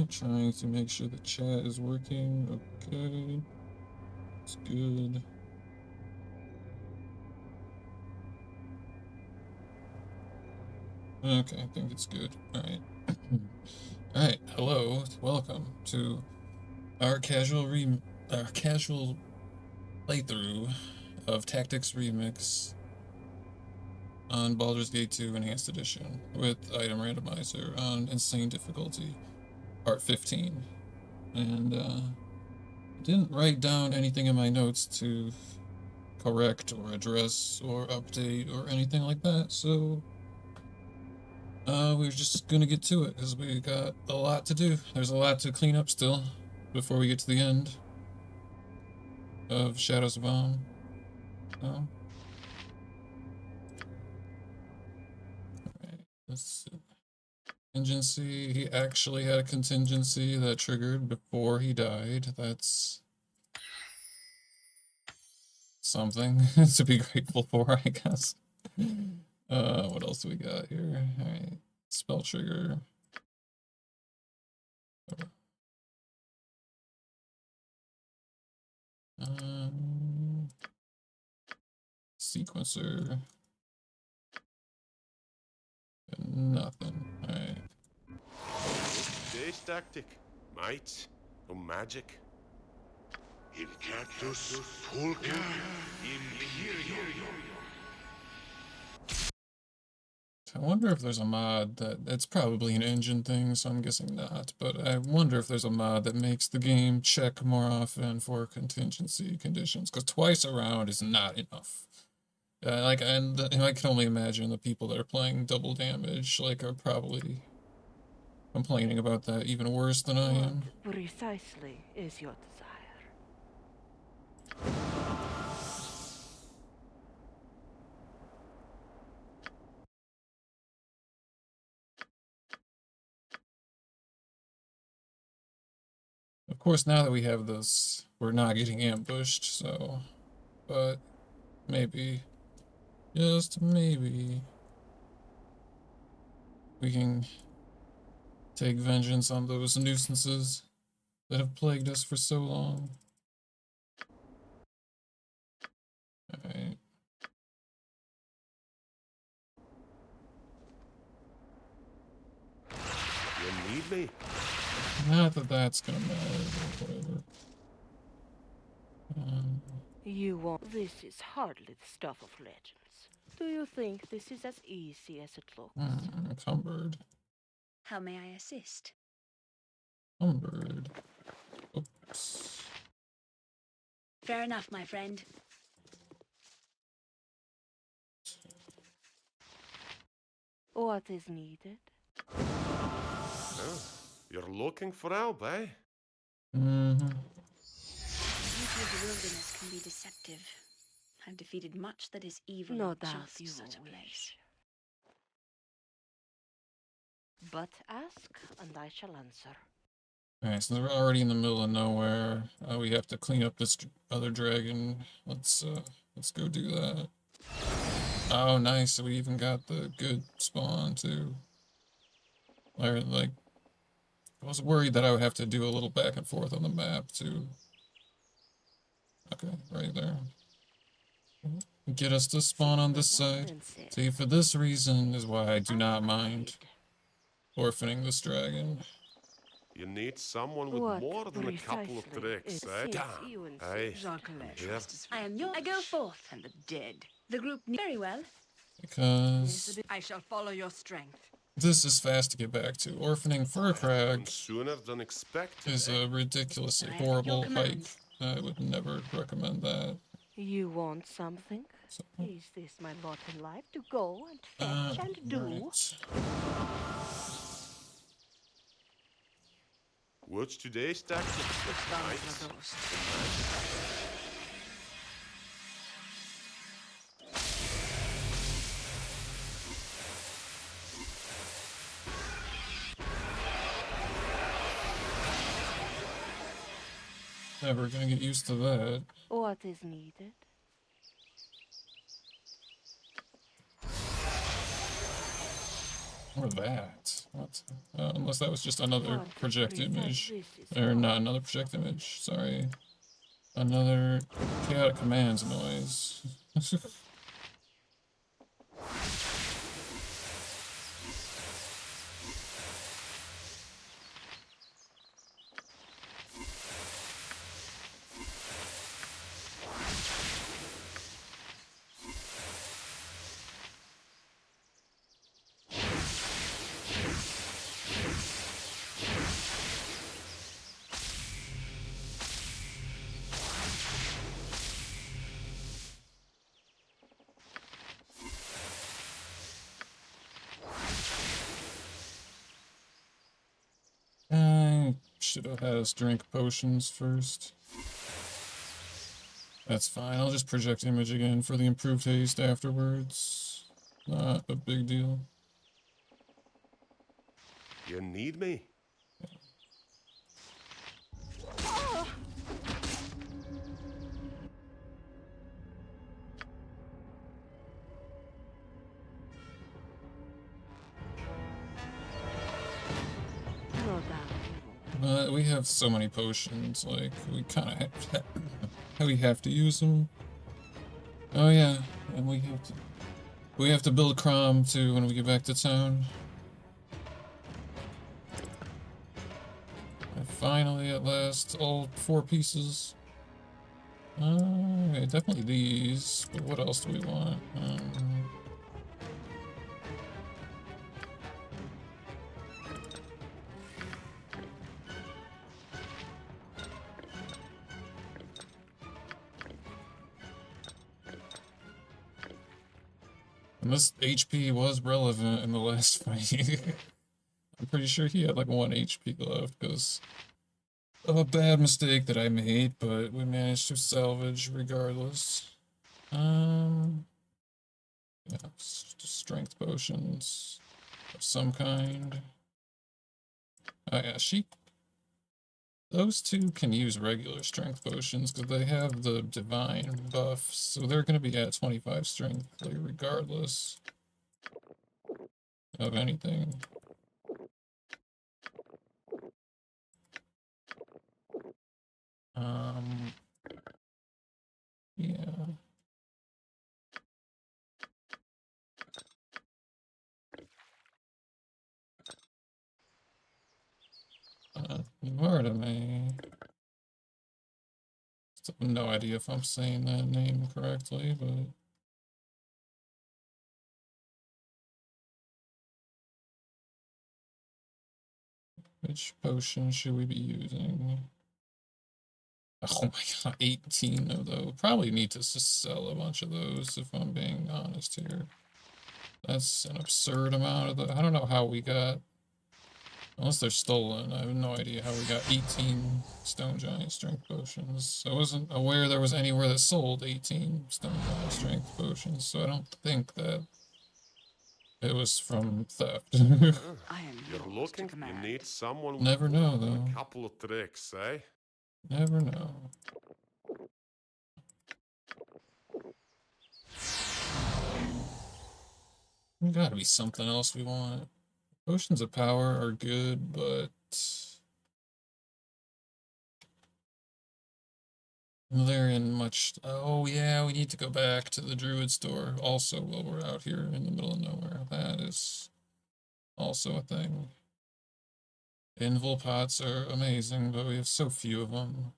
Trying to make sure the chat is working. Okay. It's good. Okay, I think it's good. Alright. Alright, hello. Welcome to our casual playthrough of Tactics Remix on Baldur's Gate 2 Enhanced Edition with item randomizer on insane difficulty, part 15. And didn't write down anything in my notes to correct or address or update or anything like that, so we're just gonna get to it because we got a lot to do. There's a lot to clean up still before we get to the end of Shadows of Amn. So, alright, let's see. Contingency. He actually had a contingency that triggered before he died. That's something to be grateful for, I guess. What else do we got here? Alright, spell trigger. Sequencer. Nothing. Alright. Today's tactic, might or magic. Incactus pulca imperium. I wonder if there's a mod that, it's probably an engine thing, so I'm guessing not, but I wonder if there's a mod that makes the game check more often for contingency conditions, because twice around is not enough. And I can only imagine the people that are playing double damage, like, are probably complaining about that even worse than I am. What precisely is your desire? Of course, now that we have this, we're not getting ambushed, so, but maybe, just maybe, we can take vengeance on those nuisances that have plagued us for so long. Alright. You need me? Not that that's gonna matter, but whatever. You want... This is hardly the stuff of legends. Do you think this is as easy as it looks? Cumbered. How may I assist? Cumbered. Oops. Fair enough, my friend. What is needed? Oh, you're looking for help, eh? Mm-hmm. The beauty of the wilderness can be deceptive. I've defeated much that is evil No in doubt just you such a will place. wish. But ask, and I shall answer. Alright, so we're already in the middle of nowhere. We have to clean up this other dragon. Let's go do that. Oh, nice. So we even got the good spawn, too. I was worried that I would have to do a little back and forth on the map, too. Okay, right there. Get us to spawn on this side. See, for this reason is why I do not mind orphaning this dragon. You need someone with What more than a couple of precisely tricks, is eh? it Damn. you Hey, insist? here. I am your... I go forth. And the dead. The group... Very well. Because I shall follow your strength. this is fast to get back to. Orphaning Fur Crag And sooner than expected, is eh? a ridiculously I am at horrible your hike. command. I would never recommend that. You want something? So, Is this my lot in life to go and fetch and do? right. What's today's tactic? Knights? Never gonna get used to that. What is needed? Or that. What? Unless that was just another What project precise image. this is Or for? not another project image, sorry. Another chaotic commands noise. I should have had us drink potions first. That's fine, I'll just project image again for the improved haste afterwards. Not a big deal. You need me? No doubt. We have so many potions, like, we kinda we have to use them. Oh yeah, and we have to build Crom too when we get back to town. And finally, at last, all 4 pieces. Okay, definitely these, but what else do we want? And this HP was relevant in the last fight. I'm pretty sure he had like 1 HP left because of a bad mistake that I made, but we managed to salvage regardless. Yeah, strength potions of some kind. Oh yeah, those 2 can use regular strength potions because they have the divine buff, so they're going to be at 25 strength like, regardless of anything. Yeah. Vartame. Still have no idea if I'm saying that name correctly, but which potion should we be using? Oh my god, 18 of those. Probably need to just sell a bunch of those if I'm being honest here. That's an absurd amount of the. I don't know how we got. Unless they're stolen, I have no idea how we got 18 Stone Giant Strength Potions. I wasn't aware there was anywhere that sold 18 Stone Giant Strength Potions, so I don't think that it was from theft. I am You're yours looking? to You command. need someone with Never know, a though. couple of tricks, eh? Never know. There gotta be something else we want. Potions of power are good, but they're in much. Oh yeah, we need to go back to the druid store also while we're out here in the middle of nowhere. That is also a thing. Invul pots are amazing, but we have so few of them.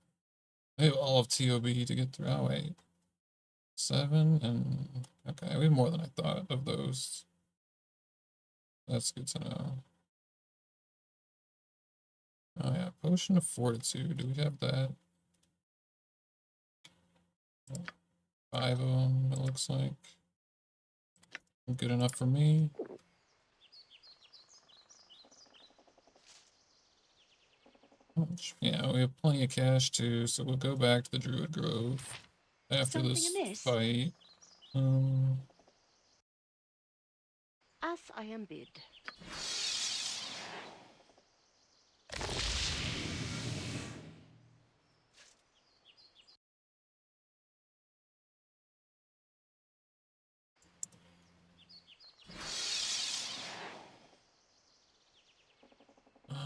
We have all of TOB to get through. Oh wait, 7 and okay, we have more than I thought of those. That's good to know. Oh yeah, potion of fortitude. Do we have that? 5 of them, it looks like. Good enough for me. How much? Yeah, we have plenty of cash too, so we'll go back to the Druid Grove after Something this amiss? fight. As I am bid.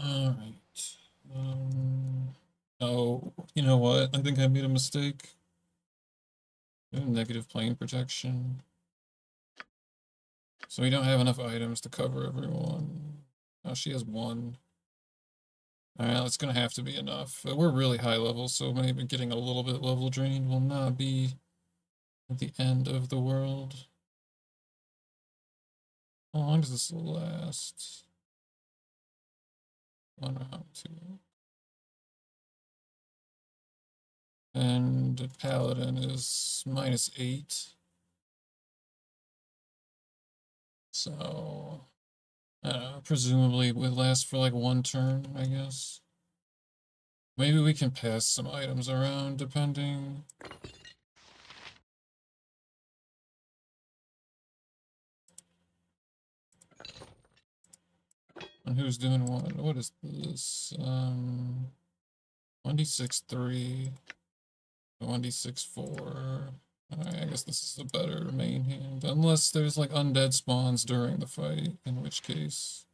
Alright. Oh, you know what? I think I made a mistake. We have negative plane protection. So we don't have enough items to cover everyone. Oh, she has one. Alright, it's gonna have to be enough. We're really high level, so maybe getting a little bit level drained will not be at the end of the world. How long does this last? 1 round, 2. And the Paladin is -8. So, I don't know, presumably it would last for like 1 turn, I guess. Maybe we can pass some items around depending. On who's doing what? What is this? 1d6 3, 1d6 4. Alright, I guess this is a better main hand. Unless there's like undead spawns during the fight, in which case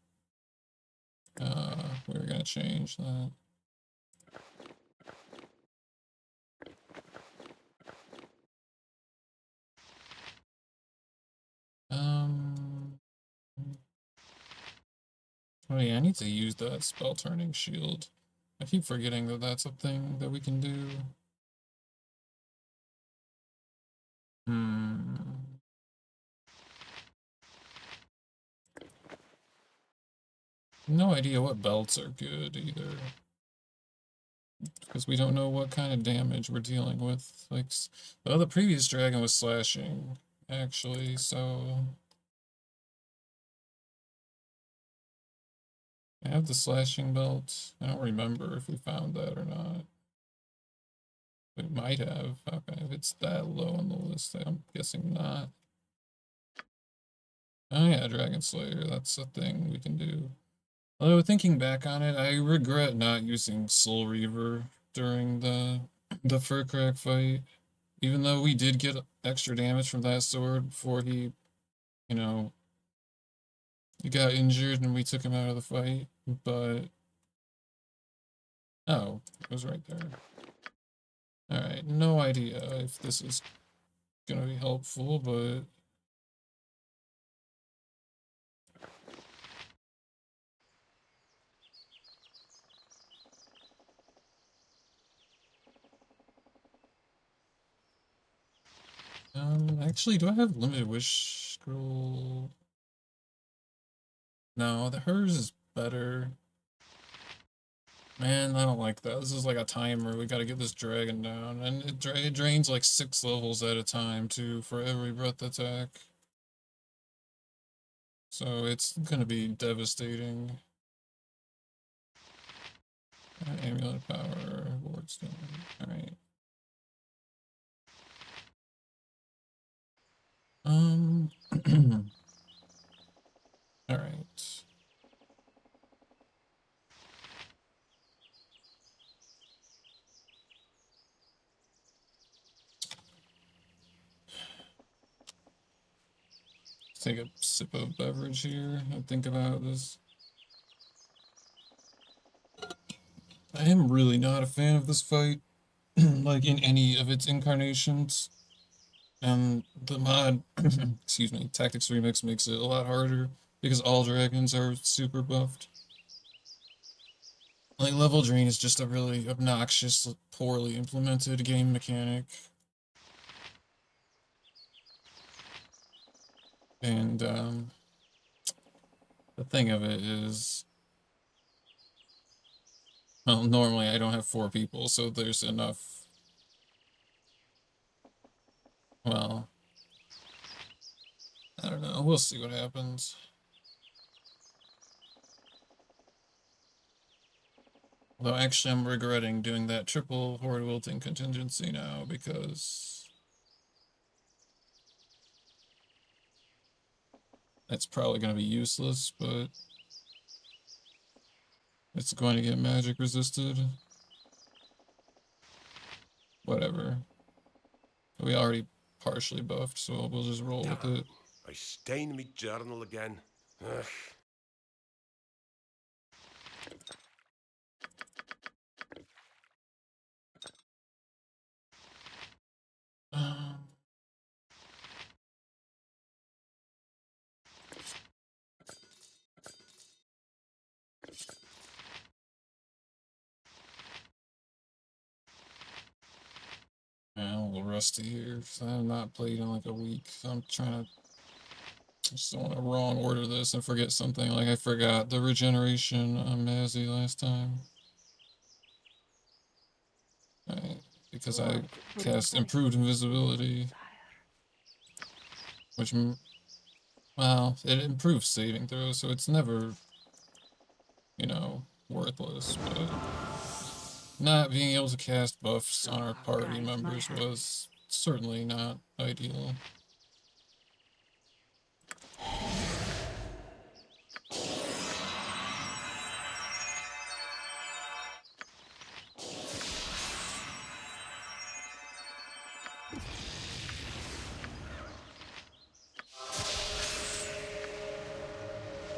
we're gonna change that. Oh yeah, I need to use that spell turning shield. I keep forgetting that that's a thing that we can do. No idea what belts are good either. Because we don't know what kind of damage we're dealing with. Like, well, the previous dragon was slashing, actually, so... I have the slashing belt. I don't remember if we found that or not. We might have. Okay, if it's that low on the list, I'm guessing not. Oh yeah, Dragon Slayer, that's a thing we can do. Although thinking back on it, I regret not using Soul Reaver during the Furcrack fight. Even though we did get extra damage from that sword before he, you know, he got injured and we took him out of the fight. But oh, it was right there. Alright, no idea if this is gonna be helpful, but actually, do I have limited wish scroll? No, hers is better. Man, I don't like that. This is like a timer. We gotta get this dragon down. And it drains like 6 levels at a time, too, for every breath attack. So it's gonna be devastating. Amulet of Power, Wardstone. Alright. Alright. Take a sip of beverage here and think about this. I am really not a fan of this fight, like in any of its incarnations. And the mod, excuse me, Tactics Remix makes it a lot harder because all dragons are super buffed. Like, level drain is just a really obnoxious, poorly implemented game mechanic. And, the thing of it is, well, normally I don't have 4 people, so there's enough. Well, I don't know. We'll see what happens. Although actually I'm regretting doing that triple horde wilting contingency now because it's probably going to be useless, but it's going to get magic resisted. Whatever. We already partially buffed, so we'll just roll with it. I stained me journal again. Ugh. Yeah, I'm a little rusty here. I have not played in like a week. I'm trying to. I just don't want to wrong order this and forget something. Like I forgot the regeneration on Mazzy last time. Right, because I What cast brings improved invisibility, which, well, it improves saving throws, so it's never, you know, worthless, but not being able to cast buffs on our party guides my members hand. was certainly not ideal.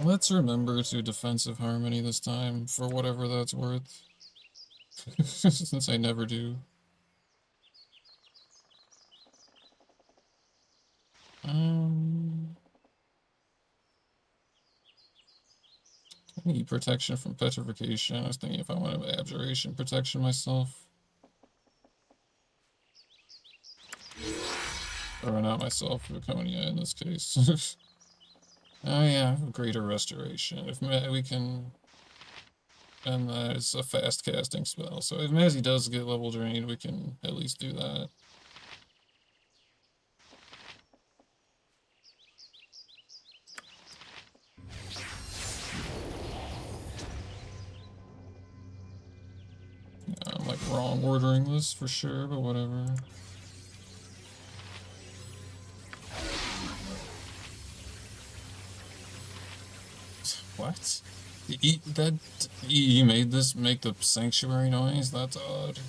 Let's remember to defensive harmony this time, for whatever that's worth. Since I never do. I need protection from petrification. I was thinking if I wanted abjuration protection myself. Or not myself, Draconia in this case. Oh yeah, greater restoration. If we can, and it's a fast casting spell. So if Mazzy does get level drained, we can at least do that. Yeah, I'm like wrong ordering this for sure, but whatever. What? You made this make the sanctuary noise? That's odd.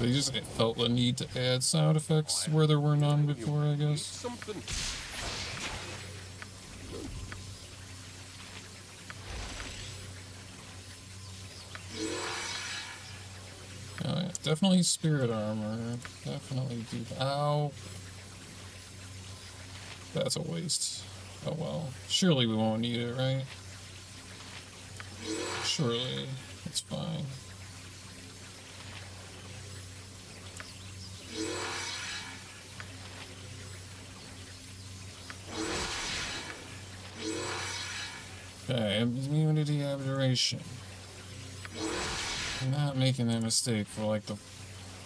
They just felt the need to add sound effects where there were none before, I guess. Something. Oh yeah, definitely spirit armor. Definitely do. Ow. That's a waste. Oh well. Surely we won't need it, right? Surely. It's fine. Okay, immunity abjuration. I'm not making that mistake for like the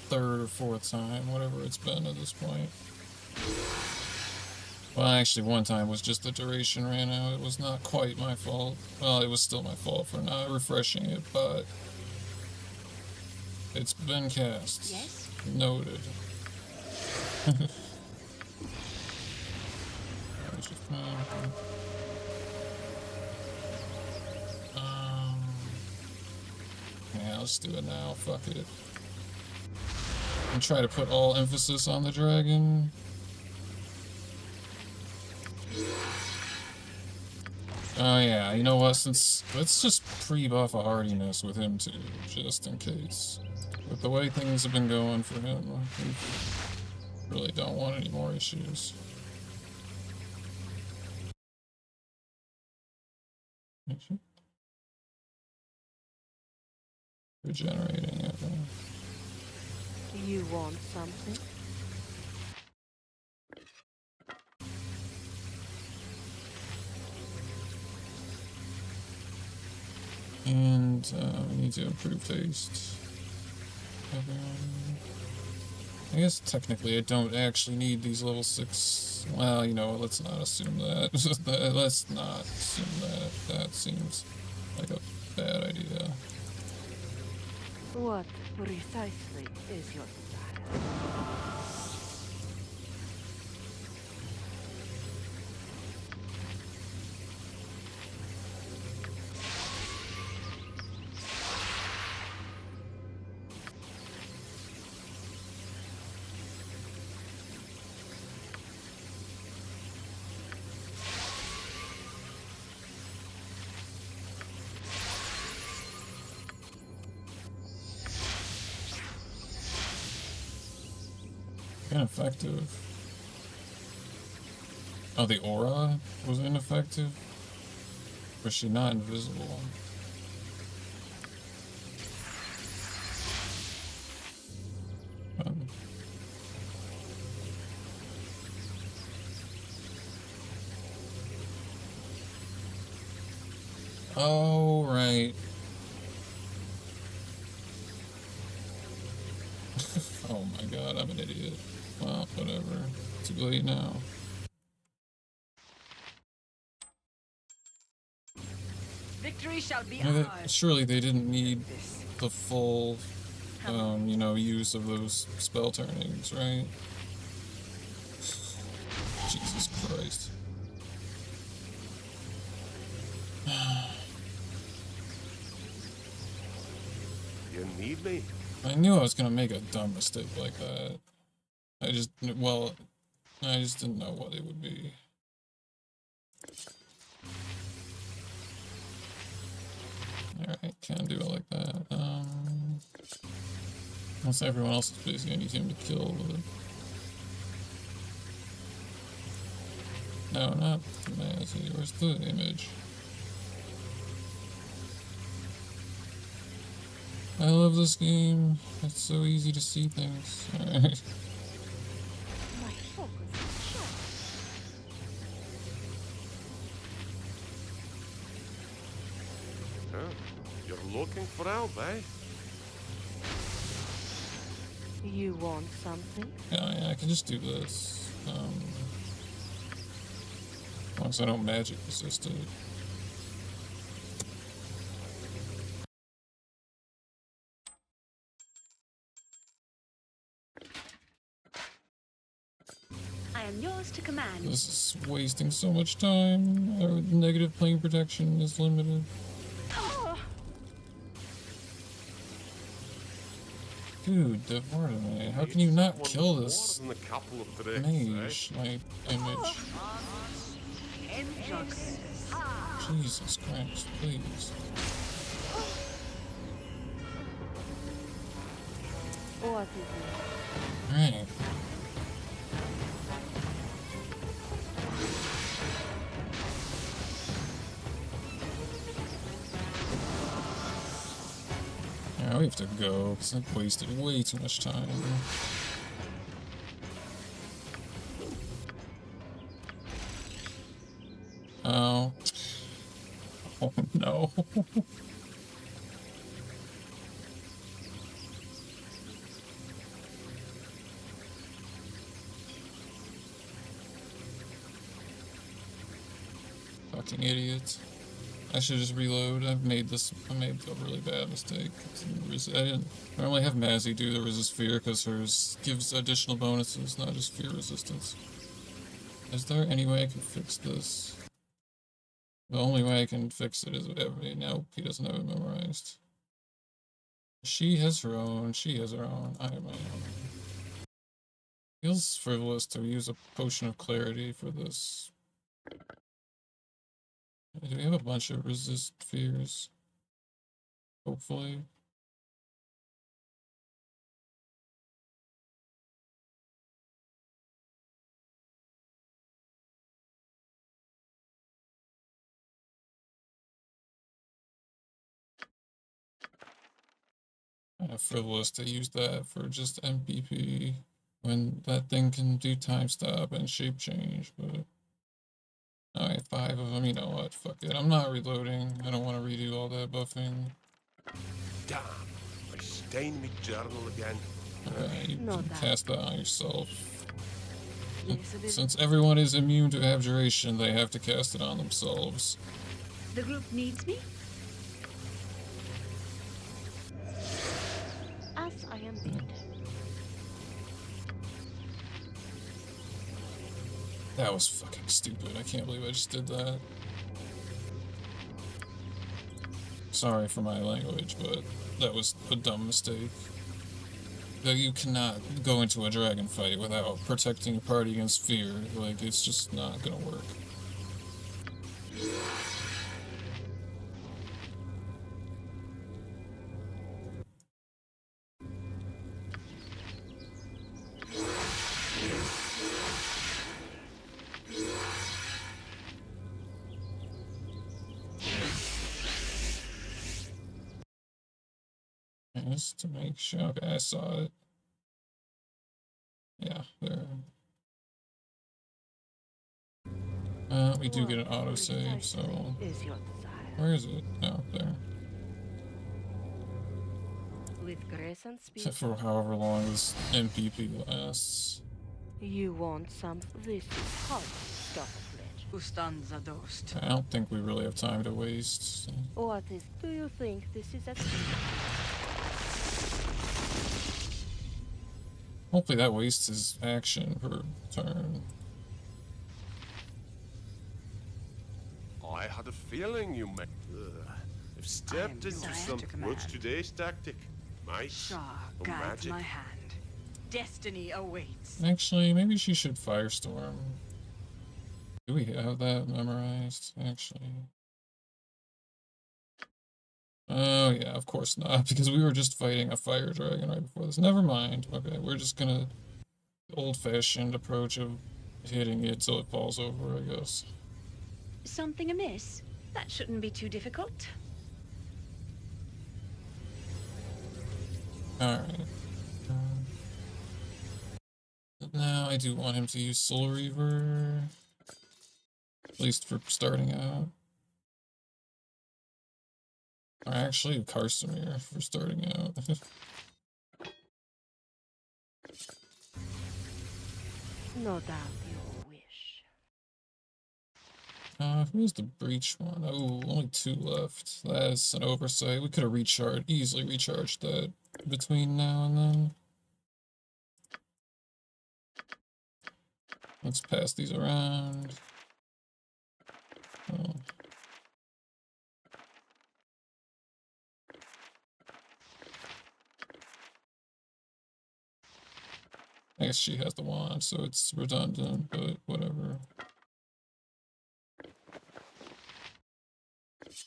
third or fourth time, whatever it's been at this point. Well, actually, one time was just the duration ran out. It was not quite my fault. Well, it was still my fault for not refreshing it, but it's been cast. Yes? Noted. Yeah, let's do it now. Fuck it. And try to put all emphasis on the dragon. Oh yeah, you know what, let's just pre-buff a hardiness with him too, just in case. With the way things have been going for him, we really don't want any more issues. Regenerating it. Do you want something? And we need to improve taste. I guess technically I don't actually need these level 6. Well, you know, let's not assume that. Let's not assume that. That seems like a What precisely is your desire? Ineffective. Oh, the aura was ineffective? Or is she not invisible? Um, oh, right. Oh my god, I'm an idiot. Well, whatever. Too late now. Victory shall be You know, ours. surely they didn't need the full, you know, use of those spell turnings, right? Jesus Christ. You need me? I knew I was gonna make a dumb mistake like that. I just didn't know what it would be. Alright, can't do it like that. Once everyone else is busy, I need him to kill the... No, not the Mazzy. Where's the image? I love this game. It's so easy to see things. Alright. My focus is sharp. Huh? You're looking for help, eh? You want something? Yeah, I can just do this. As long as I don't magic resist it. I am yours to command. This is wasting so much time. Negative plane protection is limited. Dude, Devorme, how can you not kill this More than a couple of tricks, mage? My image. Influx. Jesus Christ, please. What is it? Right. Yeah, we have to go, because I've wasted way too much time. Oh. Oh no. Fucking idiot. I should just reload. I made a really bad mistake. I didn't normally have Mazzy do the resist fear because hers gives additional bonuses, not just fear resistance. Is there any way I can fix this? The only way I can fix it is nope, he doesn't have it memorized. She has her own, she has her own, I have my own. Feels frivolous to use a potion of clarity for this. Do we have a bunch of resist fears? Hopefully. Frivolous to use that for just MPP when that thing can do time stop and shape change, but alright, 5 of them, you know what, fuck it. I'm not reloading. I don't want to redo all that buffing. Damn, I stained my journal again. You No can doubt. cast that on yourself. Yes, it is. Since everyone is immune to abjuration, they have to cast it on themselves. The group needs me? That was fucking stupid. I can't believe I just did that. Sorry for my language, but that was a dumb mistake. That you cannot go into a dragon fight without protecting your party against fear. Like, it's just not gonna work. Just to make sure. Okay, I saw it. Yeah, there. We do get an autosave, so... Is your desire. Where is it? Oh, there. With grace and speed, For however long this MPP lasts. you want some. This is hard stuff of legend. Ustanza dost. I don't think we really have time to waste. What is? Do you think this is as Hopefully that wastes his action per turn. I had a feeling you might have stepped I am into Sire some. to command. What's today's tactic? Might Shah or guides magic? my hand. Destiny awaits. Actually, maybe she should Firestorm. Do we have that memorized, actually? Oh yeah, of course not, because we were just fighting a fire dragon right before this. Never mind. Okay, we're just gonna old-fashioned approach of hitting it till it falls over, I guess. Something amiss? That shouldn't be too difficult. Alright. Now I do want him to use Soul Reaver. At least for starting out. Or actually, Karsamir for starting out. no doubt your wish? Who's the breach one? Oh, only 2 left. That's an oversight. We could have easily recharged that between now and then. Let's pass these around. Oh. I guess she has the wand, so it's redundant, but whatever.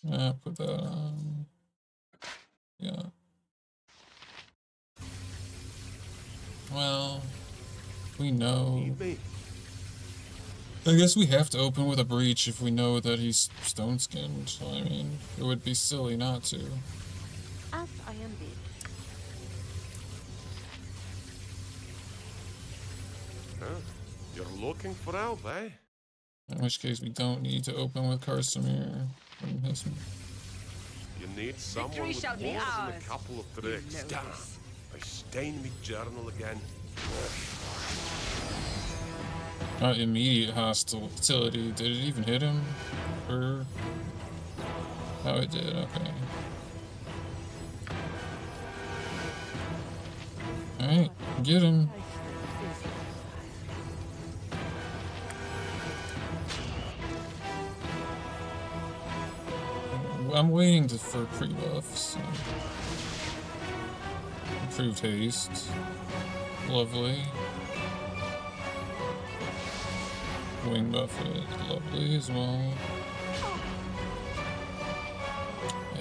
Yeah, put that on. Yeah. Well, we know. Need me? I guess we have to open with a breach if we know that he's stone-skinned. So, I mean, it would be silly not to. As I am bid. Huh? You're looking for help, eh? In which case, we don't need to open with Karsamir. From his... You need someone Victory with shall more be than ours. a couple of You tricks. know Damn! this. I stained me journal again. Immediate hostility. Did it even hit him? Or... Oh, it did. Okay. Alright, get him. I'm waiting for pre-buffs. Improved haste. Lovely. Wing buffet. Lovely as well.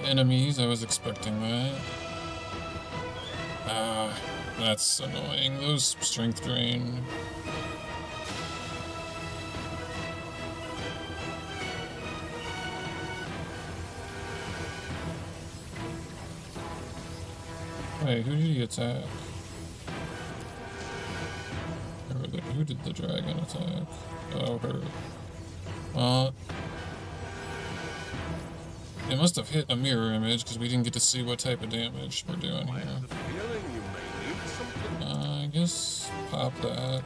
Enemies, I was expecting that. Ah, that's annoying. Those strength drain. Wait, who did he attack? Or who did the dragon attack? Oh, her. Well, it must have hit a mirror image because we didn't get to see what type of damage we're doing I here. have the feeling you may need something. I guess pop that.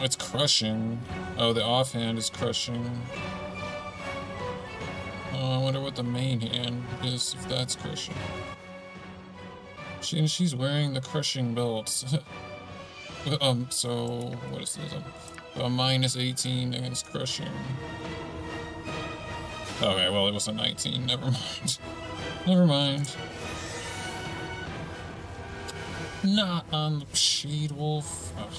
It's crushing. Oh, the offhand is crushing. Oh, I wonder what the main hand is, if that's crushing. She's wearing the crushing belt. So what is this? Minus 18 against crushing. Okay, well it was a 19. Never mind. Never mind. Not on the Shade Wolf. Ugh.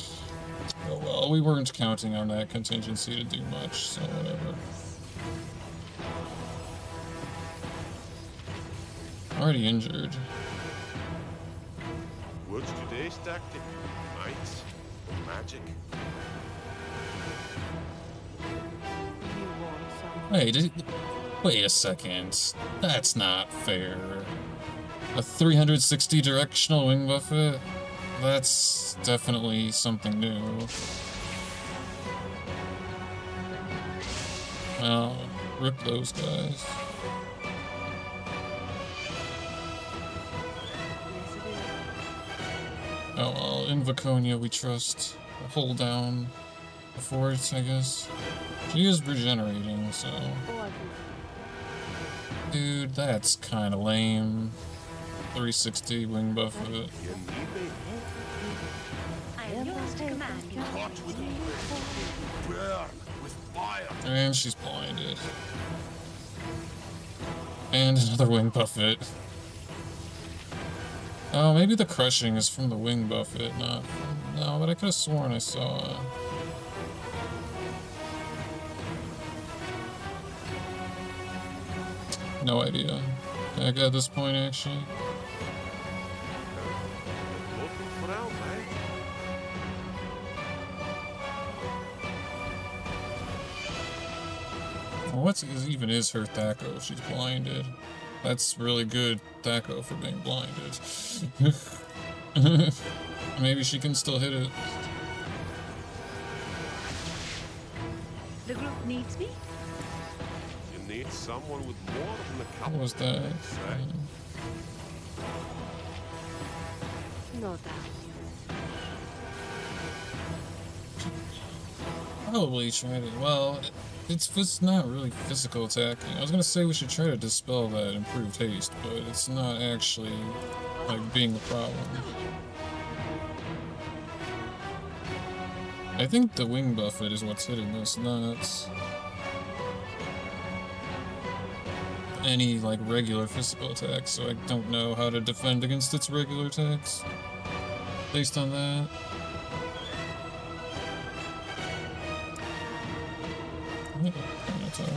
Oh well, we weren't counting on that contingency to do much, so whatever. Already injured. What's today's tactic? Knights or magic? You want some? Wait a second. That's not fair. A 360 directional wing buffet? That's definitely something new. Well, rip those guys. Oh well, in Vaconia we trust. Hold down the fort, I guess. She is regenerating, so... Dude, that's kinda lame. 360 wing buffet. You need me? I am yours to command. Caught with a burn with fire. And she's blinded. And another wing buffet. Oh, maybe the crushing is from the wing buffet, not from... No, but I could have sworn I saw... No idea. Like at this point, actually. Looking for help, eh? Well, what even is her Thaco if she's blinded? That's really good Thaco for being blinded. Maybe she can still hit it. The group needs me. You need someone with more than a couple What was that? of tricks, eh? No doubt. Probably try to. Well, it's not really physical attacking. I was gonna say we should try to dispel that improved haste, but it's not actually like being the problem. I think the wing buffet is what's hitting this, not any like regular physical attacks. So I don't know how to defend against its regular attacks based on that. Sire.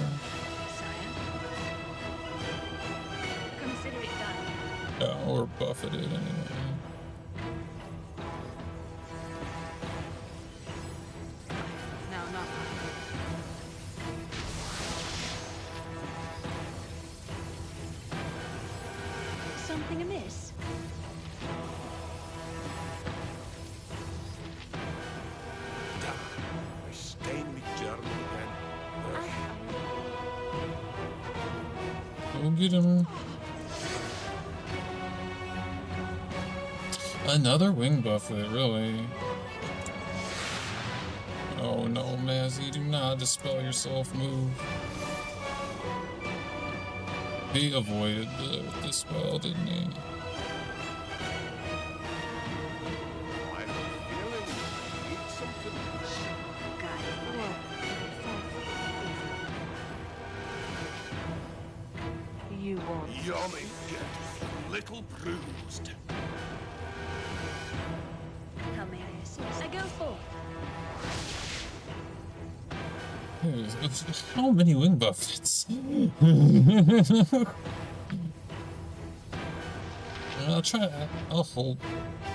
Consider it done. Yeah, or buffeted anyway. No, not something amiss. I stain me journal again. Go get him. Another wing buffet, really. Oh no, Mazzy, do not dispel yourself, move. He avoided the dispel, didn't he? I have a feeling you need something. Got it. You want Yummy get a little bruised. How may I assist? I go forth. How many wing buffets? I'll hold.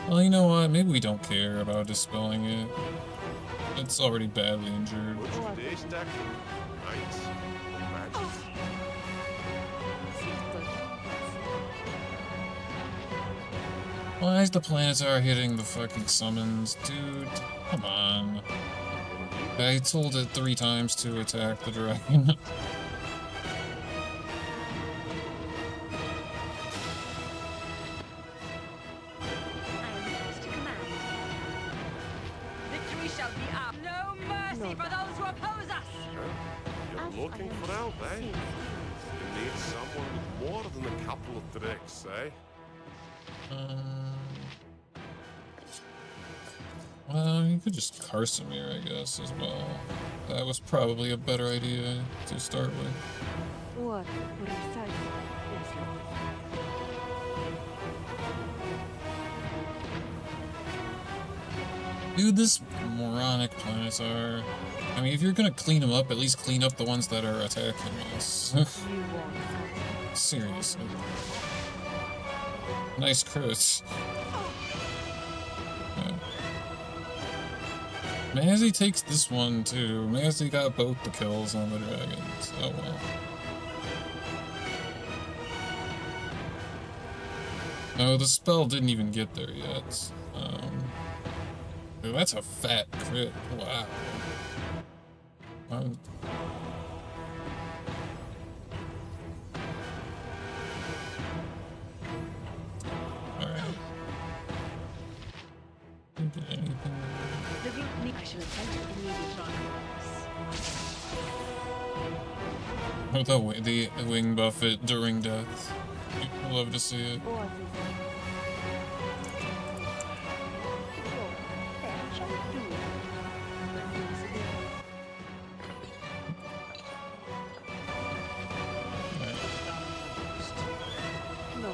Well, you know what? Maybe we don't care about dispelling it. It's already badly injured. What's today's tactic? Knights or magic? Why is the Planetar hitting the fucking summons? Dude, come on. I told it 3 times to attack the dragon. I am yours to command. Victory shall be ours. No mercy for those who oppose us. You're looking for help, eh? You need someone with more than a couple of tricks, eh? Well, you could just Carsamir, I guess, as well. That was probably a better idea to start with. What precisely is your Dude, this moronic Planitar. I mean, if you're gonna clean them up, at least clean up the ones that are attacking us. you want? Seriously. Nice crits. Yeah. Mazzy takes this one too. Mazzy got both the kills on the dragons. Oh well. No, the spell didn't even get there yet. Dude, that's a fat crit. Wow. Alright. Didn't get anything. The group I shall attempt immediate progress. Oh, the wing buffet during death. I'd love to see it. What is no.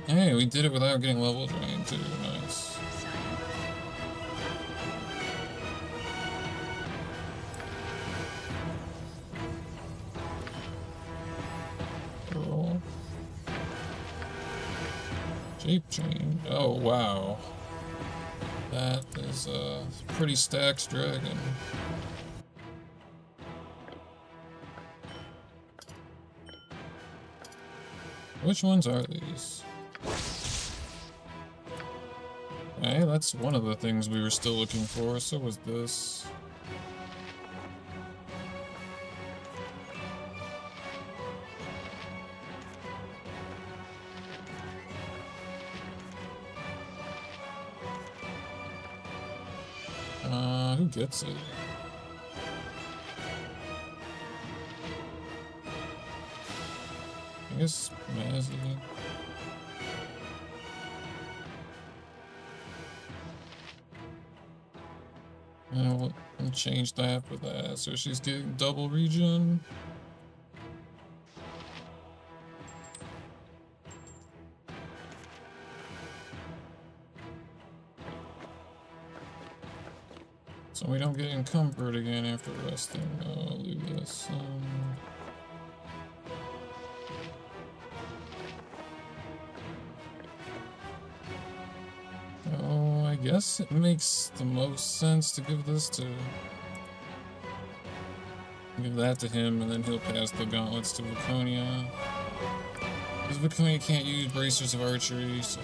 Hey, we did it without getting level drained too. Nice. Cool. Shape change. Oh wow. That is a pretty stacked dragon. Which ones are these? Hey, that's one of the things we were still looking for, so was this. Who gets it? I guess Mazzy. Yeah, we'll change that for that. So she's getting double regen. So we don't get encumbered again after resting. I'll leave this. Oh, I guess it makes the most sense to give this to... Give that to him, and then he'll pass the gauntlets to Viconia. Because Viconia can't use bracers of archery, so...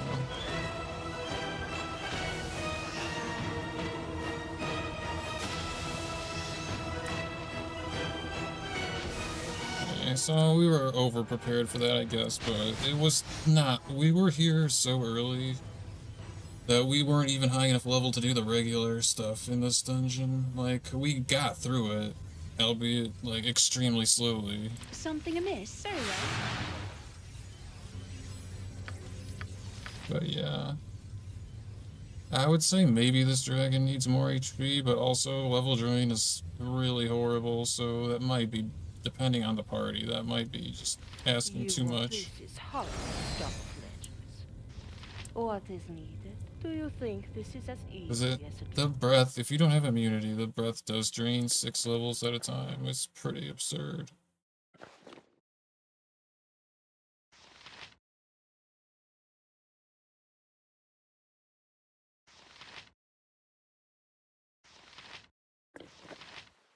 Okay, so we were over-prepared for that, I guess, but it was not... We were here so early that we weren't even high enough level to do the regular stuff in this dungeon. Like, we got through it, albeit, like, extremely slowly. Something amiss? Very well. But yeah. I would say maybe this dragon needs more HP, but also level drain is really horrible, so that might be, depending on the party, that might be just asking too much. This is hard stuff of legends. What is needed? Do you think this is as easy Is it as it the breath? If you don't have immunity, the breath does drain 6 levels at a time. It's pretty absurd.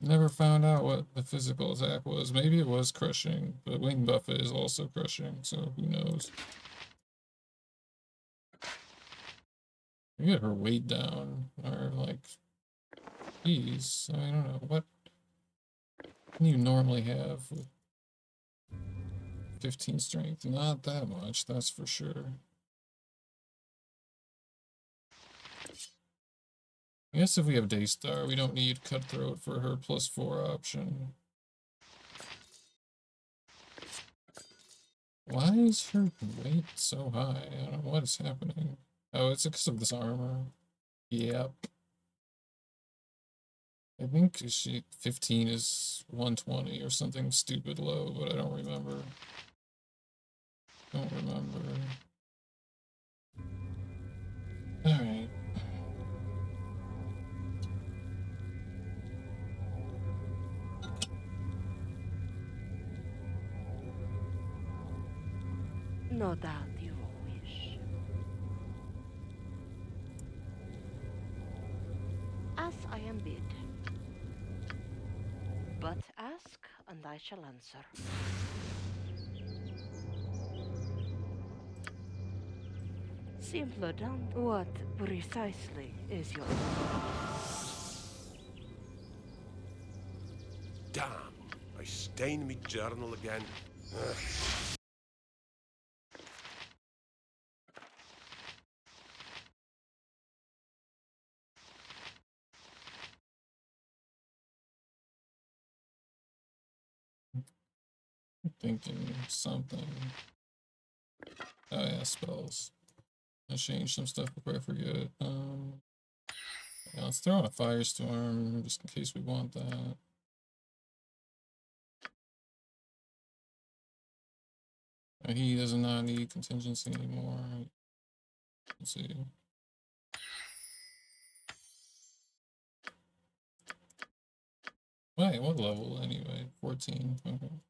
Never found out what the physical attack was. Maybe it was crushing, but wing buffet is also crushing, so who knows? We get her weight down, or like, geez, I don't know, what can you normally have with 15 strength? Not that much, that's for sure. I guess if we have Daystar, we don't need Cutthroat for her +4 option. Why is her weight so high? I don't know what is happening. Oh, it's because of this armor. Yep. I think she 15 is 120 or something stupid low, but I don't remember. Don't remember. Alright. No doubt you wish. As I am bid. But ask, and I shall answer. Simpler done. What precisely is your... Damn, I stained me journal again. Ugh. I'm thinking something. Oh yeah, spells. I changed some stuff before I forget. Yeah, let's throw on a firestorm just in case we want that. He does not need contingency anymore. Let's see. Wait, what level anyway? 14. Okay.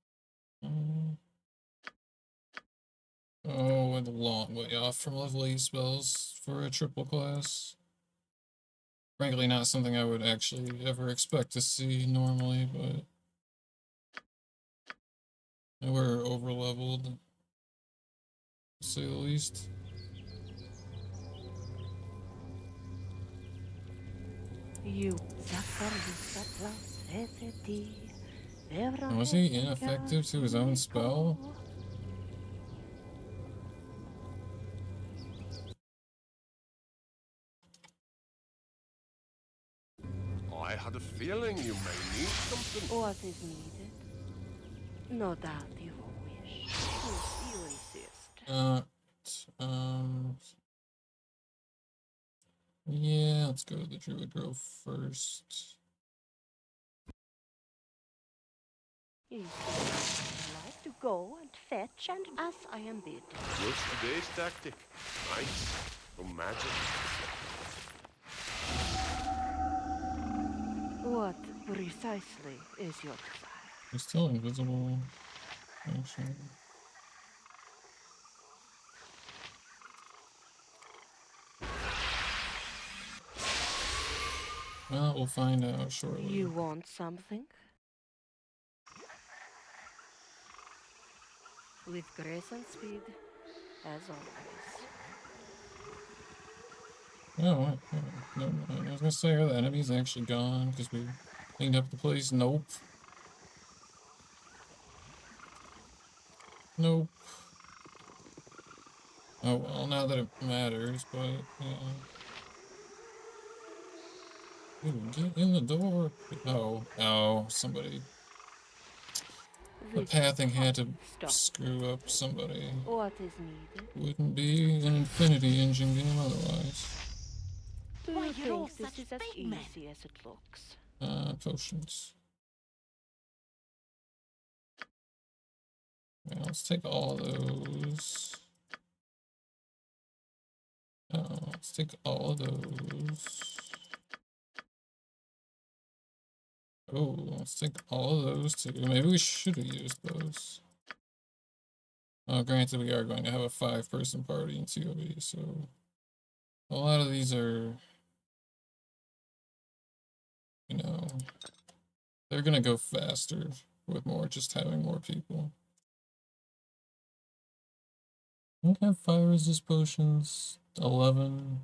Oh, and a long way off from level 8 spells for a triple class. Frankly, not something I would actually ever expect to see normally, but we're over leveled, to say the least. You And was he ineffective to his own spell? I had a feeling you may need something. What is needed? No doubt you wish. Since you insist. Yeah, let's go to the Druid Grove first. Easy. Like to go and fetch, and as I am bid. What's today's tactic? Nice. No magic. What precisely is your desire? He's still invisible. Actually. Well, we'll find out shortly. You want something? With grace and speed, as always. Oh, never mind. I was gonna say, are the enemies actually gone because we cleaned up the place? Nope. Nope. Oh well, not that it matters, but yeah. Ooh, get in the door. Oh, somebody. The pathing had to screw up somebody. What is needed? Wouldn't be an Infinity Engine game otherwise. Do you think this is as easy as it looks? Potions. Yeah, let's take all those. Let's take all of those. Oh, let's take all of those too. Maybe we should have used those. Granted, we are going to have a 5-person party in COB, so a lot of these are, you know, they're gonna go faster with just having more people. I think I have 5 resist potions, 11.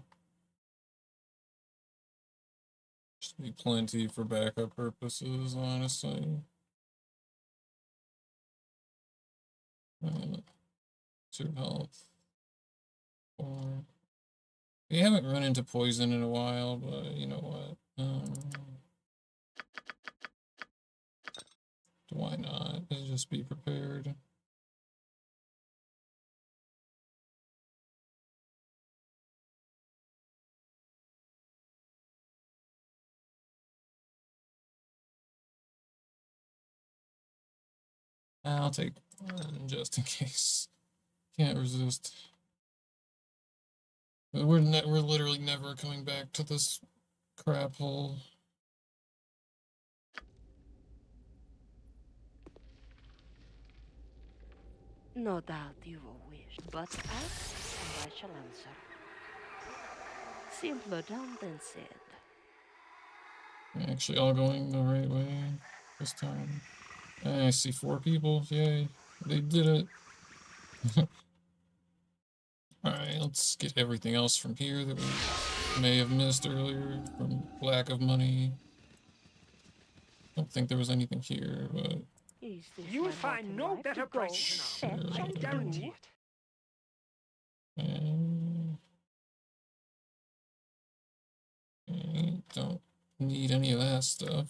Should be plenty for backup purposes, honestly. 2 health. 4. We haven't run into poison in a while, but you know what? Why not? Let's just be prepared. I'll take one just in case. Can't resist. We're literally never coming back to this crap hole. No doubt you will wish, but ask and I shall answer. Simpler done than said. Actually, all going the right way this time. I see 4 people. Yay. They did it. Alright, let's get everything else from here that we may have missed earlier from lack of money. Don't think there was anything here, but Is this You'll my find lot in no life better to go, price fetch, Sure. I and guarantee do? it. Don't need any of that stuff.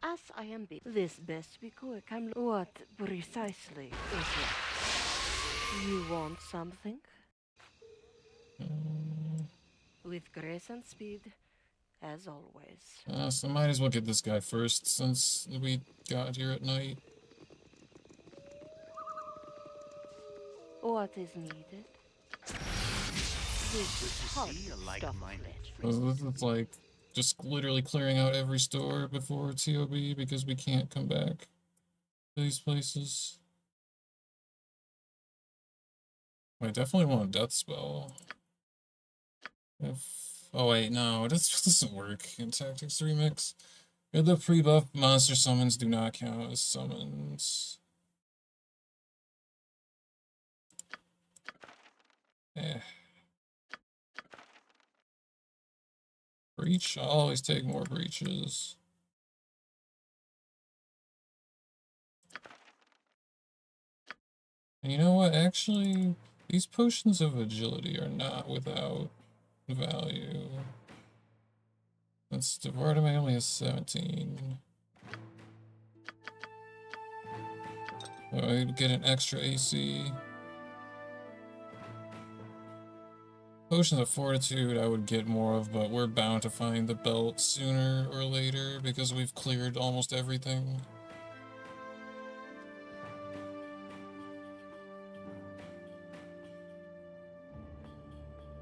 As I am this best be quick. What precisely is it? You want something? With grace and speed, as always. So might as well get this guy first since we got here at night. What is needed? This is hard stuff of legend. This is like just literally clearing out every store before TOB because we can't come back to these places. I definitely want a death spell. Oh wait, no, this doesn't work in Tactics Remix. The pre-buff monster summons do not count as summons. Eh. Breach? I'll always take more breaches. And you know what? Actually, these potions of agility are not without value. Since Devardame only has 17. So I'd get an extra AC. Potions of Fortitude I would get more of, but we're bound to find the belt sooner or later because we've cleared almost everything.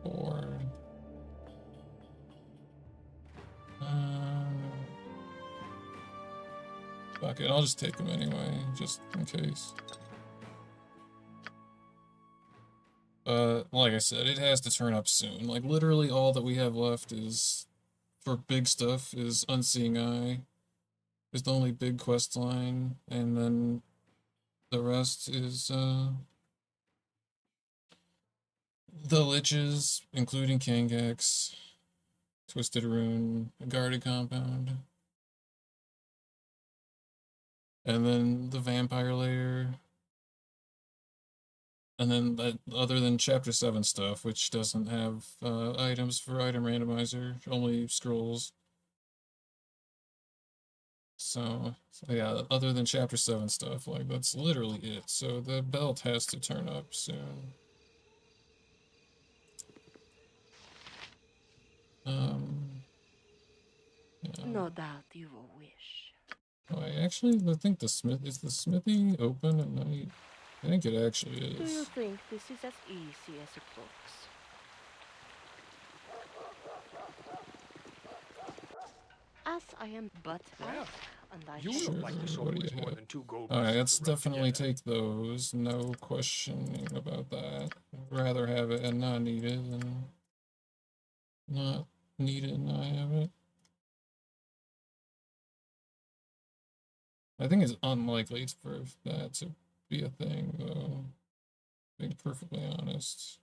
Or... fuck it, I'll just take them anyway, just in case. Like I said, it has to turn up soon. Like, literally all that we have left is, for big stuff, is Unseeing Eye. Is the only big quest line, and then the rest is, the Liches, including Kangax, Twisted Rune, Guarded Compound. And then the Vampire Lair. And then, other than Chapter 7 stuff, which doesn't have items for item randomizer, only scrolls. So, yeah, other than Chapter 7 stuff, like, that's literally it. So the belt has to turn up soon. Yeah. No doubt you will wish. Oh, I think is the smithy open at night? I think it actually Do you is. think this is as easy as it looks? As I am but Well, and I you shall look like the Sure, sort what do with you more have? than 2 gold Alright, pieces let's to rub definitely together. take those. No questioning about that. I'd rather have it and not need it than not need it and not have it. I think it's unlikely for that to be a thing, though. Being perfectly honest.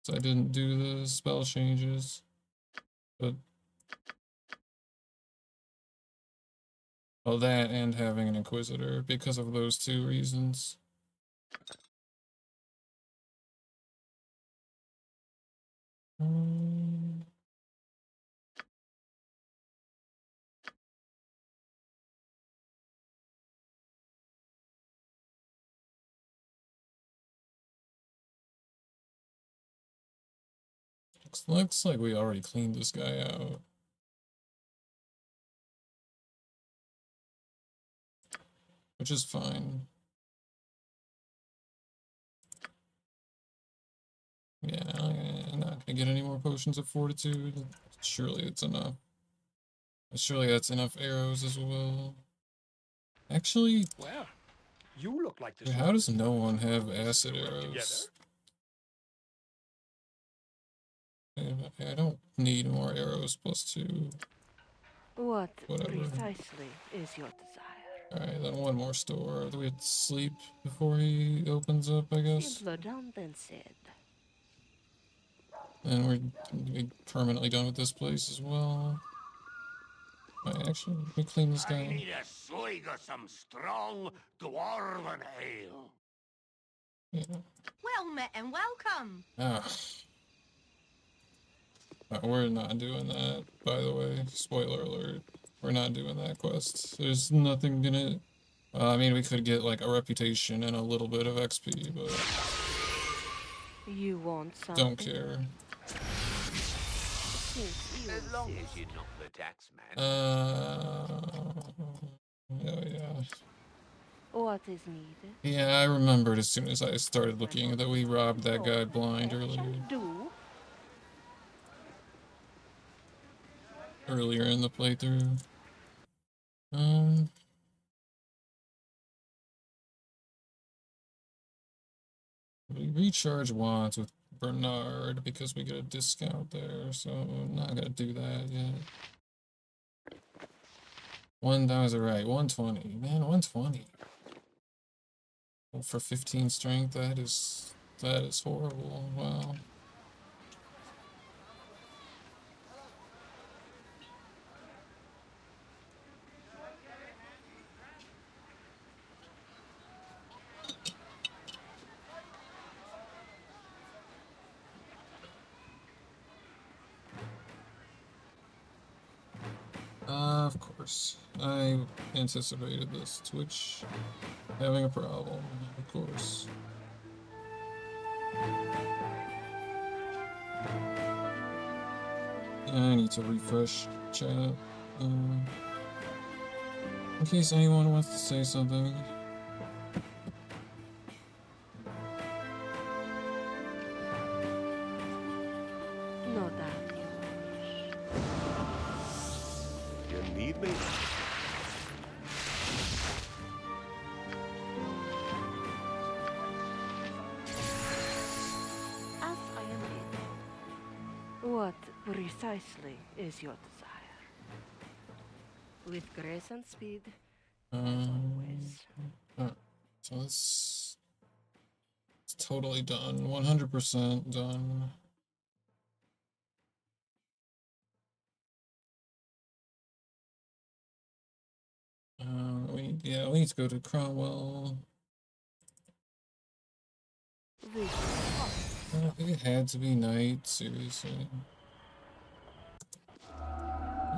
So I didn't do the spell changes. But... well, that and having an Inquisitor because of those 2 reasons. Looks like we already cleaned this guy out. Which is fine. Yeah, I'm not gonna get any more potions of fortitude. Surely it's enough. Surely that's enough arrows as well. Actually, Well, you look like the wait, sort how of does person no who one have wants acid to work together. arrows? I don't need more arrows +2. What Whatever. precisely is your desire? Alright, then one more store. Do we have to sleep before he opens up, I guess? Simpler done than said. And we're permanently done with this place as well. Alright, actually, let me clean this I guy. need a swig of some strong dwarven ale. Yeah. Well met and welcome. Ah. We're not doing that, by the way. Spoiler alert. We're not doing that quest. There's nothing in it. I mean, we could get, like, a reputation and a little bit of XP, but You want something? don't care. Since you As long insist. as you're not the tax man. Oh yeah. What is needed? Yeah, I remembered as soon as I started looking that we robbed that guy blind What shall earlier. do? Earlier in the playthrough. We recharge wands with Bernard because we get a discount there, so I'm not gonna do that yet. That was right, 120. Man, 120. Well, for 15 strength, that is horrible. Wow. Of course. I anticipated this. Twitch having a problem, of course. I need to refresh chat. In case anyone wants to say something. No doubt you wish. You need me? As I am in. What precisely is your desire? With grace and speed, as always. So it's totally done. 100% done. We need to go to Cromwell. It had to be night, seriously.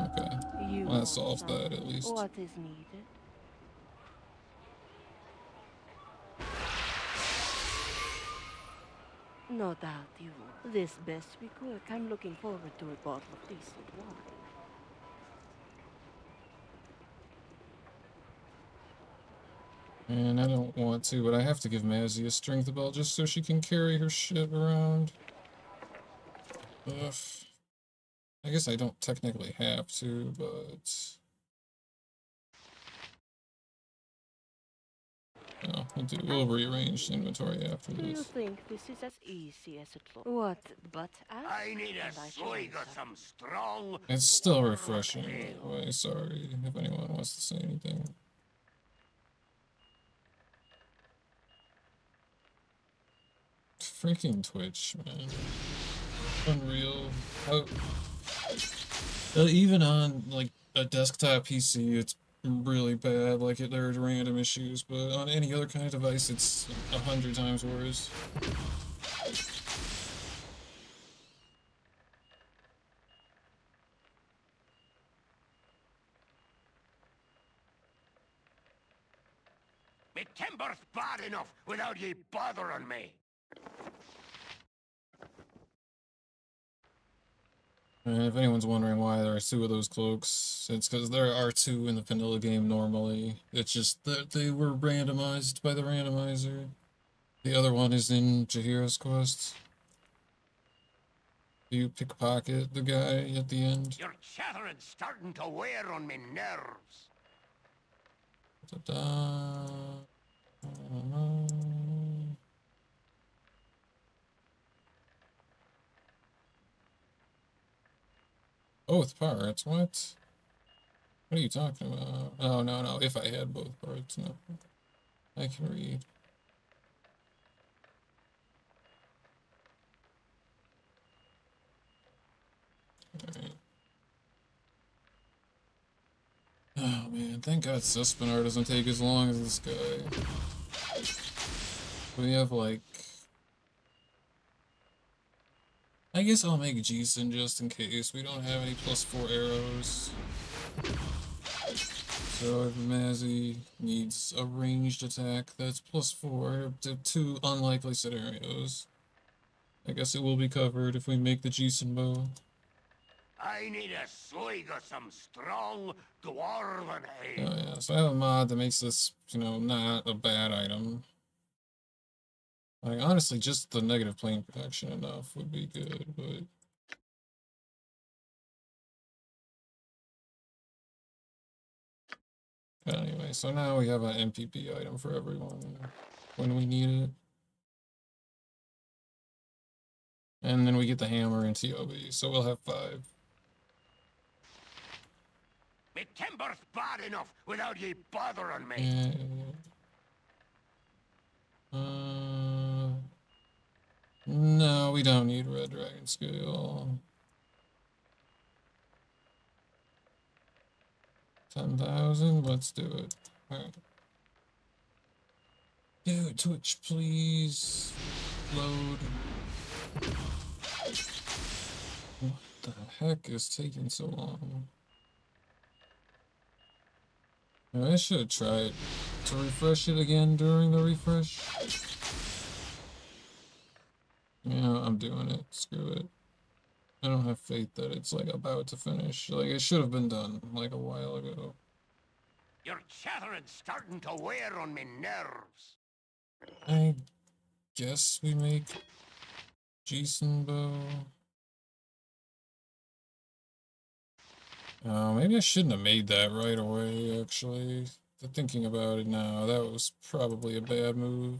Okay. You Well, that want solves that at something? least. What is needed? No doubt you will. This best be quick. I'm looking forward to a bottle of decent wine. And I don't want to, but I have to give Mazzy a strength belt just so she can carry her shit around. Ugh. I guess I don't technically have to, but... No, we'll rearrange the inventory after Do you this. think this is as easy as it looks? What? But ask, I need a and I shall swig of answer. some strong. It's still dwarven refreshing, by ale. the way. Sorry if anyone wants to say anything. Freaking Twitch, man. Unreal. How... even on, like, a desktop PC, it's really bad. Like, there's random issues, but on any other kind of device, it's 100 times worse. Me timber's bad enough without ye bothering me. And if anyone's wondering why there are 2 of those cloaks, it's because there are 2 in the vanilla game normally. It's just that they were randomized by the randomizer. The other one is in Jahira's quest. Do you pickpocket the guy at the end? Your chattering's starting to wear on me nerves. Da-da. Both parts? What? What are you talking about? Oh, no, no. If I had both parts, no. I can read. Alright. Oh, man. Thank God Suspinar doesn't take as long as this guy. We have, like... I guess I'll make Jason just in case. We don't have any +4 arrows. So if Mazzy needs a ranged attack that's +4 to 2 unlikely scenarios, I guess it will be covered if we make the Jason bow. I need a swig of some strong dwarven ale. Oh yeah, so I have a mod that makes this, you know, not a bad item. Like, honestly, just the negative plane protection enough would be good, but... Anyway, so now we have an MPP item for everyone when we need it. And then we get the hammer and TOB, so we'll have 5. Me timber's bad enough without ye bothering me. And, no, we don't need Red Dragon Scale. 10,000, let's do it. Alright. Dude, Twitch, please. Load. What the heck is taking so long? I should try to refresh it again during the refresh. Yeah, I'm doing it. Screw it. I don't have faith that it's like about to finish. Like, it should have been done like a while ago. Your chattering's starting to wear on me nerves. I guess we make Jason bow. Maybe I shouldn't have made that right away, actually. Thinking about it now, that was probably a bad move.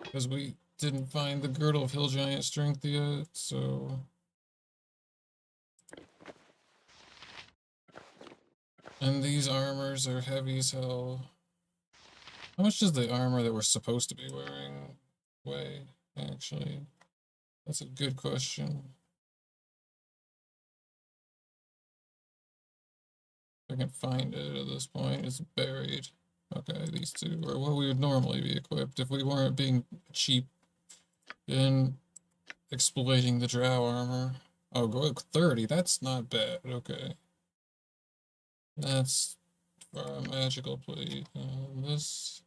Because we didn't find the Girdle of Hill Giant Strength yet, so... And these armors are heavy as hell. How much does the armor that we're supposed to be wearing weigh, actually? That's a good question. If I can find it at this point, it's buried. Okay, these two are what we would normally be equipped if we weren't being cheap in exploiting the drow armor. Oh, go 30, that's not bad, okay. That's for a magical plate. This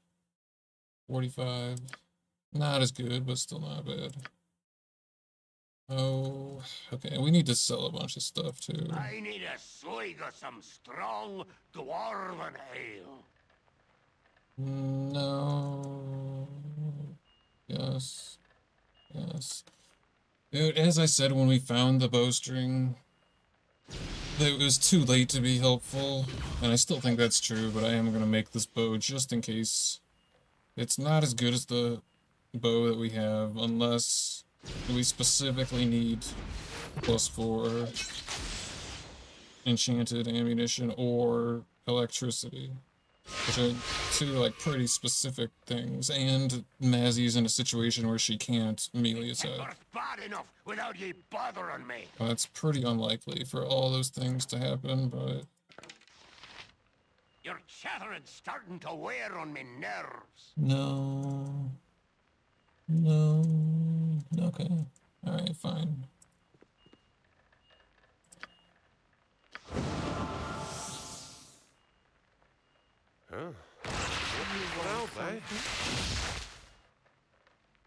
45. Not as good, but still not bad. Oh, okay, we need to sell a bunch of stuff too. I need a swig of some strong dwarven ale. No. Yes. Yes. Dude, as I said when we found the bowstring, it was too late to be helpful, and I still think that's true, but I am going to make this bow just in case. It's not as good as the bow that we have, unless we specifically need +4 enchanted ammunition or electricity, which are two like pretty specific things, and Mazzy's in a situation where she can't melee attack. Timber's bad enough without ye bothering me. Well, it's pretty unlikely for all those things to happen, but Your chattering's starting to wear on me nerves. no. No. Okay. Alright, fine. Huh? Well, they.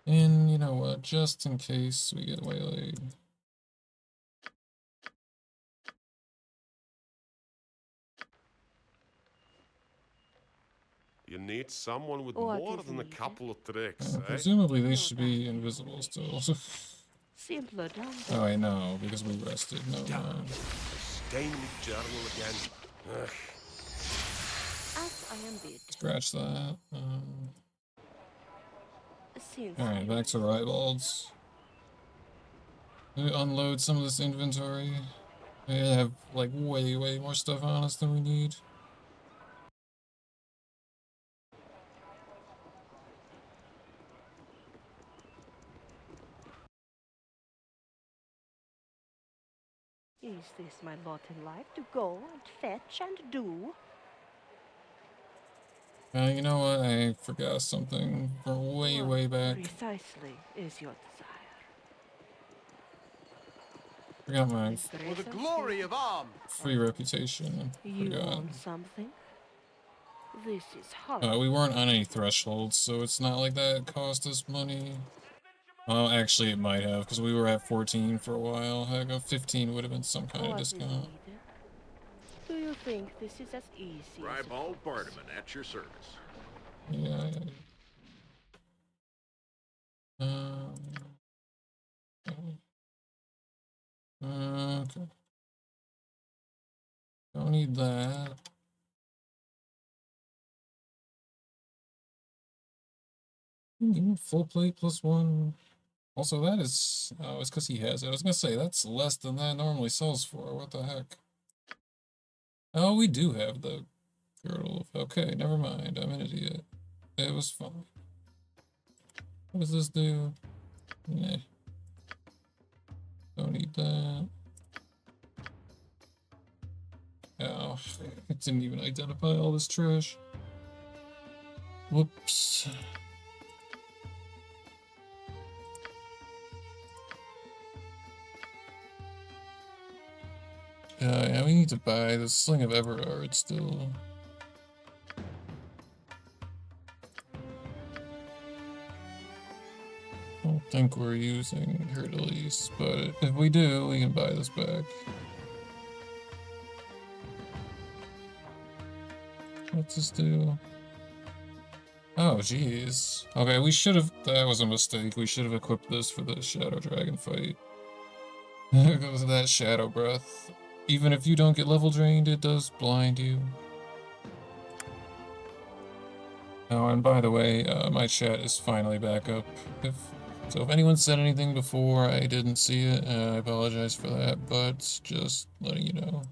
And you know what? Just in case we get waylaid. You need someone with What more is than a needed? couple of tricks, eh? Presumably they should be invisible still. Simpler done. Oh, I know, because we rested. No, Damn. mind. Stained journal again. Ugh. As I am bid. Scratch that. Since Alright, you back to wish. Rivalds. We unload some of this inventory. We have, like, way more stuff on us than we need. Is this my lot in life to go and fetch and do? You know what? I forgot something from way What back. precisely is your desire? Forgot my With For grace the and glory speed, of arms. free reputation. you Forgot. want something? This is hard. We weren't on any thresholds, so it's not like that cost us money. Well, actually it might have, because we were at 14 for a while. Heck, a 15 would have been some kind of What is discount. needed? Do you think this is as easy as it Ribald looks? Bardaman at your service. Yeah. Okay. Don't need that. Full plate plus one. Also, that is... Oh, it's because he has it. I was going to say, that's less than that normally sells for. What the heck? Oh, we do have the girdle. Okay, never mind. I'm an idiot. It was fine. What does this do? Nah. Don't need that. Oh, it didn't even identify all this trash. Whoops. Yeah, we need to buy the Sling of Everard still. I don't think we're using her to lease, but if we do, we can buy this back. What's this do? Oh, jeez. Okay, we should have... That was a mistake. We should have equipped this for the Shadow Dragon fight. Because of that Shadow Breath. Even if you don't get level drained, it does blind you. Oh, and by the way, my chat is finally back up. So if anyone said anything before I didn't see it, I apologize for that, but just letting you know.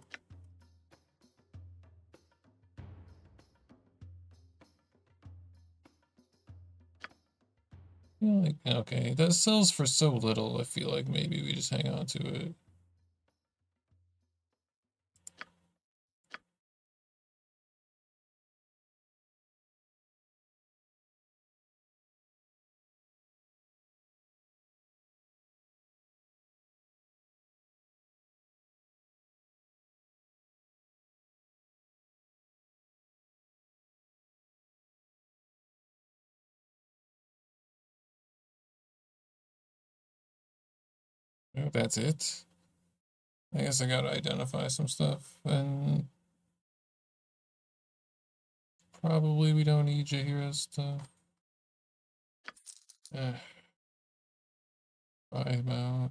Yeah, like, okay, that sells for so little, I feel like maybe we just hang on to it. Oh, that's it. I guess I gotta identify some stuff, and probably we don't need Jahira's stuff. Buy him out.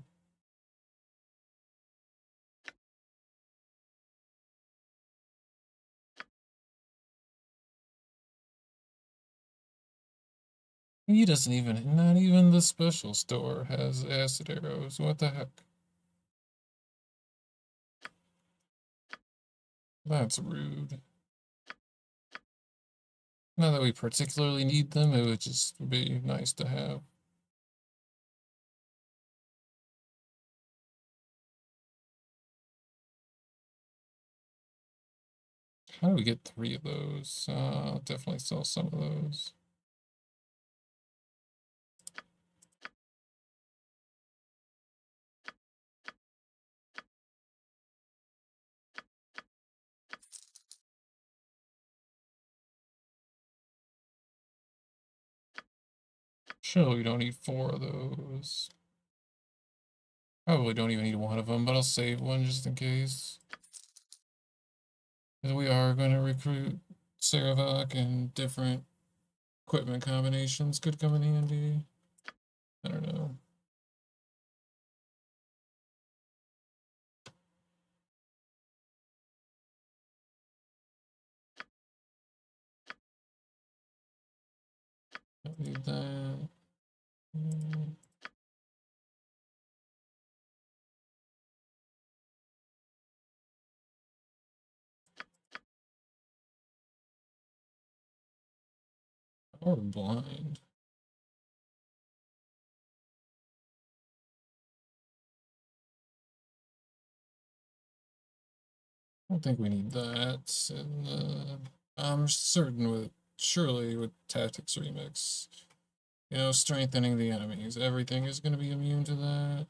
He doesn't even, not even the special store has acid arrows. What the heck? That's rude. Not that we particularly need them, it would just be nice to have. How do we get 3 of those? I'll definitely sell some of those. Sure, we don't need 4 of those. Probably don't even need 1 of them, but I'll save one just in case. Because we are going to recruit Saravok and different equipment combinations could come in handy. I don't know. Don't need that. Or blind. I don't think we need that. And I'm certain surely with Tactics Remix, you know, strengthening the enemies, everything is going to be immune to that.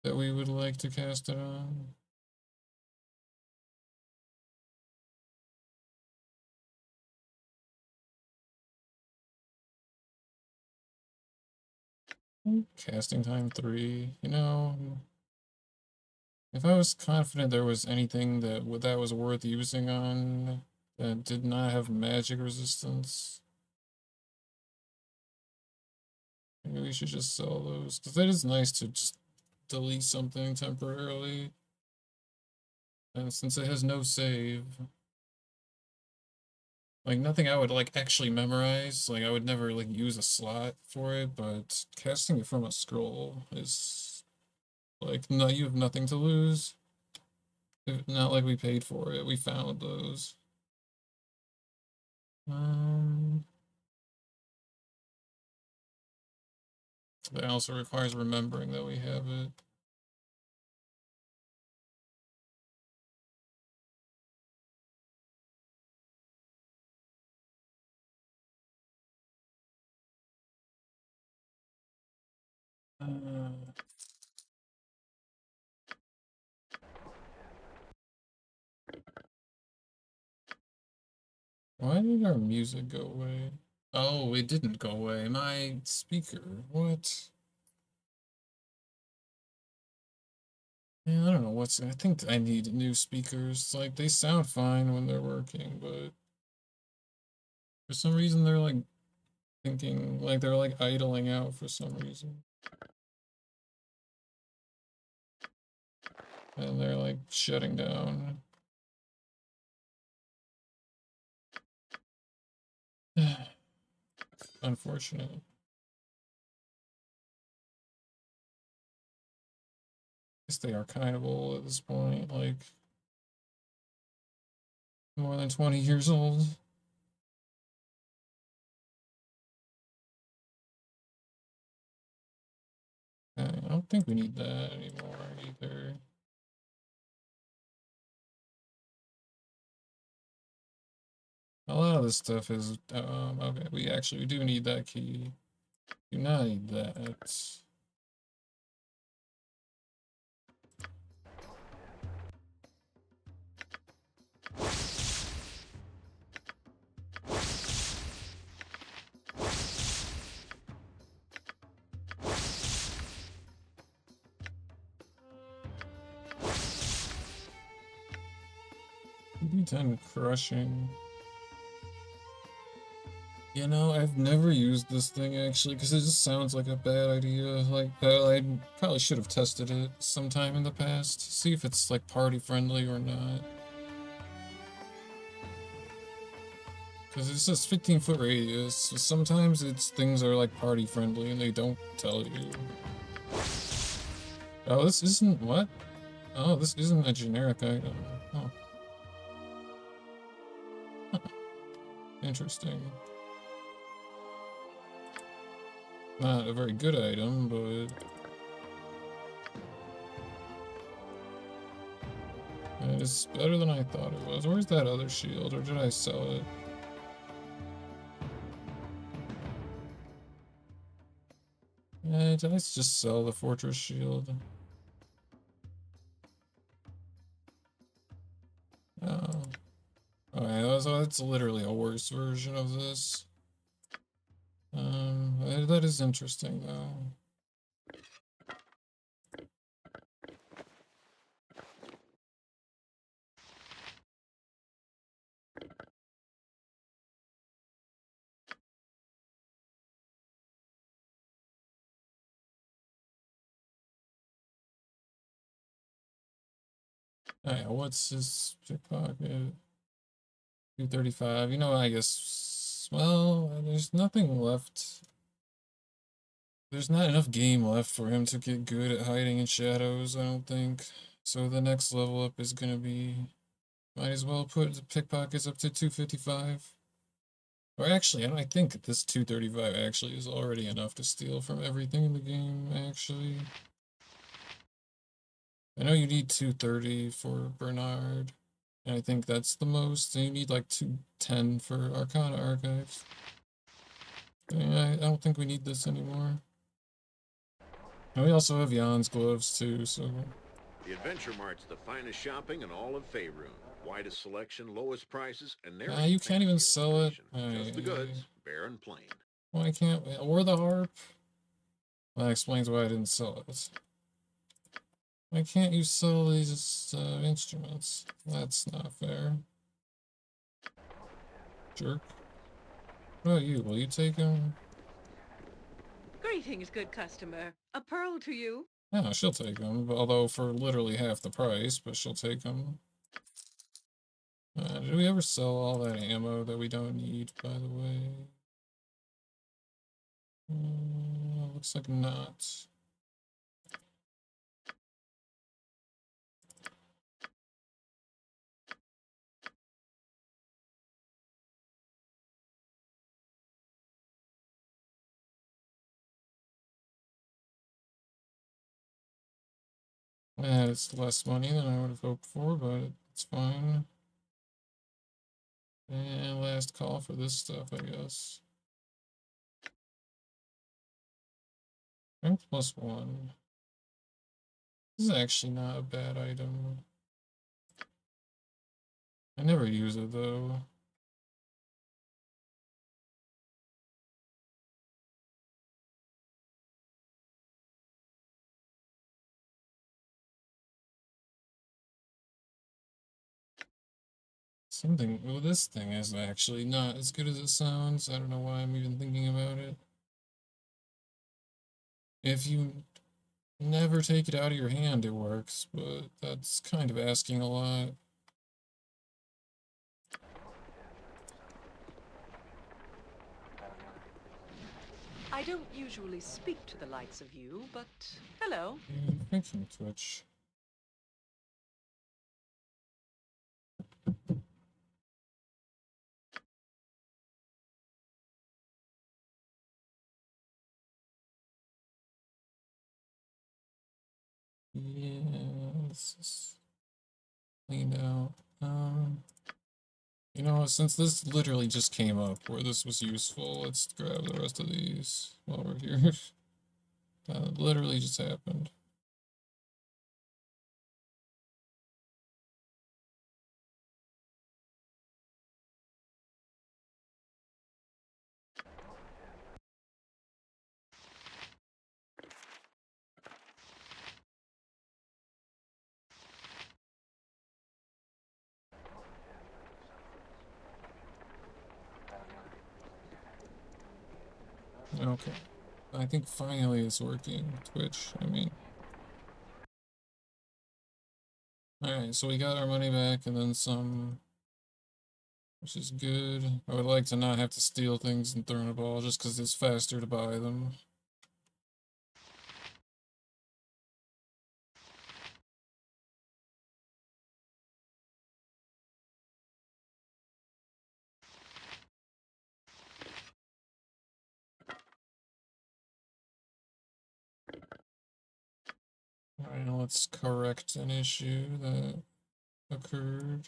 That we would like to cast it on. Casting time 3, you know. If I was confident there was anything that was worth using on that did not have magic resistance, maybe we should just sell those. Because it is nice to just delete something temporarily. And since it has no save, like nothing I would like actually memorize, like I would never like use a slot for it, but casting it from a scroll is like, no, you have nothing to lose. Not like we paid for it, we found those. That also requires remembering that we have it. Why did our music go away? Oh, it didn't go away. My speaker. What? Yeah, I don't know what's. I think I need new speakers. Like, they sound fine when they're working, but for some reason they're like thinking, like they're like idling out for some reason. And they're like shutting down. Unfortunate. Guess they are kind of old at this point, like more than 20 years old. I don't think we need that anymore either. A lot of this stuff is, okay, we do need that key. Do not need that. D10 crushing. You know, I've never used this thing actually because it just sounds like a bad idea. Like, I probably should have tested it sometime in the past. See if it's like party friendly or not. Because it says 15-foot radius. So sometimes things are like party friendly and they don't tell you. Oh, this isn't what? Oh, this isn't a generic item. Oh. Interesting. Not a very good item, but it's better than I thought it was. Where's that other shield, or did I sell it? Did I just sell the fortress shield? Oh. Okay, so it's literally a worse version of this. That is interesting though. Alright, what's his pickpocket? 235. You know, I guess. Well, there's nothing left. There's not enough game left for him to get good at hiding in shadows, I don't think. So the next level up is gonna be. Might as well put the pickpockets up to 255. Or actually, I think that this 235 actually is already enough to steal from everything in the game, actually. I know you need 230 for Bernard, and I think that's the most, and you need like 210 for Arcana Archives. Yeah, I don't think we need this anymore. And we also have Jan's gloves too, so... The Adventure Mart's the finest shopping in all of Faerun. Widest selection, lowest prices, and there you can't even sell it. Just the goods, bare and plain. Why can't we? Or the harp? That explains why I didn't sell it. Why can't you sell these instruments? That's not fair. Jerk. What about you? Will you take them? Greetings, good customer. A pearl to you. Yeah, she'll take them, although for literally half the price, but she'll take them. Did we ever sell all that ammo that we don't need, by the way? Looks like not. Yeah, it's less money than I would have hoped for, but it's fine. And last call for this stuff, I guess. Strength +1. This is actually not a bad item. I never use it though. Well, this thing is actually not as good as it sounds. I don't know why I'm even thinking about it. If you never take it out of your hand, it works, but that's kind of asking a lot. I don't usually speak to the likes of you, but hello. Thank you, Twitch. Yeah, this is cleaned out. You know what, since this literally just came up where this was useful, let's grab the rest of these while we're here. That literally just happened. Okay. I think finally it's working, Twitch, I mean. Alright, so we got our money back and then some, which is good. I would like to not have to steal things and throw in a ball just because it's faster to buy them. Alright, now let's correct an issue that occurred.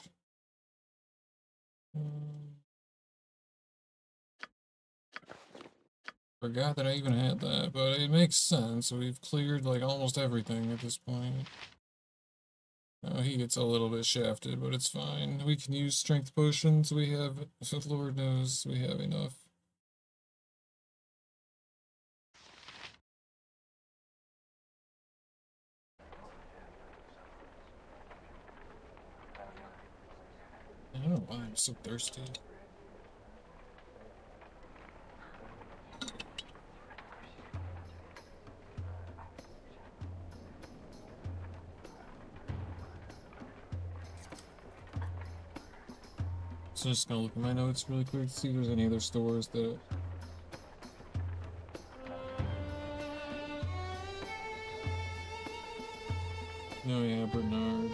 Forgot that I even had that, but it makes sense. We've cleared like almost everything at this point. Oh, he gets a little bit shafted, but it's fine. We can use strength potions. We have, Lord knows, we have enough. I don't know why I'm so thirsty. So just gonna look at my notes really quick to see if there's any other stores that. No, yeah, Bernard.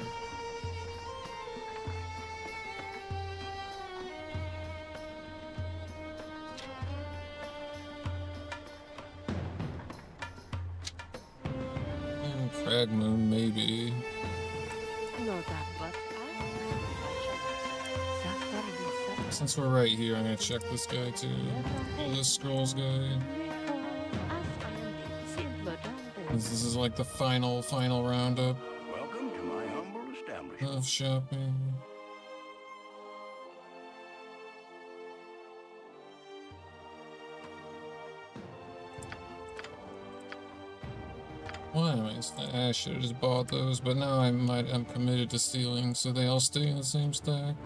And Crag Moon, maybe. No doubt, but Since we're right here, I'm gonna check this guy too. This scrolls guy. This is like the final roundup. Welcome to my humble establishment. Of shopping. Why am I should have just bought those, but now I'm committed to stealing, so they all stay in the same stack.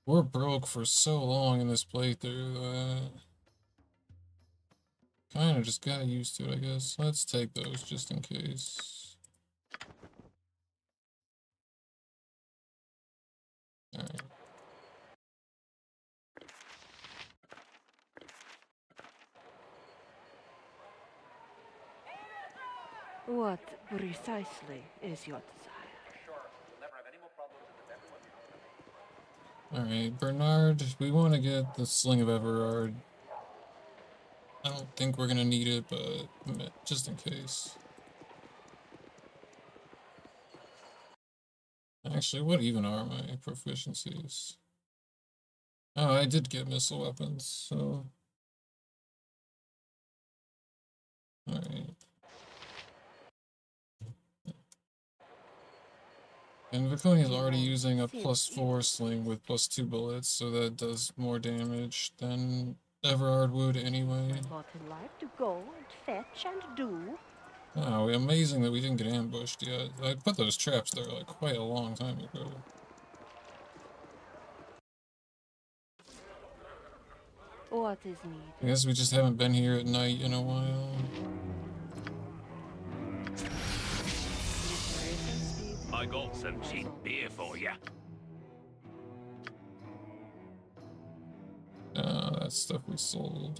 We're broke for so long in this playthrough that kind of just got used to it, I guess. Let's take those just in case. Alright. What precisely is your desire? Alright, Bernard, we want to get the Sling of Everard. I don't think we're gonna need it, but just in case. Actually, what even are my proficiencies? Oh, I did get missile weapons, so... Alright. And Viconia's already using a +4 sling with +2 bullets, so that does more damage than Everard would anyway. What in life to go and fetch and do? Oh, amazing that we didn't get ambushed yet. I put those traps there like quite a long time ago. What is needed? I guess we just haven't been here at night in a while. I got some cheap beer for you. That's stuff we sold.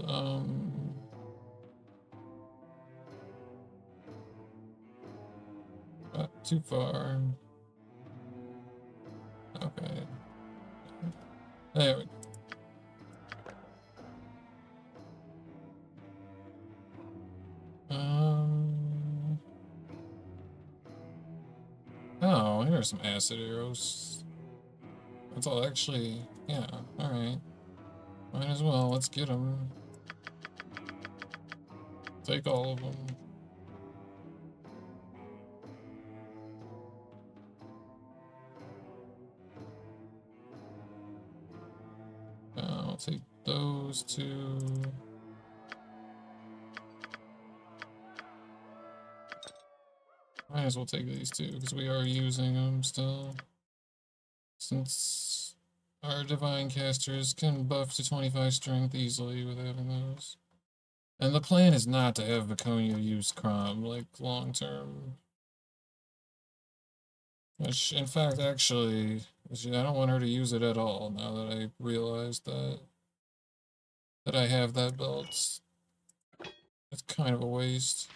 Too far. Okay. There we go. Oh, here are some acid arrows. That's all actually, yeah, alright. Might as well, let's get them. Take all of them. I'll take those two. Might as well take these two, because we are using them still. Since our divine casters can buff to 25 strength easily with having those. And the plan is not to have Viconia use Crom, like, long term. Which, in fact, actually, I don't want her to use it at all, now that I realized that I have that belt. It's kind of a waste.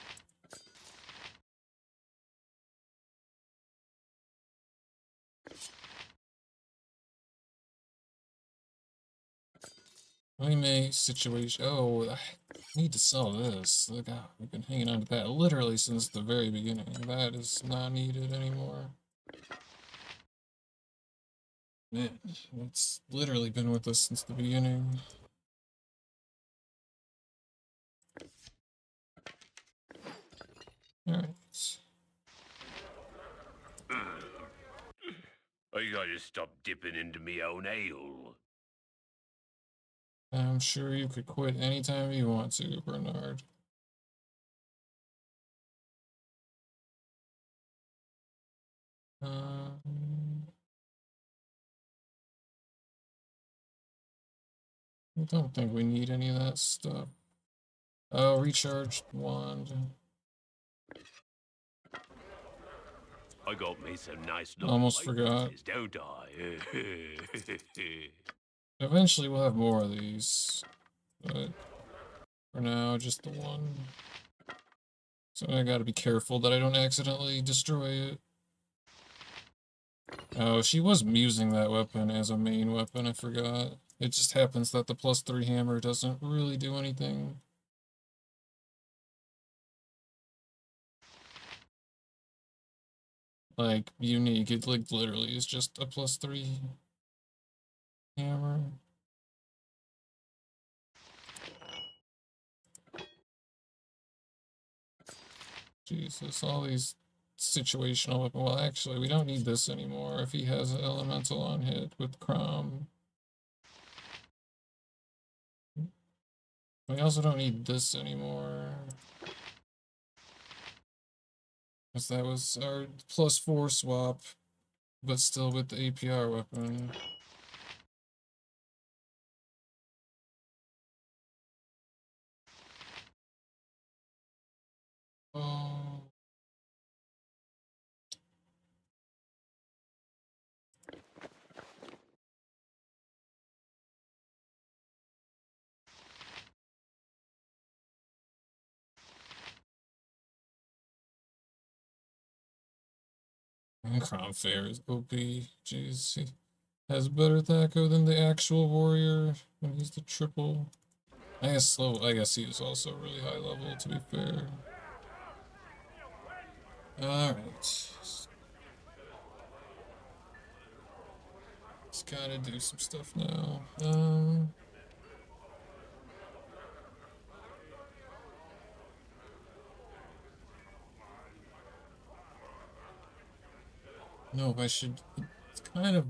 We may situation. Oh, I need to sell this. Look out, we've been hanging on to that literally since the very beginning. That is not needed anymore. Man, it's literally been with us since the beginning. Alright. I gotta stop dipping into me own ale. I'm sure you could quit anytime you want to, Bernard. I don't think we need any of that stuff. Oh, recharged wand. I got me some nice Almost forgot. don't I? Eventually we'll have more of these, but for now, just the one. So I gotta be careful that I don't accidentally destroy it. Oh, she was using that weapon as a main weapon, I forgot. It just happens that the +3 hammer doesn't really do anything. Like, unique, it like literally is just a +3 hammer. Jesus, all these situational weapons. Well, actually, we don't need this anymore if he has an elemental on hit with Crom. We also don't need this anymore. Because that was our +4 swap, but still with the APR weapon. Oh. Crown Fair is OP. Jeez, he has better Thaco than the actual warrior when he's the triple. I guess he is also really high level, to be fair. Alright. Just gotta do some stuff now. No, I should. It's kind of.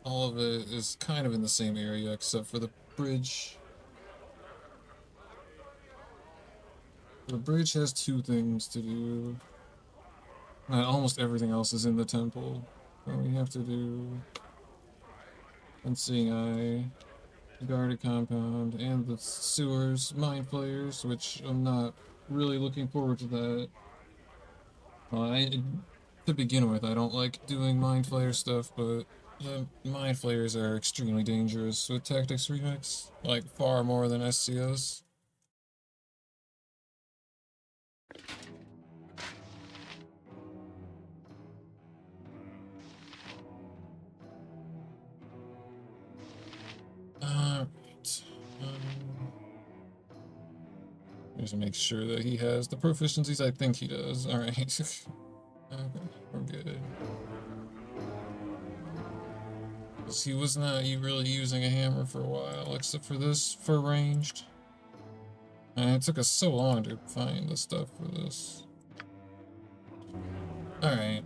All of it is kind of in the same area except for the bridge. The bridge has 2 things to do. Almost everything else is in the temple. So we have to do Unseeing Eye, the guarded compound, and the sewers, mind flayers, which I'm not really looking forward to that. To begin with, I don't like doing mind flayer stuff, but the mind flayers are extremely dangerous with Tactics Remix, like far more than SCOs. Alright. Just to make sure that he has the proficiencies I think he does. Alright. Okay, we're good. Because he was not really using a hammer for a while, except for this, for ranged. And it took us so long to find the stuff for this. Alright.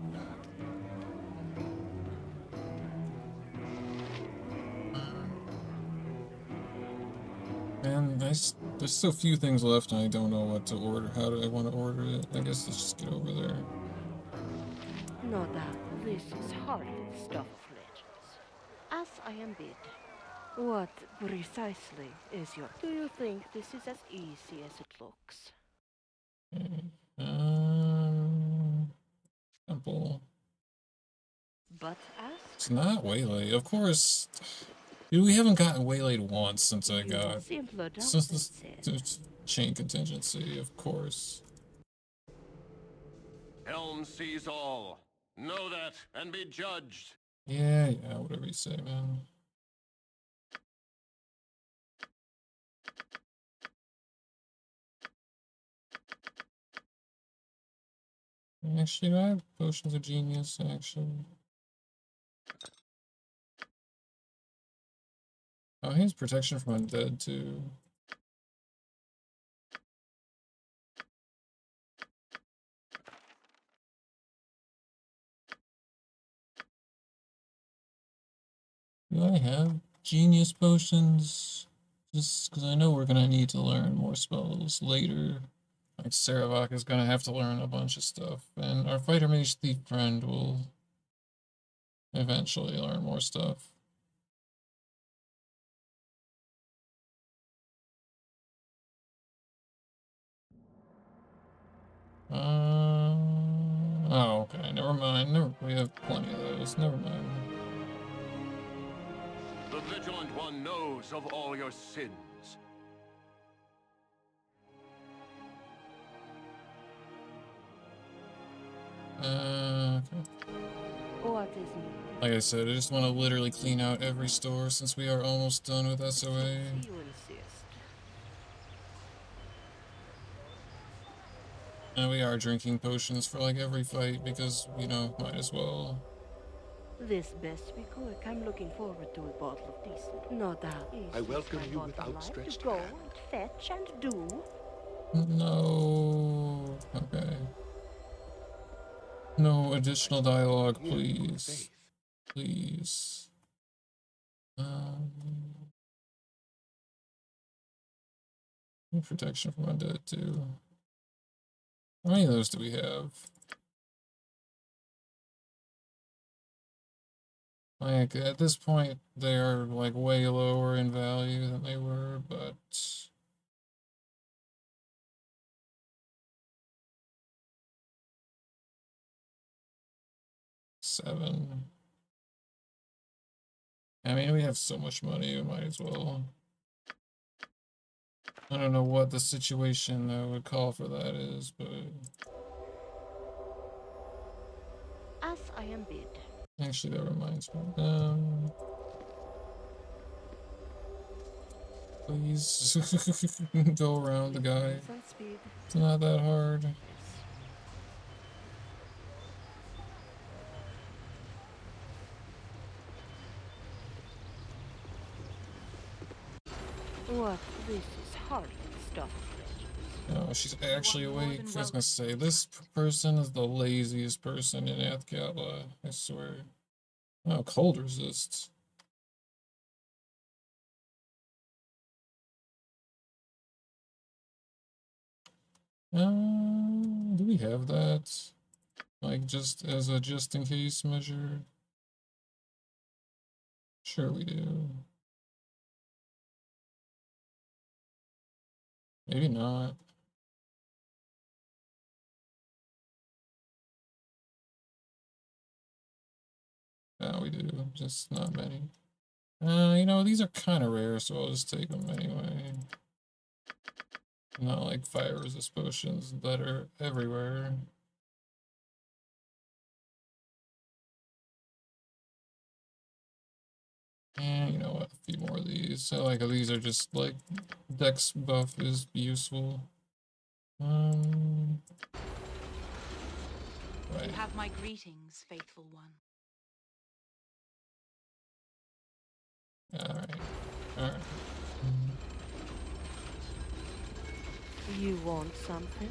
And there's so few things left and I don't know what to order. How do I want to order it? I guess let's just get over there. No doubt this is hardly the stuff of legends. As I am bid, what precisely is your... Do you think this is as easy as it looks? Okay. Temple. But ask... It's not waylaid. Of course. Dude, we haven't gotten waylaid once since I got... Since this chain contingency, of course. Helm sees all. Know that and be judged. Yeah, whatever you say, man. Actually, do I have potions of genius, actually? Oh, he has protection from undead, too. Do I have genius potions? Just because I know we're gonna need to learn more spells later. Like, Saravak is gonna have to learn a bunch of stuff, and our fighter mage thief friend will eventually learn more stuff. Oh, Okay, never mind. Never, we have plenty of those. Never mind. The Vigilant One knows of all your sins. Okay. What is needed? Like I said, I just want to literally clean out every store since we are almost done with SOA. Since you insist. And we are drinking potions for like every fight because, you know, might as well. This best be quick. I'm looking forward to a bottle of decent. No doubt. I welcome my you bottom with line outstretched to go hand. and fetch and do. No. Okay. No additional dialogue, Here, good please. faith. Please. Protection from undead too. How many of those do we have? Like, at this point, they are, like, way lower in value than they were, but... $7. I mean, we have so much money, we might as well. I don't know what the situation that would call for that is, but... As I am bid. Actually, that reminds me. Please go around the guy. Some speed. It's not that hard. What? This is hard stuff. No, she's actually awake. I was gonna say, this person is the laziest person in Athkatla, I swear. Oh, cold resists. Do we have that? Like, just as a just-in-case measure? Sure we do. Maybe not. No, we do. Just not many. You know, these are kind of rare, so I'll just take them anyway. Not like fire resist potions that are everywhere. And you know what? A few more of these. I like how these are just like dex buff is useful. Right. You have my greetings, faithful one. Alright. Alright. You want something?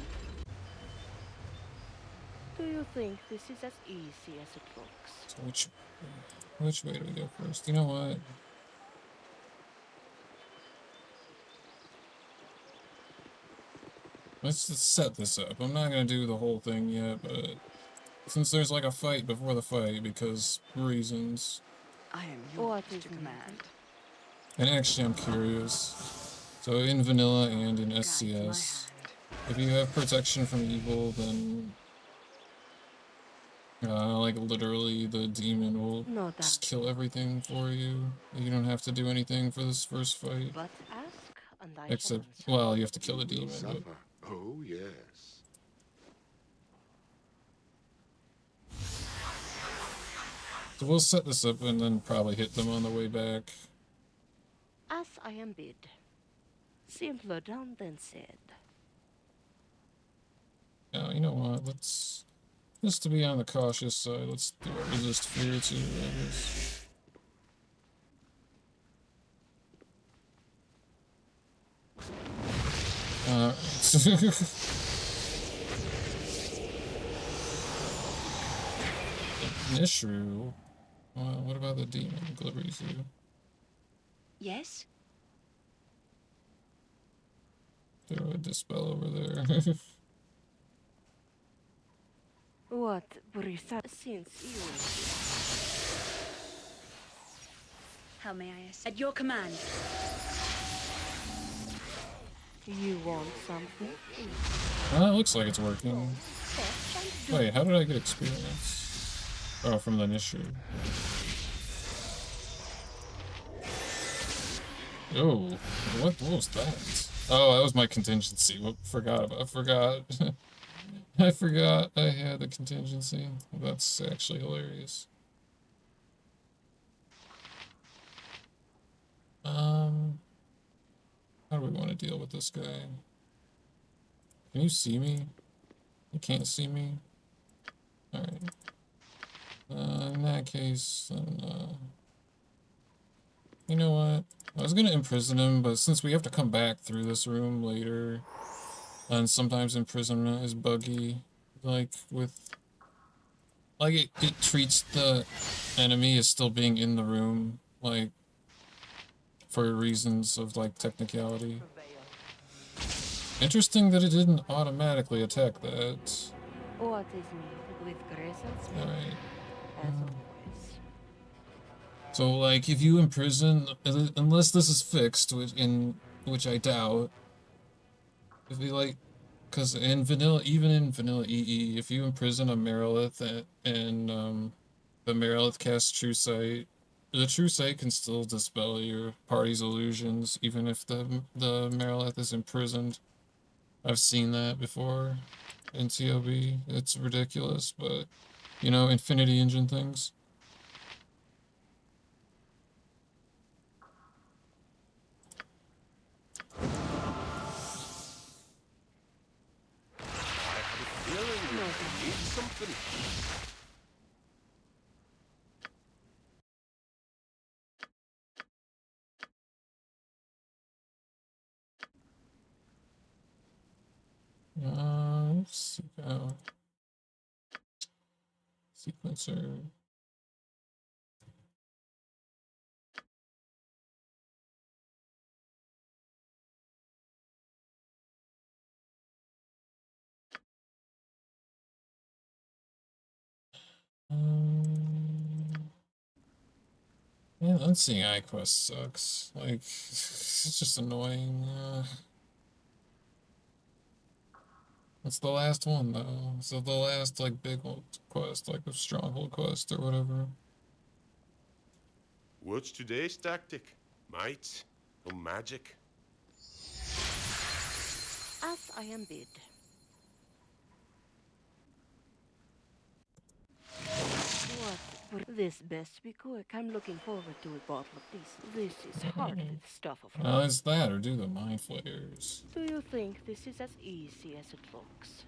Do you think this is as easy as it looks? So which way do we go first? You know what? Let's just set this up. I'm not gonna do the whole thing yet, but since there's like a fight before the fight, because reasons. I am yours to command. And actually, I'm curious. So in vanilla and in SCS, if you have protection from evil, then like literally the demon will just kill everything for you. You don't have to do anything for this first fight. But ask and I Except, shall answer. well, you have to kill the demon. But... Supper. Oh, yes. So we'll set this up and then probably hit them on the way back. As I am bid. Simpler done than said. Now, you know what? Let's, just to be on the cautious side, let's do a resist fear too, I guess. Alright. Nishru? What about the demon, Glibberzu? Yes? Throw a dispel over there. What precise since you How may I assist? At your command. You want something? Well, it looks like it's working. Fetch and Wait, how did I get experience? Oh, from the issue. Oh, what was that? Oh, that was my contingency. Whoop, I forgot. I forgot I had a contingency. That's actually hilarious. How do we want to deal with this guy? Can you see me? You can't see me? Alright. In that case, then, you know what? I was gonna imprison him, but since we have to come back through this room later, and sometimes imprisonment is buggy, like it treats the enemy as still being in the room, like, for reasons of, like, technicality. Interesting that it didn't automatically attack that. What is needed with grace and spirit, Alright. as always. So, like, if you imprison, unless this is fixed, which I doubt, if you, like, because in vanilla, even in vanilla EE, if you imprison a Merilith and the Merilith casts True Sight, the True Sight can still dispel your party's illusions, even if the Merilith is imprisoned. I've seen that before in TOB. It's ridiculous, but, you know, Infinity Engine things. Something. Let's see. Sequencer. Man, Unseeing Eye Quest sucks. Like, it's just annoying. It's the last one, though. So the last, like, big old quest, like the Stronghold quest or whatever. What's today's tactic? Might? Or magic? As I am bid. What? This best be quick. I'm looking forward to a bottle of this. This is hardly the stuff of Well, it's that, or do the Mind Flayers. Do you think this is as easy as it looks?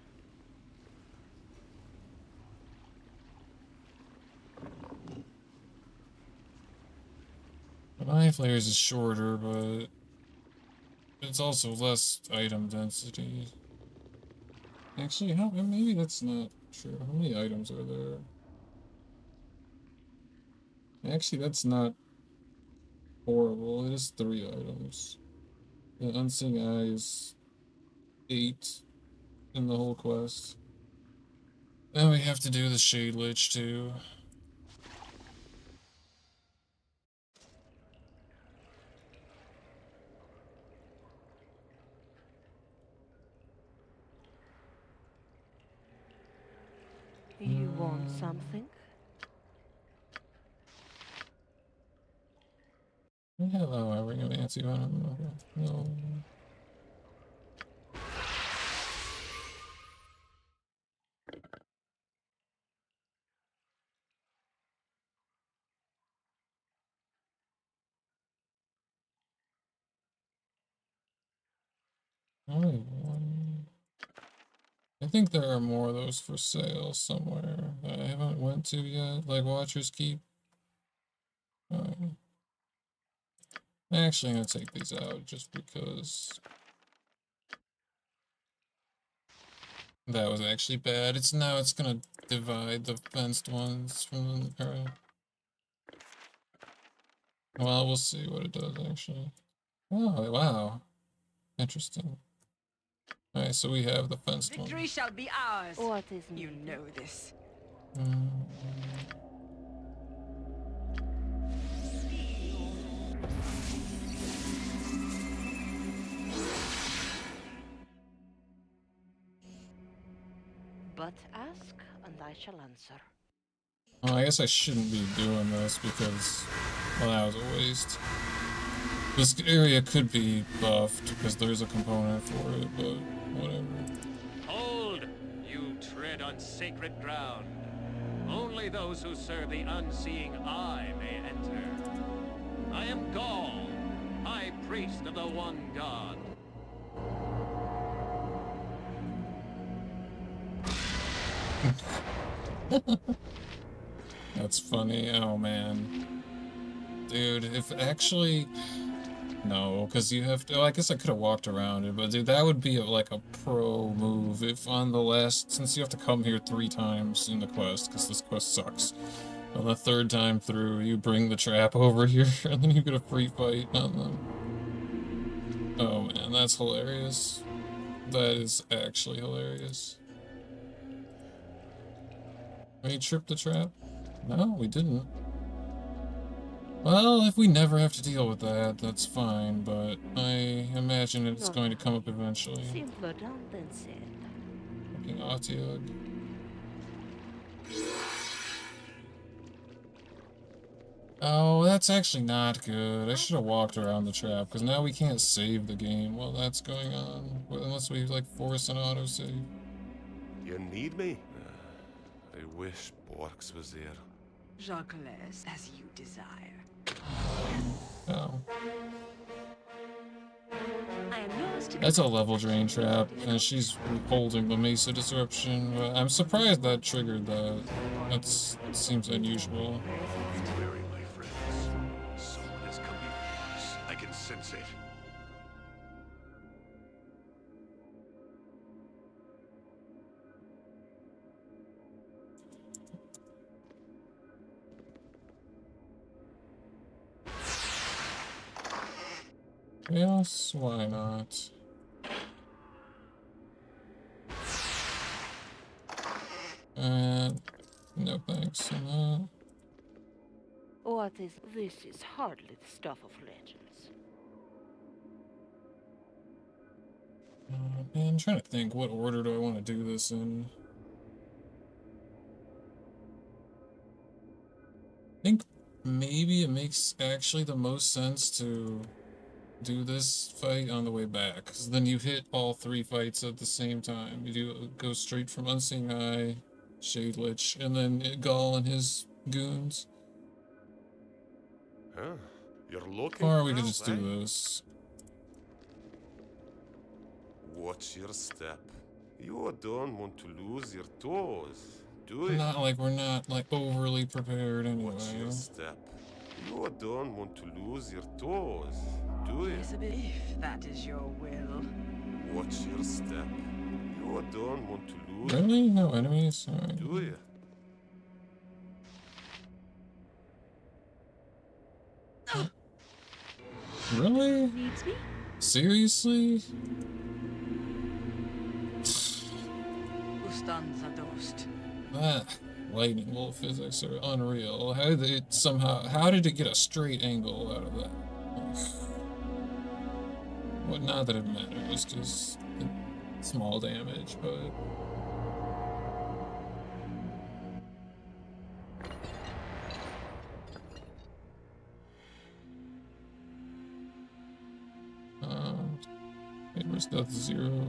The Mind Flayers is shorter, but it's also less item density. Actually, maybe that's not true. How many items are there? Actually, that's not horrible. It is 3 items. The Unseeing Eye is 8 in the whole quest. Then we have to do the Shade Lich too. You want something? Hello, I ring of anti-venom. No. Only one. I think there are more of those for sale somewhere that I haven't went to yet, like Watcher's Keep. Actually, I'm gonna take these out just because that was actually bad. It's gonna divide the fenced ones from the well, we'll see what it does actually. Oh wow. Interesting. Alright, so we have the fenced one. Victory shall be ours. What is You needed? know this. But ask, and I shall answer. Well, I guess I shouldn't be doing this because, well, that was a waste. This area could be buffed because there's a component for it, but whatever. Hold! You tread on sacred ground. Only those who serve the unseeing eye may enter. I am Gaul, high priest of the one god. That's funny. Oh man. Dude, if actually... No, because you have to... Well, I guess I could have walked around it, but dude, that would be like a pro move if on the last... Since you have to come here 3 times in the quest, because this quest sucks. On the 3rd time through, you bring the trap over here, and then you get a free fight on them. Oh man, that's hilarious. That is actually hilarious. We tripped the trap? No, we didn't. Well, if we never have to deal with that, that's fine, but I imagine it's going to come up eventually. Simpler done than said. Fucking Otiug. Oh, that's actually not good. I should have walked around the trap, because now we can't save the game while that's going on. Unless we, like, force an autosave. You need me? I wish Borks was there. Jacques, as you desire. Oh. I am yours to That's a level drain trap, and she's holding the Mesa Disruption, but I'm surprised that triggered that. That seems unusual. Be wary, my friends. Someone is coming for us. I can sense it. Yes, why not? And no thanks on that. What is this? Is hardly the stuff of legends. Man, I'm trying to think, what order do I want to do this in? I think maybe it makes actually the most sense to do this fight on the way back, because then you hit all 3 fights at the same time. You do go straight from Unseeing Eye, Shade Lich, and then Gaul and his goons. Huh? You're looking Or we could well, just eh? do this. Watch your step. You don't want to lose your toes, do you? Not like we're not like overly prepared Watch anyway. your step. You don't want to lose your toes, do you? If that is your will. Watch your step. You don't want to lose, Really? No enemies? Alright. do you? Really? Needs me? Seriously? Ustanza dost. That lightning bolt physics are unreal. How did it somehow? How did it get a straight angle out of that? Well, not that it matters, just small damage, but. Where's Death 0?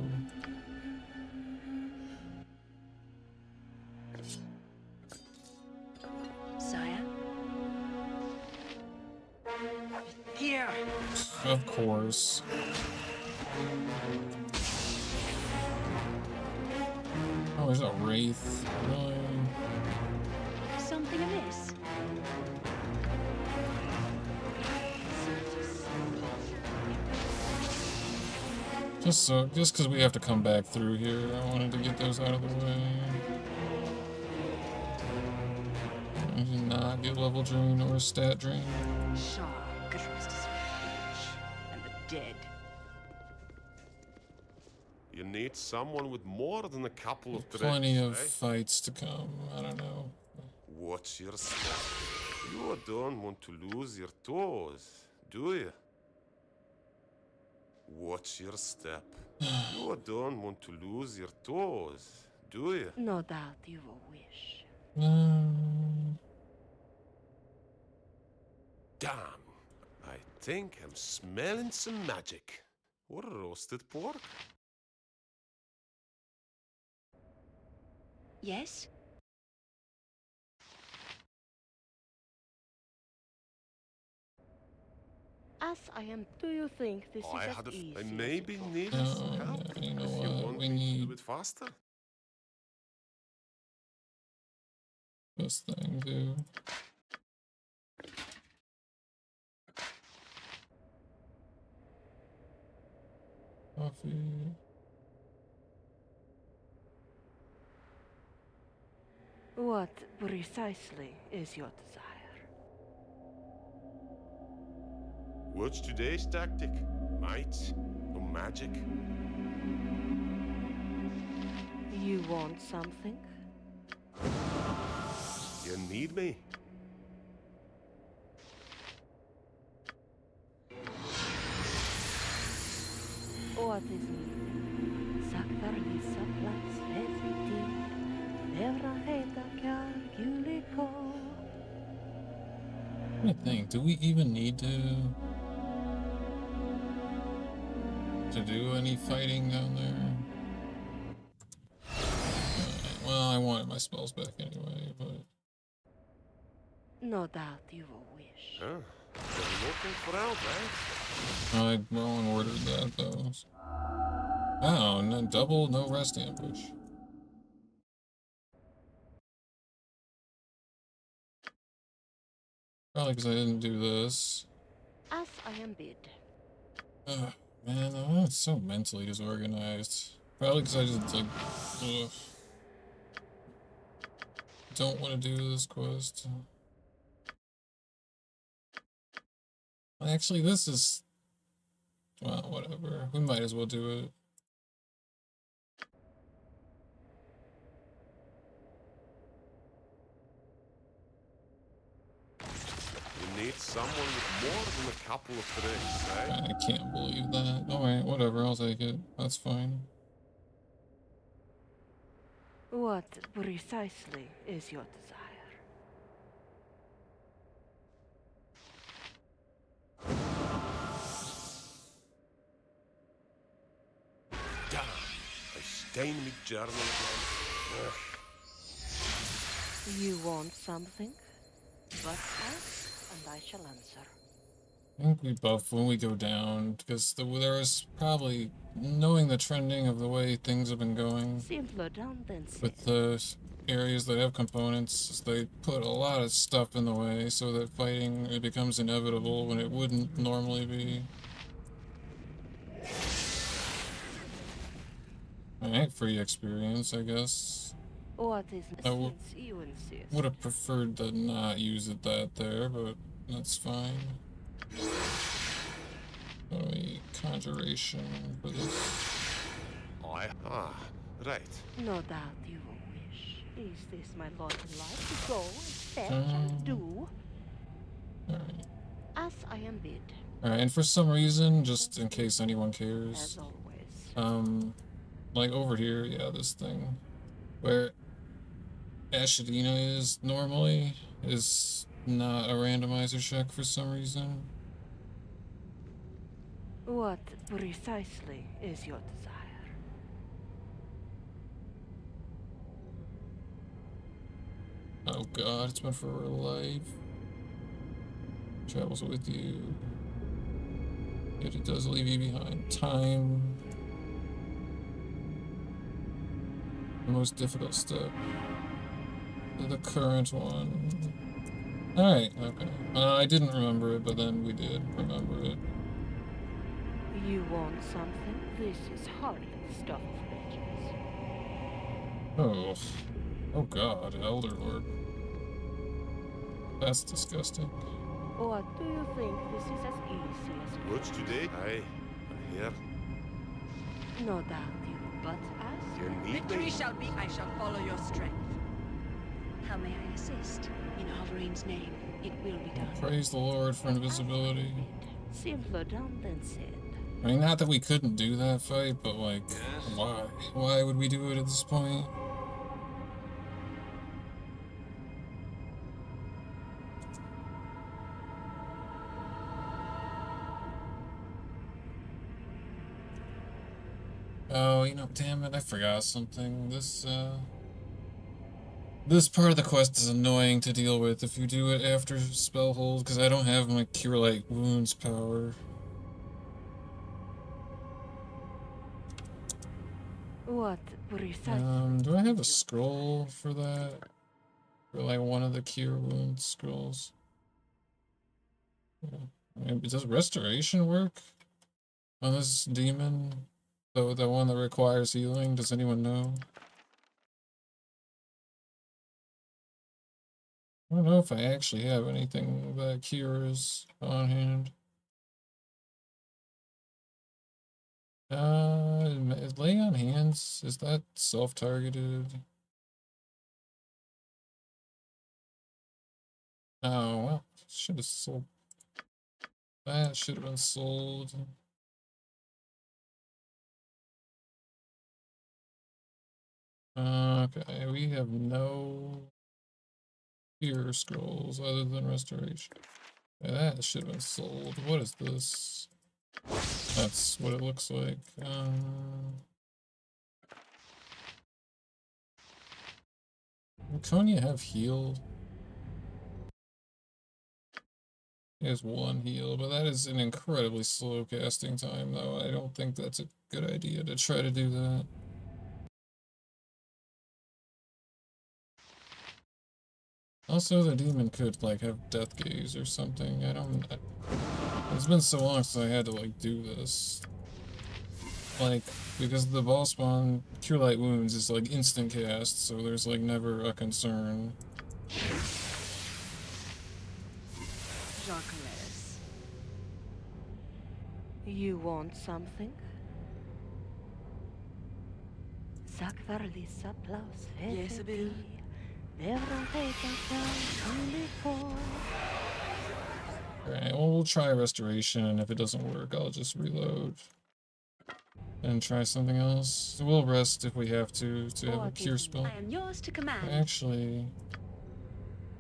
Sire? Here! Of course. Oh, there's a Wraith. Really? Something amiss? Just because we have to come back through here, I wanted to get those out of the way. I did not get level drain or stat drain. Shah Grist is rich, and the dead. You need someone with more than a couple of Plenty of tricks, fights to come. I don't know. Watch your step. You don't want to lose your toes, do you? Watch your step. You don't want to lose your toes, do you? No doubt you will wish. Damn. I think I'm smelling some magic. Or roasted pork. Yes? As I am, do you think this is as easy I as maybe it looks? need some help. You know If you what? want We me to need do it faster. this thing, too. Coffee. What precisely is your desire? What's today's tactic? Might or magic? You want something? You need me? What is needed? Saktar vissa plats hesitiv. Levra heta kalkyliko. I think, do we even need to do any fighting down there? Well, I wanted my spells back anyway, but No doubt you will wish. Huh? You're looking for help, eh? I wrong ordered that though. Oh, no, double no rest ambush. Probably because I didn't do this. As I am bid. Man, it's so mentally disorganized. Probably because I just like don't want to do this quest. Actually, this is, well, whatever. We might as well do it. You need someone with more than a couple of tricks, eh? I can't believe that. Alright, whatever, I'll take it. That's fine. What precisely is your desire? Damn! I stained my journal again. Ugh. You want something? But ask, and I shall answer. I think we buff when we go down, because there is probably, knowing the trending of the way things have been going, Simpler done than said. with the areas that have components, they put a lot of stuff in the way so that fighting it becomes inevitable when it wouldn't normally be. Alright, free experience, I guess. What is I since you insist? would have preferred to not use it there, but that's fine. Conjuration for this. Right. No doubt you will wish. Is this my lot in life to go and fetch and do? Alright. As I am bid. Alright, and for some reason, just in case anyone cares, As always. like over here, yeah, this thing, where Ashadina is normally, is not a randomizer check for some reason. What precisely is your desire? Oh god, it's meant for real life. Travels with you. Yet it does leave you behind. Time. The most difficult step. The current one. Alright, okay. I didn't remember it, but then we did remember it. You want something? This is hardly stuff of legends. Oh. Oh god, Elder Lord. That's disgusting. Or do you think this is as easy as What's today? Aye, I'm here. No doubt you, but ask. You need Victory me? shall be. I shall follow your strength. How may I assist? In Hoverin's name, it will be done. Praise the Lord for invisibility. Simpler done than said. I mean, not that we couldn't do that fight, but like, why? Why would we do it at this point? Oh, you know, damn it, I forgot something. This part of the quest is annoying to deal with if you do it after spell hold, because I don't have my Cure Light Wounds power. What precisely? Do I have a scroll for that? For like one of the Cure Wounds scrolls? Yeah. I mean, does Restoration work on this demon? The one that requires healing? Does anyone know? I don't know if I actually have anything that cures on hand. Lay on hands, is that self-targeted? Oh, well, should have sold. That should have been sold. Okay, we have no cure scrolls other than restoration. Yeah, that should have been sold. What is this? That's what it looks like. Will Konya have heal? He has one heal, but that is an incredibly slow casting time, though. I don't think that's a good idea to try to do that. Also, the demon could, like, have death gaze or something. It's been so long since I had to, like, do this. Like, because the ball spawn, Cure Light Wounds is, like, instant cast, so there's, like, never a concern. Jacques, you want something? Sakvarlisa plus Yes, Bill. Alright, well, we'll try restoration, and if it doesn't work, I'll just reload. And try something else. We'll rest if we have to have a cure spell. I am yours to command. Actually...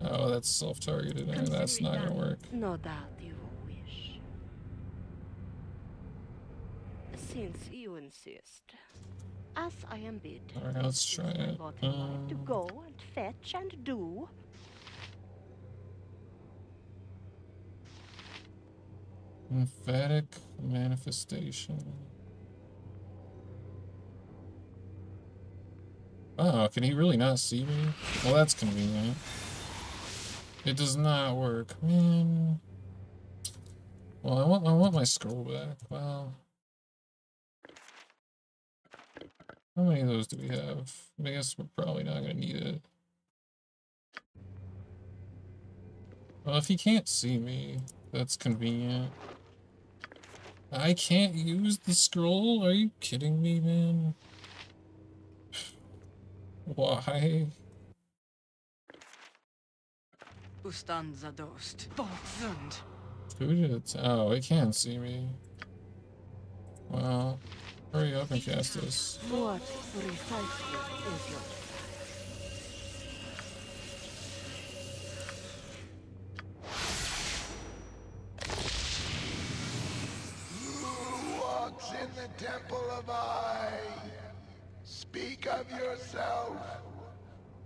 Oh, that's self-targeted. That's not gonna work. No doubt you will wish. Since you insist. As I am bid. Alright, let's try it. To go and fetch and do. Emphatic manifestation. Oh, can he really not see me? Well, that's convenient. It does not work, man. Well, I want my scroll back. Well, how many of those do we have? I guess we're probably not gonna need it. Well, if he can't see me, that's convenient. I can't use the scroll? Are you kidding me, man? Why? Ustanza dost. Volksund. Oh, it can see me. Well, hurry up and cast this. What precisely is your Who walks in the temple of I? Speak of yourself.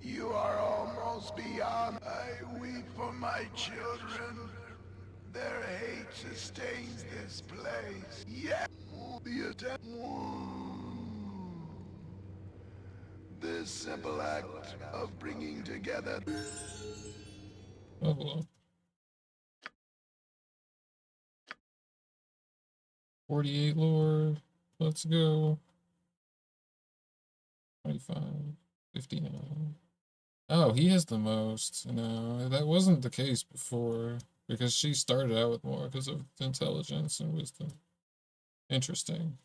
You are almost beyond. I weep for my children. Their hate sustains this place. Yeah. This simple act of bringing together. Level up. 48 lore. Let's go. 25. 59. Oh, he has the most. No, that wasn't the case before. Because she started out with more because of intelligence and wisdom. Interesting.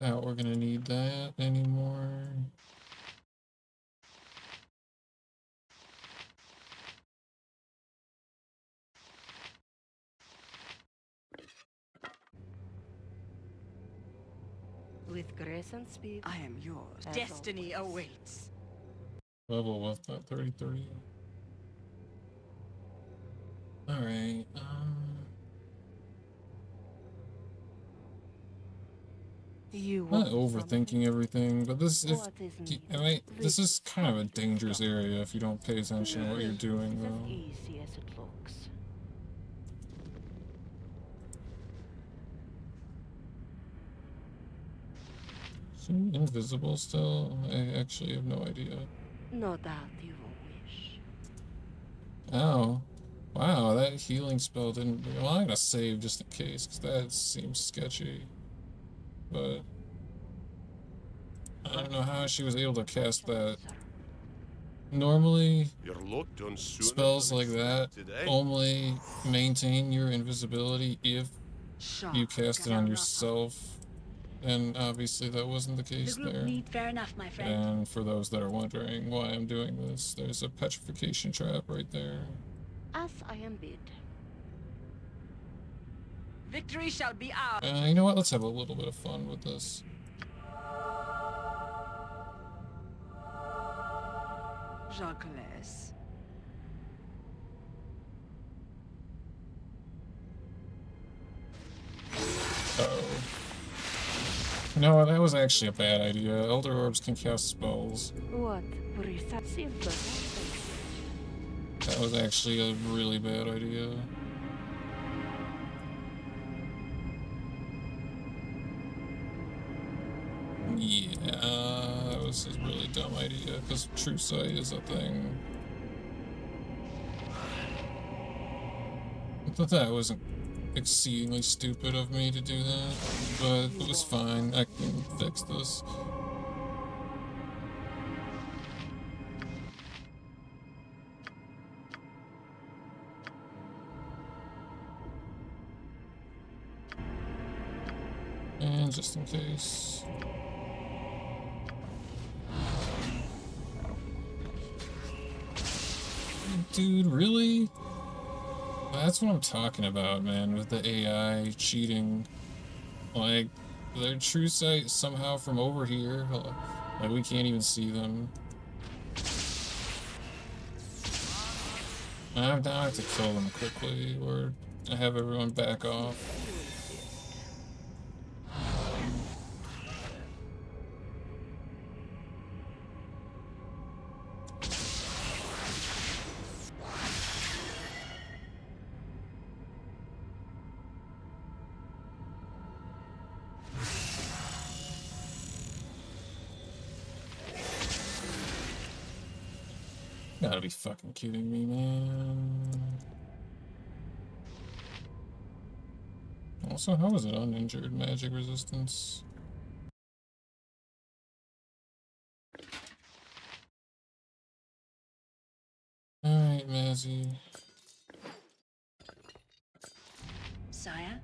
Doubt we're gonna need that anymore. with grace and speed? I am yours. As Destiny always. awaits. Level was that 33. Alright, You not want overthinking something? everything, but this What is needed? this is kind of a hardly dangerous stuff. area if you don't pay Do attention to you what you're think doing, this is as though. easy as it looks? Is he invisible still? I actually have no idea. No doubt you will wish. Ow. Wow, that healing spell didn't... Well, I'm gonna save just in case, because that seems sketchy. But... I don't know how she was able to cast that. Normally, Your luck done sooner spells than like that expected, eh? only maintain your invisibility if you cast it on yourself. And obviously that wasn't the The case group there. need fair enough, my friend. And for those that are wondering why I'm doing this, there's a petrification trap right there. As I am bid. Victory shall be ours. You know what? Let's have a little bit of fun with this. Jacques. Uh-oh. No, that was actually a bad idea. Elder Orbs can cast spells. What precise simple? That was actually a really bad idea. Yeah, that was a really dumb idea, because True Sight is a thing. I thought that wasn't exceedingly stupid of me to do that, but it was fine. I can fix this. And just in case. Dude, really? That's what I'm talking about, man, with the AI cheating. Like, their true sight somehow from over here, like, we can't even see them. I now have to kill them quickly, or I have everyone back off. Gotta be fucking kidding me, man. Also, how is it uninjured magic resistance? Alright, Mazzy. Sire?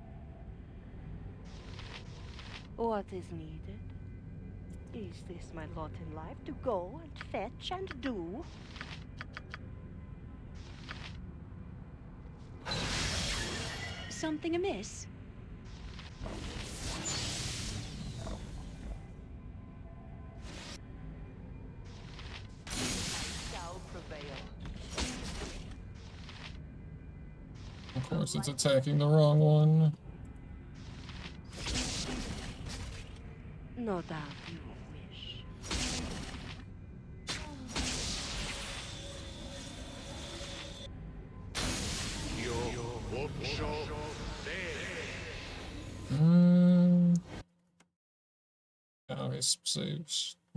What is needed? Is this my lot in life to go and fetch and do? Something amiss? Shall prevail. Of course, it's attacking the wrong one. No doubt you will wish. Okay,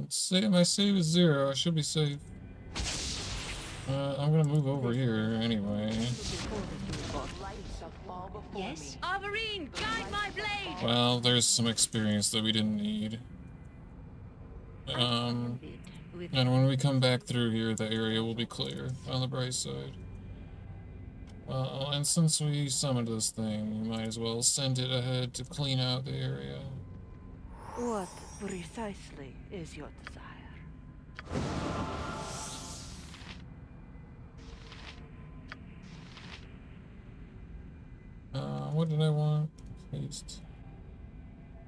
save. My save is 0. I should be safe. I'm gonna move over here anyway. Yes? Averine, guide my blade! Well, there's some experience that we didn't need. And when we come back through here, the area will be clear on the bright side. And since we summoned this thing, we might as well send it ahead to clean out the area. What precisely is your desire? What did I want? Haste.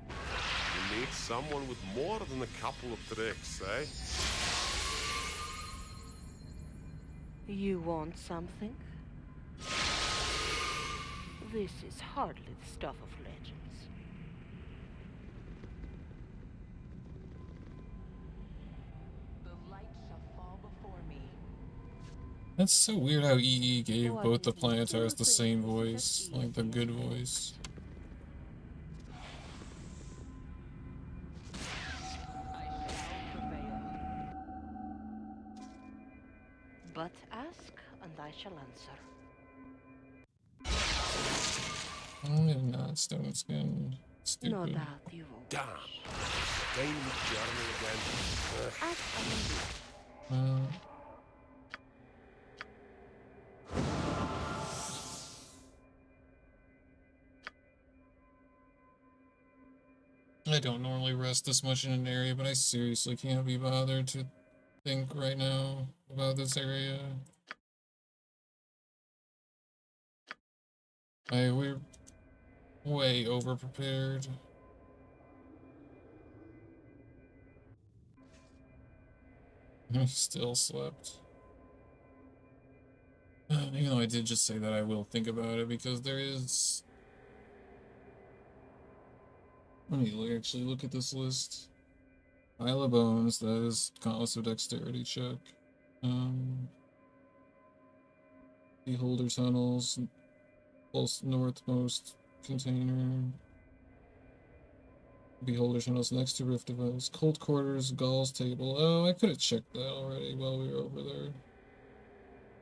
You need someone with more than a couple of tricks, eh? You want something? this is hardly the stuff of legends. The light shall fall before me. That's so weird how EE gave What both the is it? Do you Planetars the think same this is voice, as like the easy good as it voice. I shall prevail. But ask, and I shall answer. I'm not stone skin. No Stupid. doubt you won't. Damn. Game journey again. As I am bid. I don't normally rest this much in an area, but I seriously can't be bothered to think right now about this area. We're way over-prepared. I still slept. Even though I did just say that I will think about it, because there is... Let me actually look at this list. Pile of Bones, that is Cause of Dexterity check. Beholder Tunnels, Pulse Northmost Container. Beholder Tunnels next to Rift Device. Cold Quarters, Gall's Table. Oh, I could have checked that already while we were over there.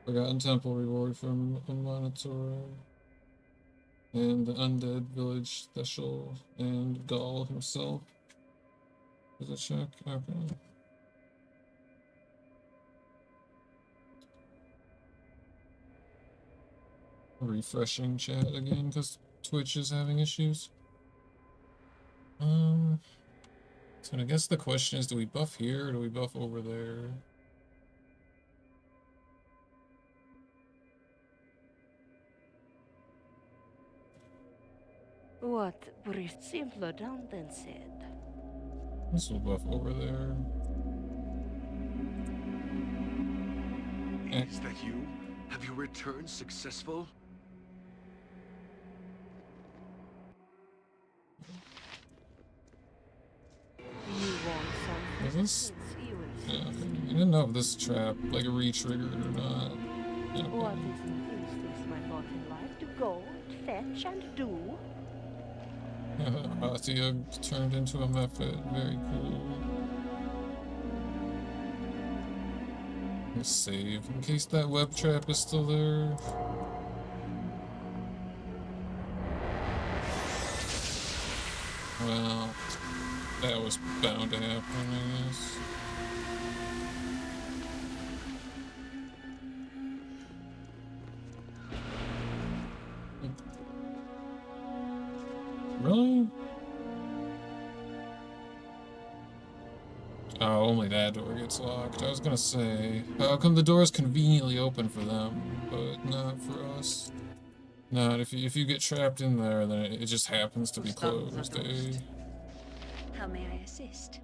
Forgotten Temple Reward from Monitor. And the Undead Village Theshel and Gall himself. Does it check? Okay. Refreshing chat again because Twitch is having issues. So I guess the question is, do we buff here or do we buff over there? What breathed simpler down than said. This will buff over there. Is that you? Have you returned successful? You want something? Is this? You will Yeah, see. okay. I didn't know if this trap like re-triggered or not. Okay. What is my lot in life to go, fetch, and do? Atia turned into a method. Very cool. Let's save in case that web trap is still there. Well, that was bound to happen, I guess. Really? Oh, only that door gets locked. I was gonna say, how come the door is conveniently open for them, but not for us? Not if you get trapped in there, then it just happens to be closed, eh? How may I assist?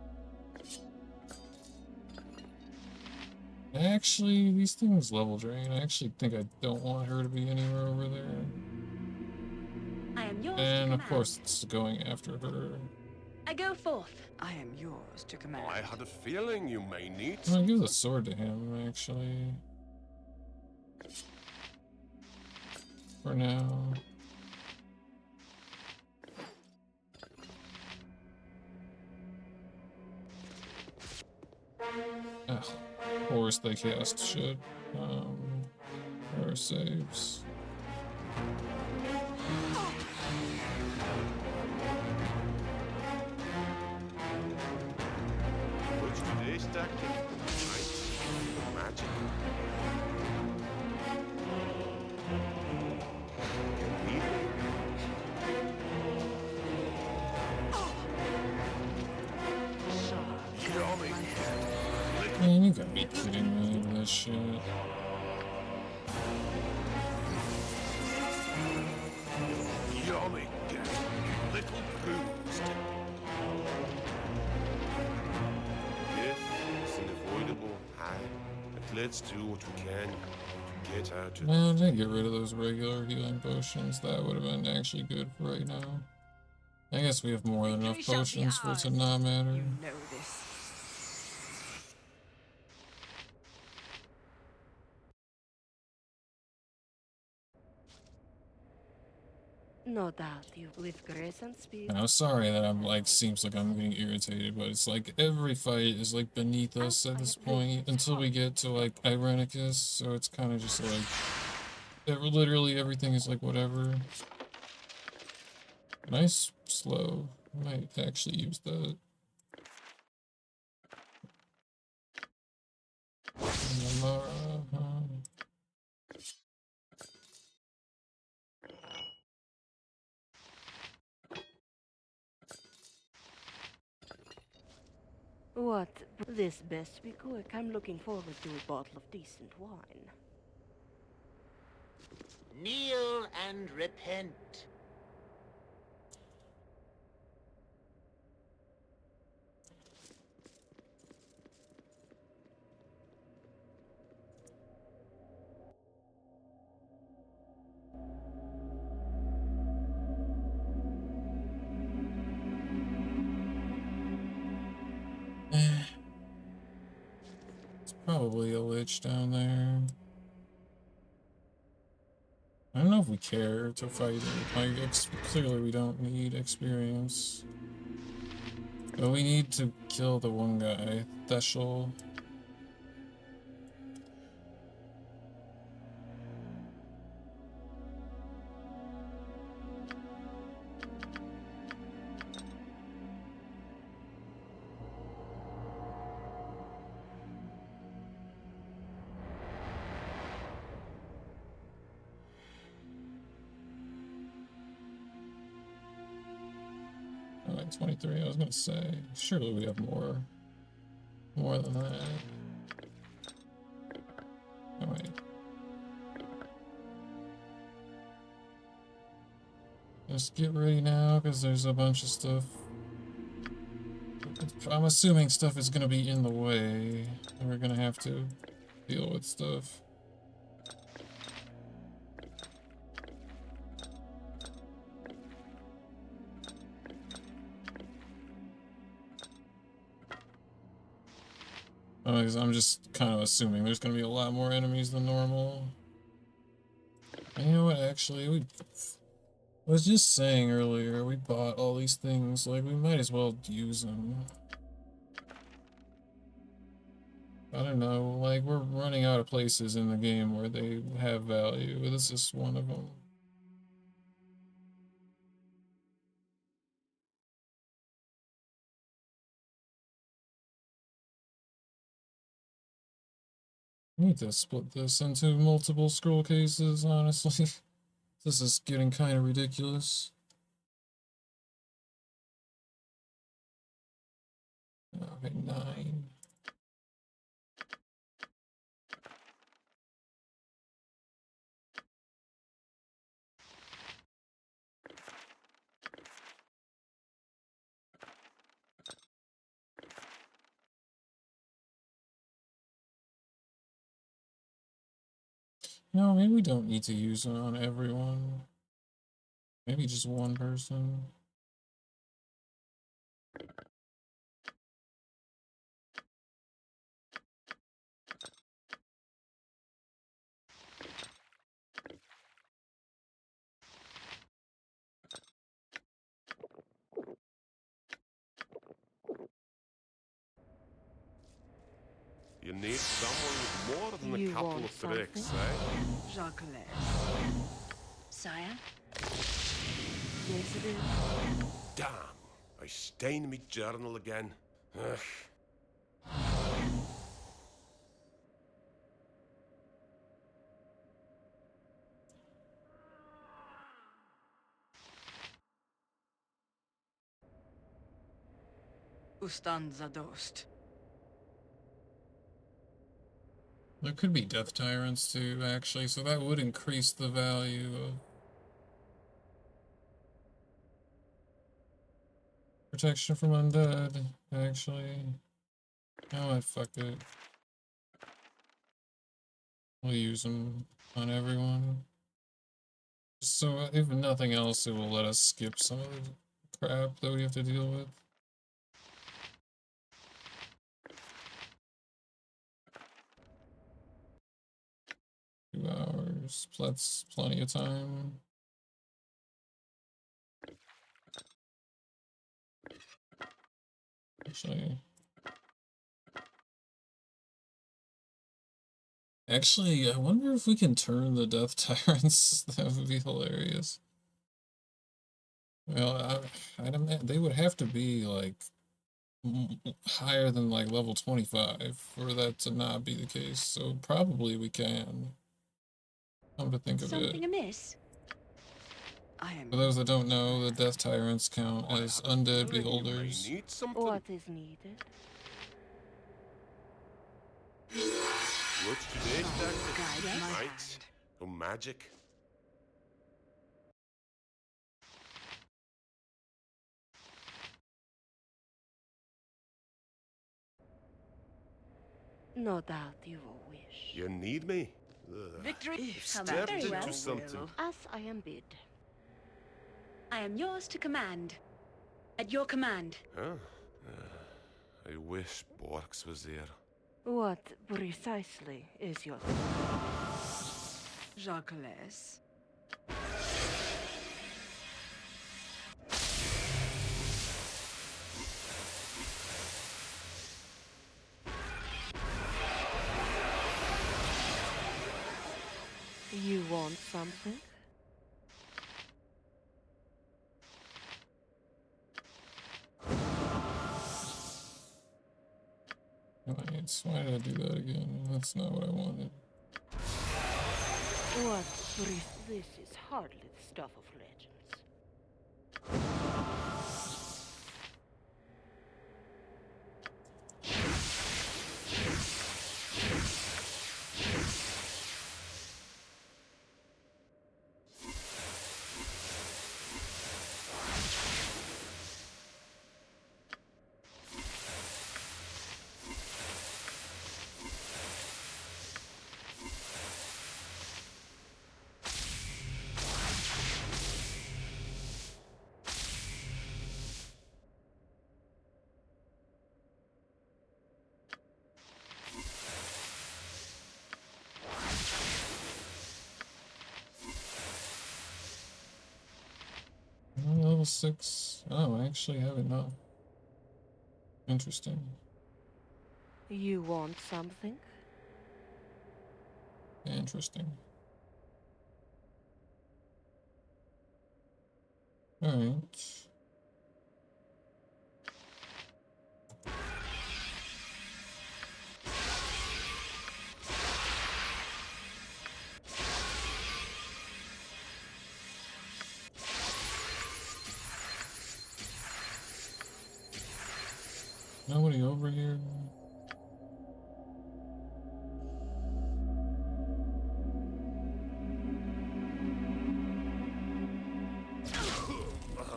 Actually, these things level drain. I actually think I don't want her to be anywhere over there. I am yours And to of command. course, it's going after her. I go forth. I am yours to command. I had a feeling you may need. I'll give the sword to him, actually. For now. Ugh, of course they cast shit. Or saves. What's today's tactic? Magic. Man, you gotta be kidding me with this shit. Yummy, little bruised. Death is unavoidable, aye, but let's do what we can to Get out of Man, I didn't get rid of those regular healing potions. That would have been actually good for right now. I guess we have more than enough Victory shall be potions for it to ours. not matter. You know this. No doubt you with grace and speed. And I'm sorry that I'm like, seems like I'm getting irritated, but it's like every fight is like beneath us at this point until we get to like Irenicus, so it's kind of just like, literally everything is like whatever. Nice slow. Might actually use that. What? This best be quick. I'm looking forward to a bottle of decent wine. Kneel and repent. It's probably a lich down there. I don't know if we care to fight it. Like, clearly we don't need experience. But we need to kill the one guy, Theshel. Alright, 23, I was gonna say. Surely we have more than that. Alright. Just get ready now, because there's a bunch of stuff. I'm assuming stuff is gonna be in the way. And we're gonna have to deal with stuff. I'm just kind of assuming there's going to be a lot more enemies than normal. And you know what, actually, I was just saying earlier, we bought all these things, like, we might as well use them. I don't know, like, we're running out of places in the game where they have value. This is one of them. I need to split this into multiple scroll cases, honestly. This is getting kind of ridiculous. Okay, 9. No, maybe we don't need to use it on everyone. Maybe just one person. You need someone with more than You a couple want of tricks, eh? Jacques. Sire? Yes, it is. Damn, I stained me journal again. Ugh. Ustanza dost. There could be death tyrants too, actually, so that would increase the value of protection from undead, actually. Oh, I fucked it. We'll use them on everyone. So if nothing else, it will let us skip some of the crap that we have to deal with. 2 hours, that's plenty of time. Actually, I wonder if we can turn the Death Tyrants. That would be hilarious. Well, I'd imagine they would have to be like higher than like level 25 for that to not be the case. So probably we can. Come to think of Something it. amiss? For those that don't know, the Death Tyrants count as undead beholders. Need something? What is needed? What's today's tactic? Guide my Might or magic? No doubt you will wish. You need me? Ugh. Victory! You've Come stepped very into well. something. As I am bid. I am yours to command. At your command. Huh? I wish Borks was there. What precisely is your... Jacques. You want something? Right, why did I do that again? That's not what I wanted. What this is hardly the stuff of legends. Level 6. Oh, I actually have it now. Interesting. You want something? Interesting. Alright. Nobody over here?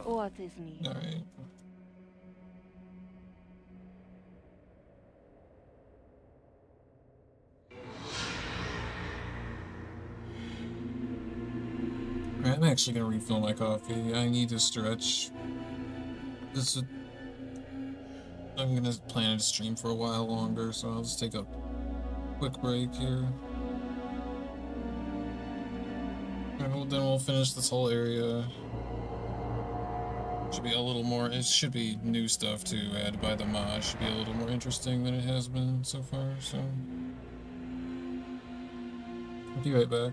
What is needed? Alright. I'm actually gonna refill my coffee. I need to stretch. This is... I'm gonna plan to stream for a while longer, so I'll just take a quick break here. And then we'll finish this whole area. Should be a little more, it should be new stuff too, added by the mod. Should be a little more interesting than it has been so far, so... I'll be right back.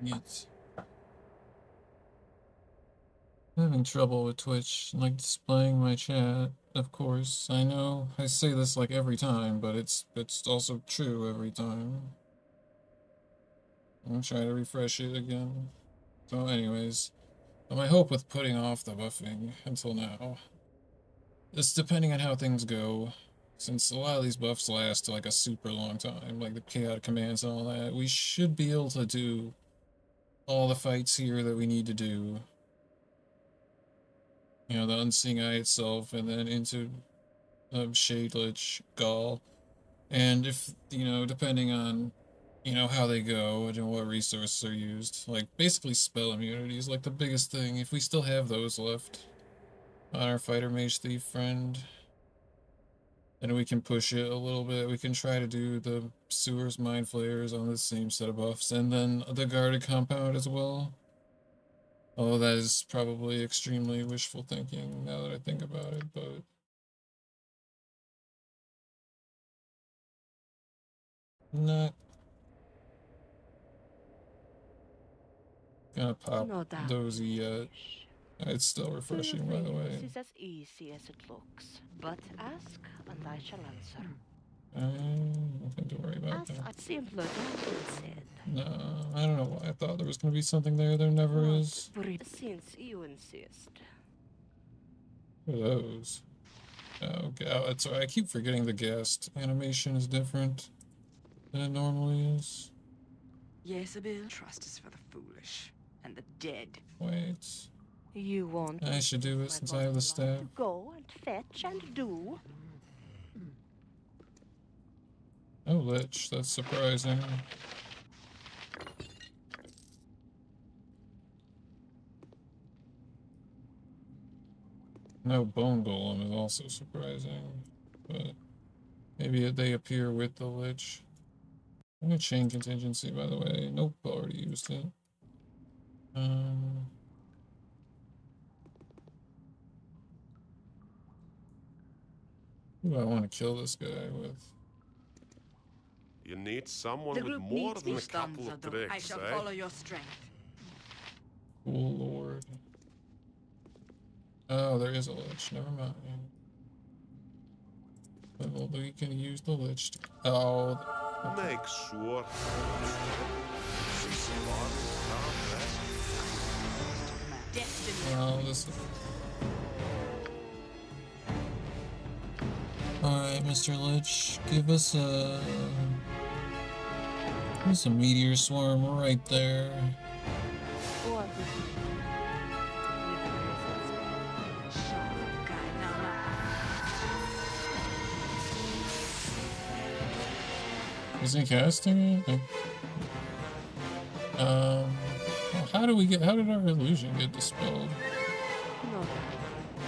It's having trouble with Twitch, like displaying my chat, of course. I know I say this like every time, but it's also true every time. I'm gonna try to refresh it again. So anyways, my hope with putting off the buffing until now is depending on how things go. Since a lot of these buffs last like a super long time, like the chaotic commands and all that, we should be able to do all the fights here that we need to do. You know, the Unseeing Eye itself, and then into Shade Lich, Gaul. And if, you know, depending on, you know, how they go and what resources are used, like basically spell immunity is like the biggest thing. If we still have those left on our Fighter Mage Thief friend, then we can push it a little bit. We can try to do the Sewers Mind Flayers on the same set of buffs, and then the Guarded Compound as well. Although that is probably extremely wishful thinking now that I think about it, but not gonna pop No doubt those you yet. wish. It's still Do you refreshing, by the think way. this is as easy as it looks? But ask, and I shall answer. Nothing to worry about As that. I simpler than you said. No, I don't know why I thought there was gonna be something there. There never is. Since you insist. What are those? Oh, okay. Oh, that's why I keep forgetting the guest animation is different than it normally is. Jezebel, trust is for the foolish and the dead. Wait. You want I should do it since I have the staff. to go and fetch and do. Oh, Lich, that's surprising. No, Bone Golem is also surprising, but maybe they appear with the Lich. I'm gonna chain contingency, by the way. Nope, already used it. Who do I want to kill this guy with? You need someone The with group more needs than me a couple of tricks, I shall eh? follow your strength. Cool Lord. Oh, there is a Lich. Never mind. Well, we can use the Lich to... Oh. Make sure. Well, this is... Alright, Mr. Lich, give us a meteor swarm right there. Is he casting it? How did our illusion get dispelled? No.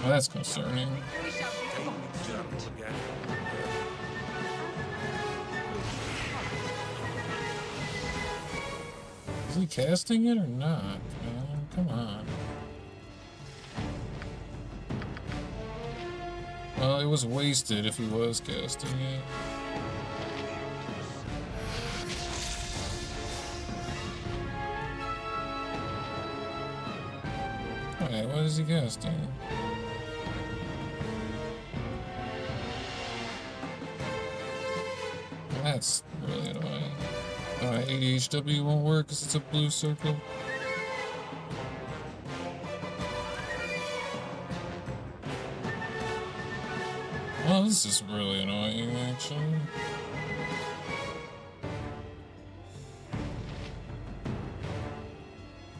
Oh, that's concerning. Is he casting it or not, man? Come on. Well, it was wasted if he was casting it. Alright, what is he casting? That's really annoying. Alright, ADHW won't work because it's a blue circle. Well, this is really annoying, actually.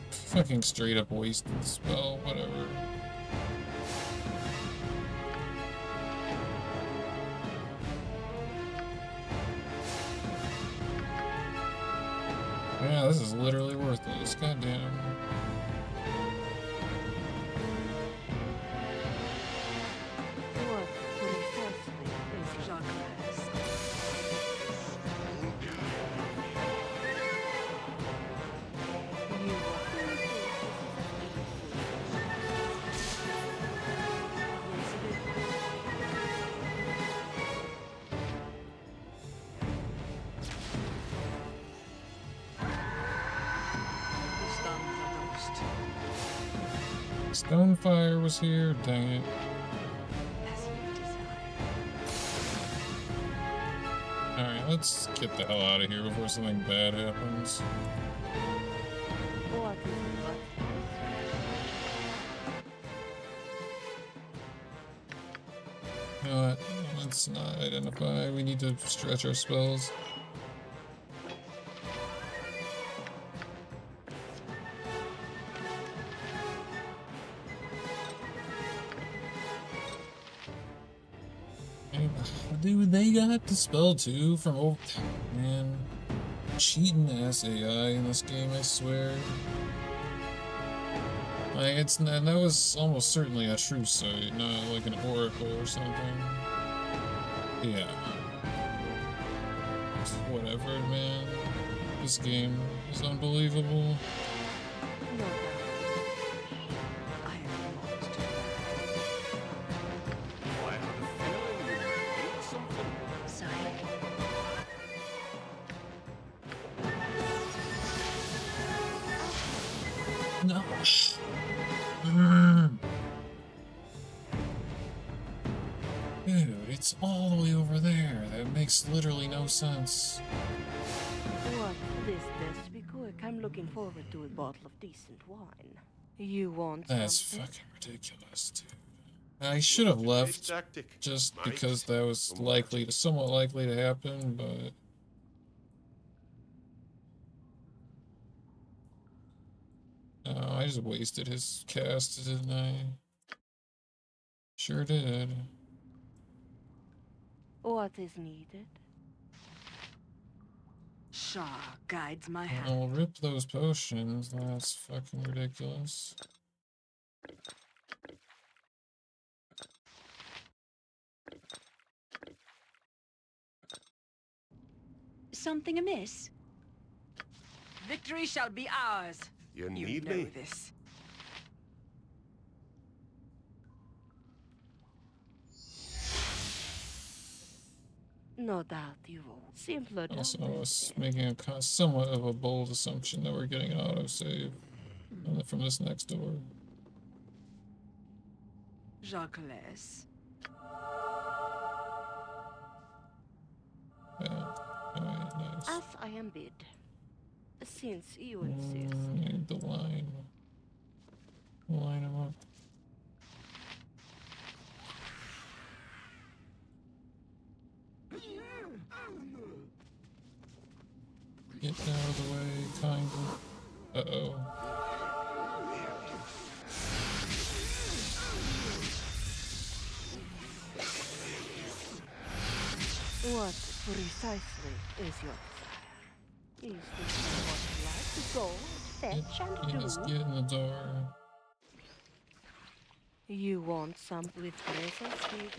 Fucking straight up wasted spell, whatever. Yeah, this is literally worthless. Goddamn. What precisely is your class? Stonefire was here, dang it. Alright, let's get the hell out of here before something bad happens. What is it? You know what? Let's not identify. We need to stretch our spells. Dude, they got the spell too from over. Man, cheating ass AI in this game, I swear. Like, it's not, that was almost certainly a true sight, not like an oracle or something. Yeah. Whatever, man. This game is unbelievable. No doubt. I am lost. I had a feeling you might need something. Sorry. No. Mm. Dude, it's all the way over there. That makes literally no sense. What? This best to be quick. I'm looking forward to a bottle of decent wine. You want That's something? fucking ridiculous, dude. I should have left Tactic. just Might because that was come likely to, somewhat likely to happen, but I just wasted his cast, didn't I? Sure did. What is needed? Shaw guides my hand. I'll rip those potions. That's fucking ridiculous. Something amiss? Victory shall be ours. You You need know me? this. No doubt you will. Simpler than Also, I was this. making a somewhat of a bold assumption that we're getting an autosave from this next door. Jacques. Yeah. Alright, nice. As I am bid. Since you insist. Need the line. Line them up. Get out of the way, kind of. Uh-oh. What precisely is your desire? Is this what you like to go, fetch, and Just do? get in the door. You want some with presence, kid?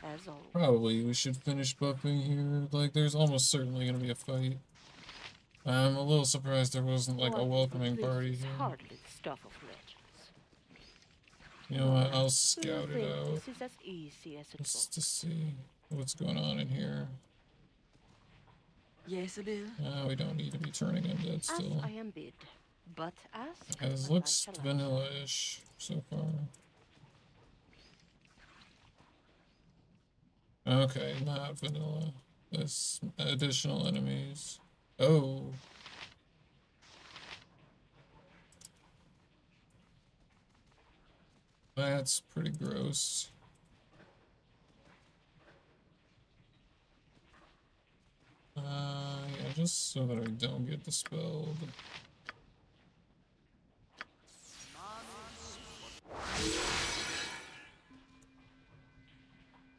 As always. Probably we should finish buffing here. Like, there's almost certainly gonna be a fight. I'm a little surprised there wasn't like a welcoming party This is here. hardly the stuff of legends. You know what? I'll Do you scout it think out this is as easy as it just looks? to see what's going on in here. Yes, Bill. We don't need to be turning undead As still. I am bid, but ask. It and looks I shall answer. vanilla-ish so far. Okay, not vanilla. There's additional enemies. Oh. That's pretty gross. Yeah, just so that I don't get dispelled.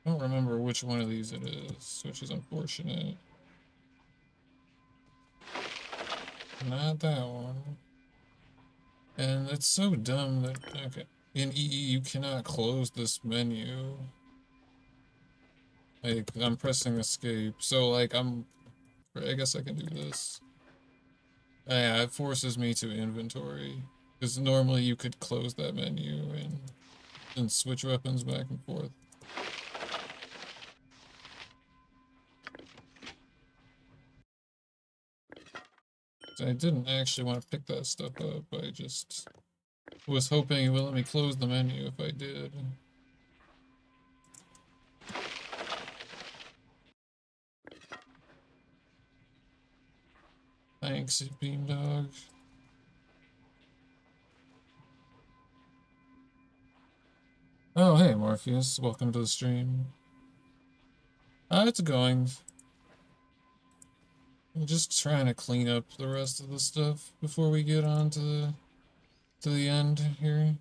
I don't remember which one of these it is, which is unfortunate. Not that one. And it's so dumb that, okay, in EE you cannot close this menu. Like, I'm pressing escape, so like I guess I can do this. Yeah, it forces me to inventory. Because normally you could close that menu and switch weapons back and forth. So I didn't actually want to pick that stuff up, I just Was hoping it would let me close the menu if I did. Thanks, Beamdog. Oh, hey, Morpheus. Welcome to the stream. It's going. I'm just trying to clean up the rest of the stuff before we get on to the end here.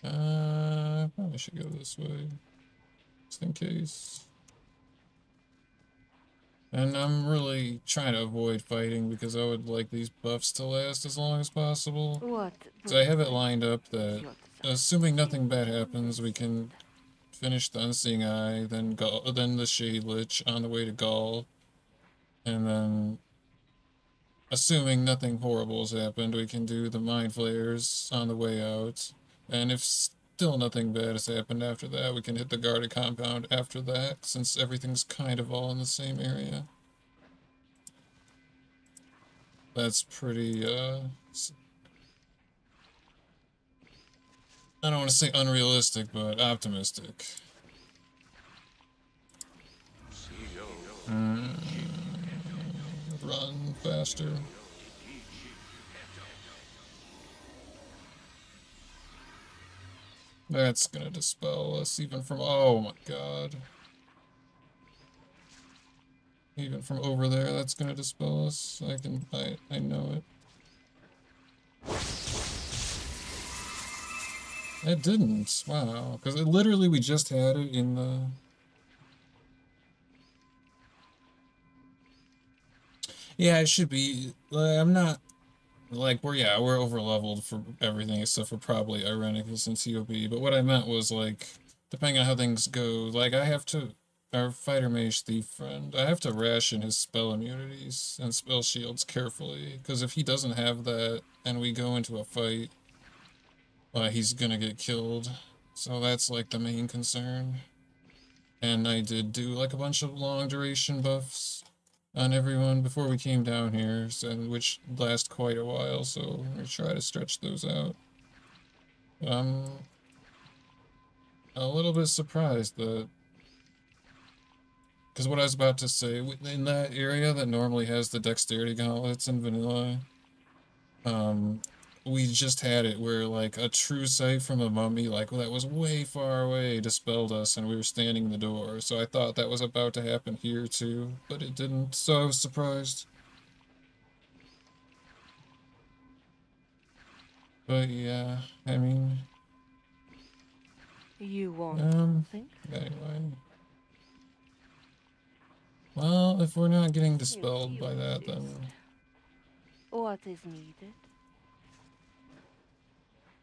Probably should go this way, just in case. And I'm really trying to avoid fighting because I would like these buffs to last as long as possible. So I have it lined up that, assuming nothing bad happens, we can finish the Unseeing Eye, then the Shade Lich on the way to Gaul, and then, assuming nothing horrible has happened, we can do the Mind Flayers on the way out. And if still nothing bad has happened after that, we can hit the guarded compound after that, since everything's kind of all in the same area. That's pretty, I don't want to say unrealistic, but optimistic. Run faster. That's gonna dispel us even from, oh my god. Even from over there, that's gonna dispel us. I know it. It didn't. Wow. Because literally we just had it in the... Yeah, it should be. I'm not... Like, we're over-leveled for everything except for probably Irenicus and COB. But what I meant was, like, depending on how things go, like, I have to... Our fighter mage thief friend, I have to ration his spell immunities and spell shields carefully. Because if he doesn't have that and we go into a fight, he's gonna get killed. So that's like the main concern. And I did do like a bunch of long duration buffs on everyone before we came down here, which last quite a while, so we try to stretch those out. I'm a little bit surprised that, because what I was about to say, in that area that normally has the dexterity gauntlets in vanilla, we just had it where, like, a true sight from a mummy, like, that was way far away, dispelled us, and we were standing in the door. So I thought that was about to happen here, too, but it didn't, so I was surprised. But, yeah, I mean... You want something? Anyway. Well, if we're not getting dispelled by that, then... What is needed?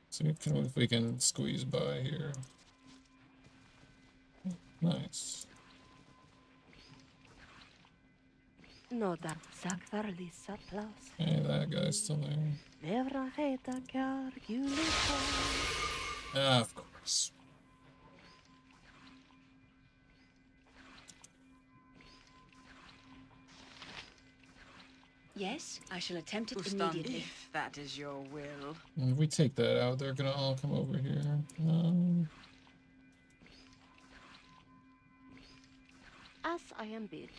See if we can squeeze by here. Nice. No, that Sakvarlisa plus. Hey, that guy's still there. Ah, of course. Yes, I shall attempt it immediately. If that is your will. And if we take that out, they're gonna all come over here. As I am bid.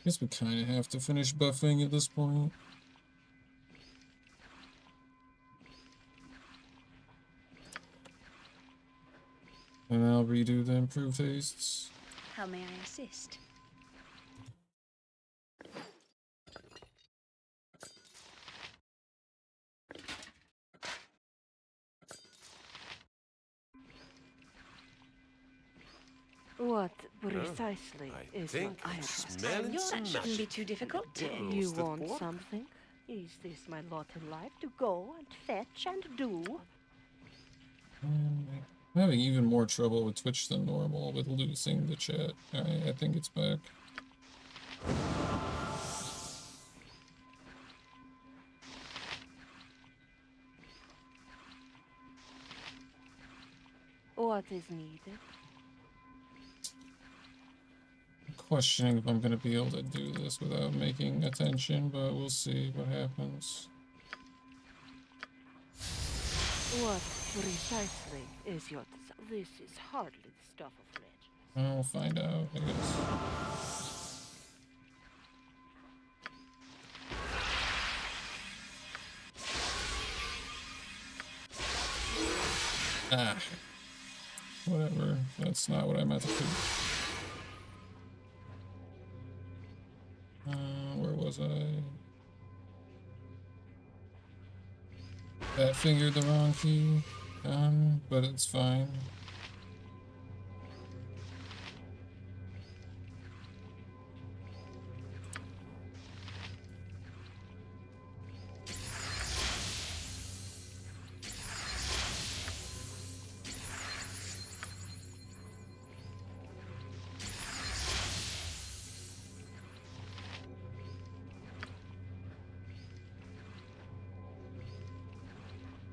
Guess we kind of have to finish buffing at this point. And I'll redo the improved tastes. How may I assist? What precisely is what I am? That shouldn't be too difficult. You want something? Is this my lot in life to go and fetch and do? I'm having even more trouble with Twitch than normal with losing the chat. Alright, I think it's back. What is needed? questioning if I'm gonna be able to do this without making attention, but we'll see what happens. What precisely is your This is hardly the stuff of legends. I'll find out, I guess. Ah. Whatever. That's not what I meant to do. Where was I? That fingered the wrong key. But it's fine.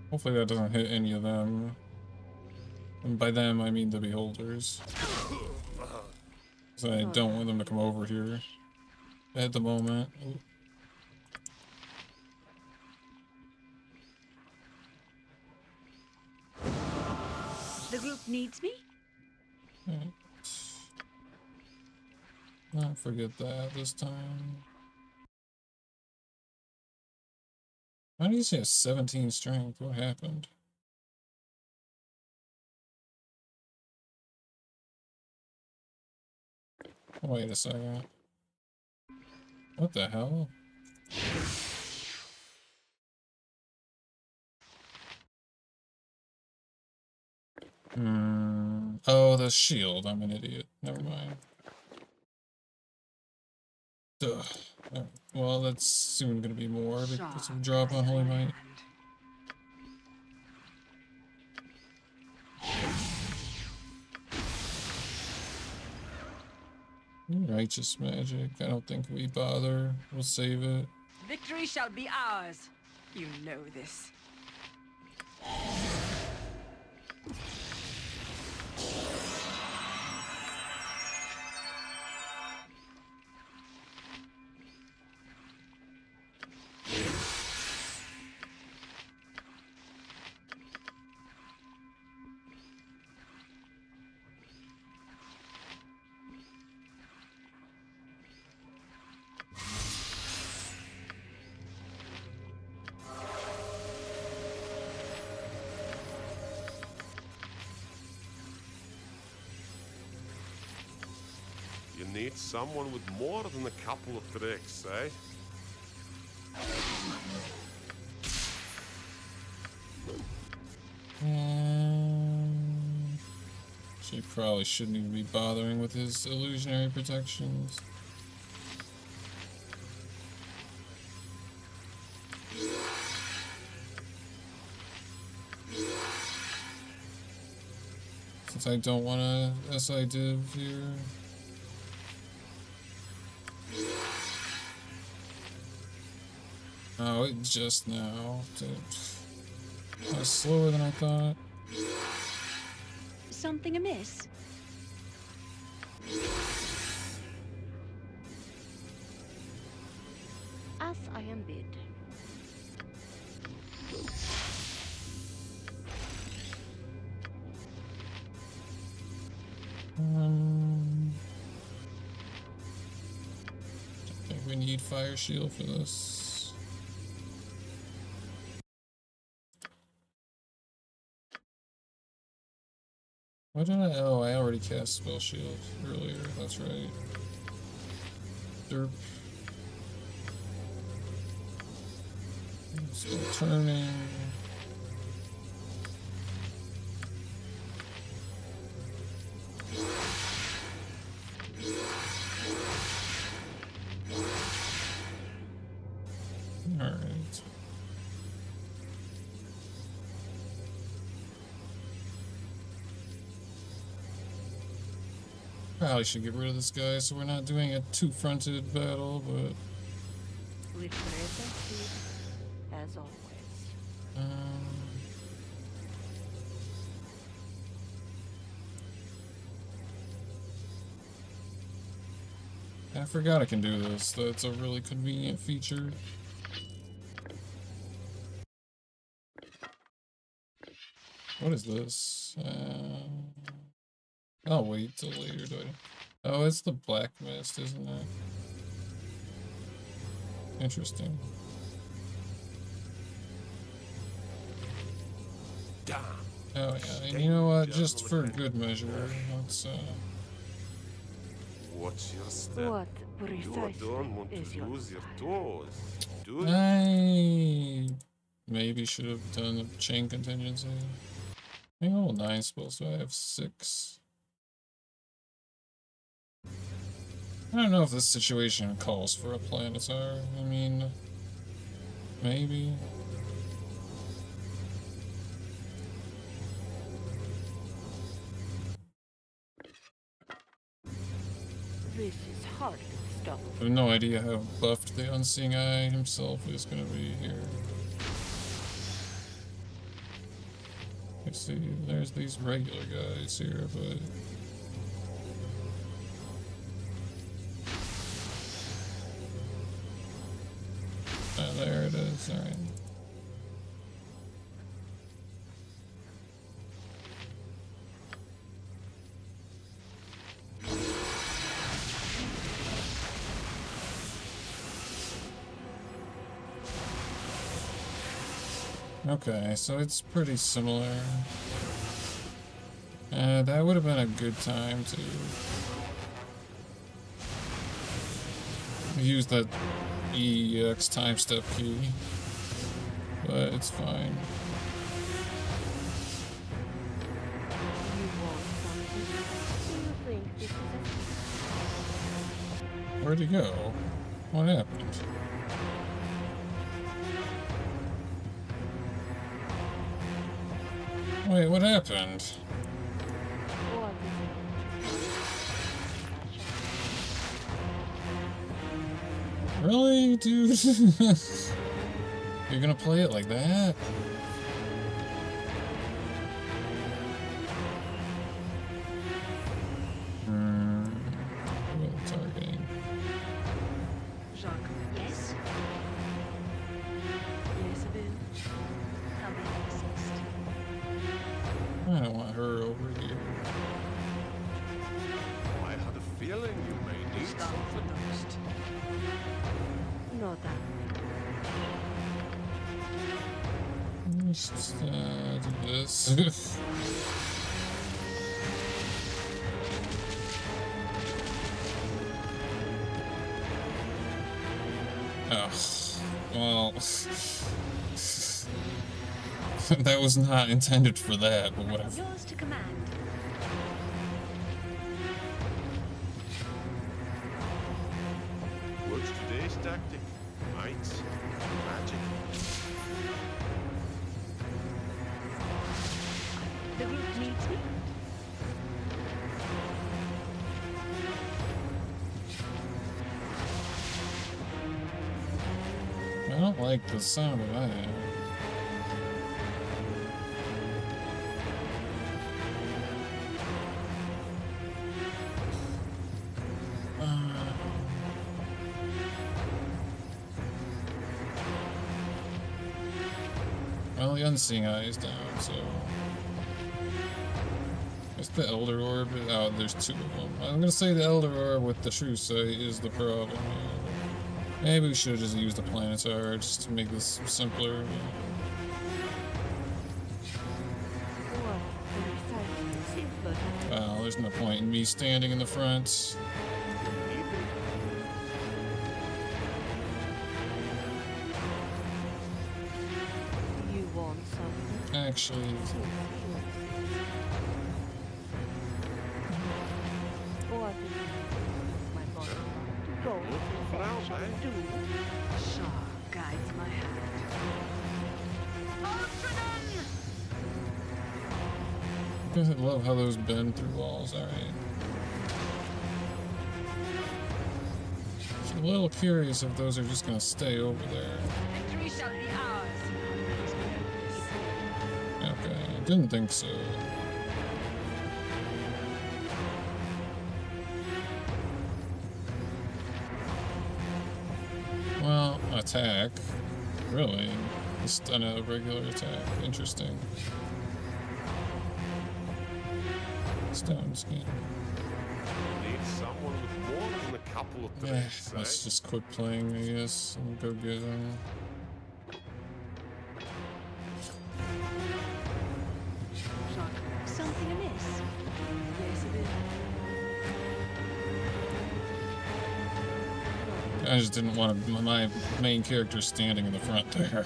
Hopefully that doesn't hit any of them. And by them, I mean the beholders. Because I don't want them to come over here at the moment. Ooh. The group needs me? Right. Not forget that this time. Why do you say a 17 strength? What happened? Wait a second. What the hell? Oh, the shield. I'm an idiot. Never mind. Duh. Well, that's soon gonna be more because of drop on Holy Might. Righteous magic. I don't think we bother. We'll save it. Victory shall be ours. You know this. You need someone with more than a couple of tricks, eh? She probably shouldn't even be bothering with his illusionary protections. Since I don't want to SI div here. Oh, it just now. That was slower than I thought. Something amiss? As I am bid. I think we need fire shield for this. Why did I? Oh, I already cast spell shield earlier. That's right. Derp. Still turning. All right. Probably should get rid of this guy so we're not doing a two-fronted battle, but... With present as always. I forgot I can do this. That's a really convenient feature. What is this? I'll wait till later. Oh, it's the black mist, isn't it? Interesting. Damn. Oh yeah, and you know what? Just for good measure, let's What's your step? What You precisely don't want is to your lose your desire? toes, do you? I maybe should have done a chain contingency. I think all 9 spells, so I have 6. I don't know if this situation calls for a planetar. I mean, maybe. This is hardly stuff. I have no idea how buffed the Unseeing Eye himself is going to be here. You see, there's these regular guys here, but... Oh, there it is, alright. Okay, so it's pretty similar. That would have been a good time to use that EX time step key, but it's fine. You want something? Do you think this is Where'd he go? What happened? Wait, what happened? what is Really, dude? You're gonna play it like that? Well, targeting. Jacques. Yes? Yes, it is. How may I assist? I don't want her over here. I had a feeling you may need Start something. first. No, that. Just do this. Oh, well, that was not intended for that, but whatever. Yours to command. What's today's tactic? Might? Magic? The group needs me. I don't like the sound of that. Well, the Unseeing Eye is down, so... It's the Elder Orb. Oh, there's 2 of them. I'm gonna say the Elder Orb with the True Sight is the problem here. Maybe we should have just used the Planetar just to make this simpler. What precisely simpler? Well, there's no point in me standing in the front. You want something? Actually, What is my body to go For now, shall eh? do? Shaw guides my hand. I love how those bend through walls. Alright. A little curious if those are just gonna stay over there. Victory shall be ours. Okay, I didn't think so. attack. Really? Just on a regular attack. Interesting. Stone skin. Need someone with more than a couple of threads, Let's just quit playing, I guess, and go get him. Something amiss? Yes, it is. I just didn't want my main character standing in the front there.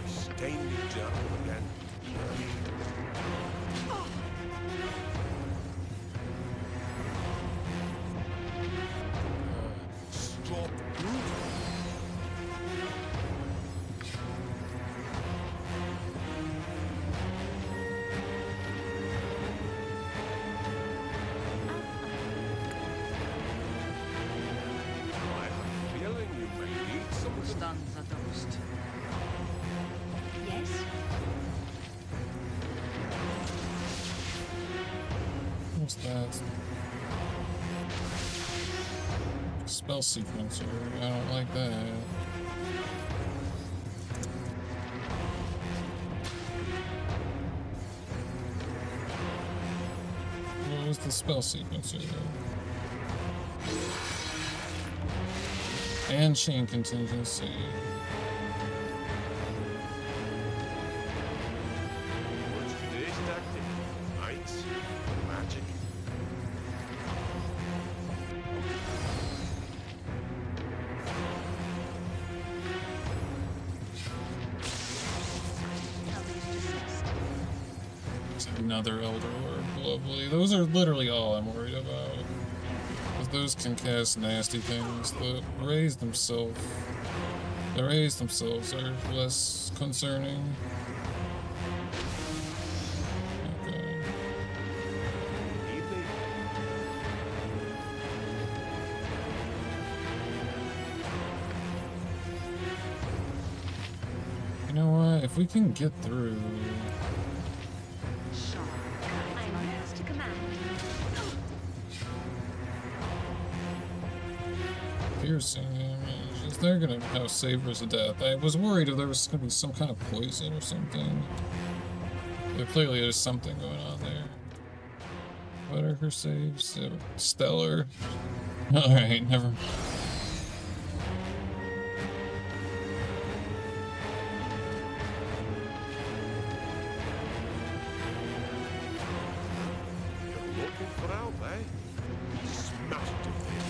Stained me down again. Stop moving. I have a feeling you may need some of the Stanza dosed. Yes? What's that? Spell sequencer. I don't like that. What was the spell sequencer? And chain contingency. What's today's tactic? Knights? Magic? Another Elder Orb, lovely. Those are literally all I'm worried about. Because those can cast nasty things. The rays themselves are less concerning. Okay. Evening. You know what? If we can get through... I'm yours to command. piercing damage. They're gonna have Sabers of Death. I was worried if there was gonna be some kind of poison or something. But clearly there's something going on there. What are her saves? Stellar. Alright, never mind. You're looking for out, eh? Smashed it then.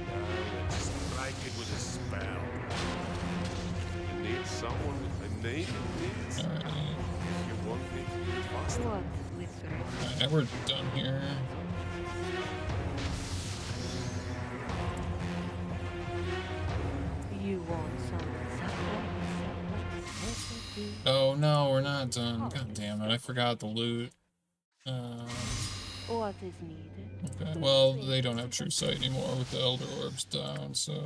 Now let's strike it with a spell. You need someone with a name in this. Alright. If you want me to do it faster. What wizard? Alright, we're done here. You want some Oh no, we're not done. God damn it, I forgot the loot. What is needed? Okay, well, they don't have true sight anymore with the Elder Orbs down, so...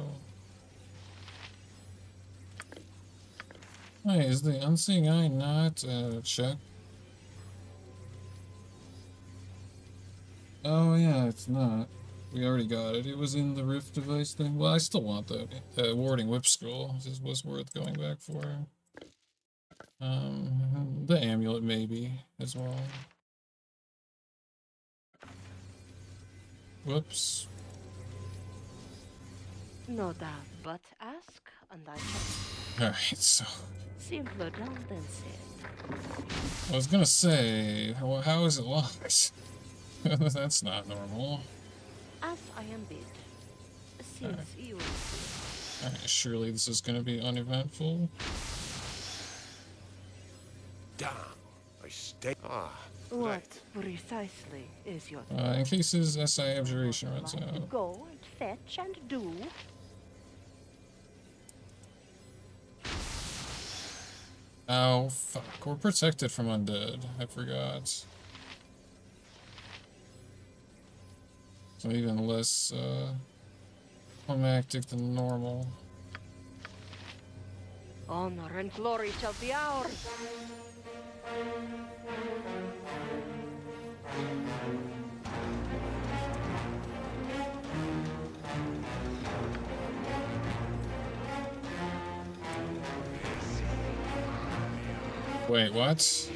Wait, is the Unseeing Eye not check? Oh yeah, it's not. We already got it. It was in the Rift device thing. Well, I still want that. Warding Whip Scroll. This was worth going back for. The amulet maybe as well. Whoops. No doubt, but ask and I shall. Alright, so... Simpler done than said. I was gonna say, how is it locked? That's not normal. As I am bid. Since you... Alright, surely this is gonna be uneventful. Damn. I stay. Ah. What Right. precisely is your... In cases SI Abjuration runs out. Go and fetch and do. Oh, fuck. We're protected from undead. I forgot. So even less, climactic than normal. Honor and glory shall be ours. Wait, what?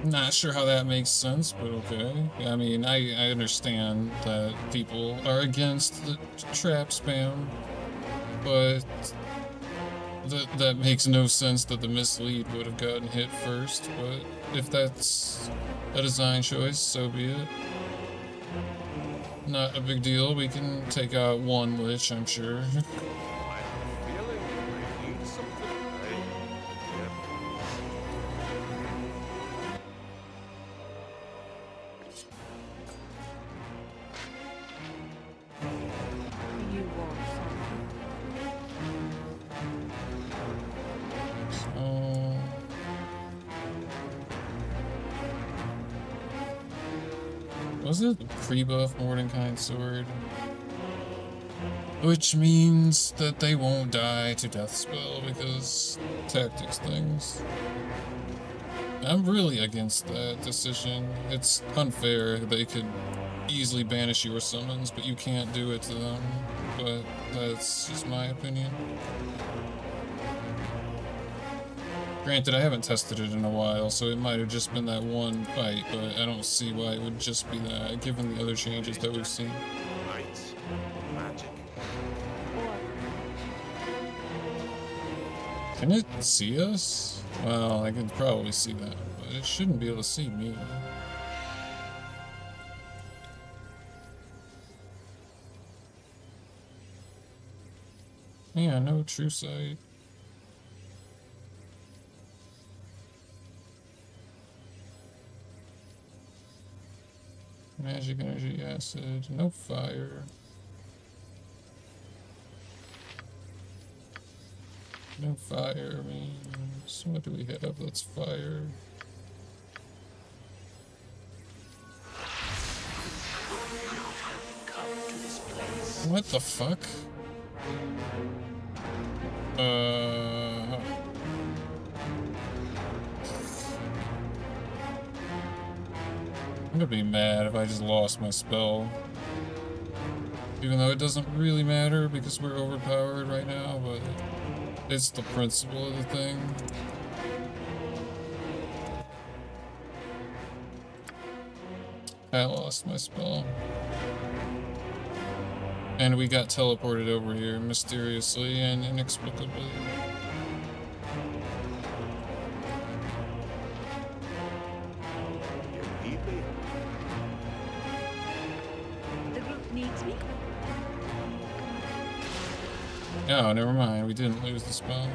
Not sure how that makes sense, but okay. I mean, I understand that people are against the trap spam, but that makes no sense that the mislead would have gotten hit first. But if that's a design choice, so be it. Not a big deal. We can take out one lich, I'm sure. Was it the pre-buff Mordenkainen's sword? Which means that they won't die to death spell because tactics things. I'm really against that decision. It's unfair. They could easily banish your summons, but you can't do it to them. But that's just my opinion. Granted, I haven't tested it in a while, so it might have just been that one fight, but I don't see why it would just be that, given the other changes that we've seen. Can it see us? Well, I can probably see that, but it shouldn't be able to see me. Yeah, no true sight. Magic energy acid, no fire. No fire means, what do we have that's fire? What the fuck? I'm gonna be mad if I just lost my spell. Even though it doesn't really matter because we're overpowered right now, but it's the principle of the thing. I lost my spell. And we got teleported over here mysteriously and inexplicably. Oh, never mind. We didn't lose the spell.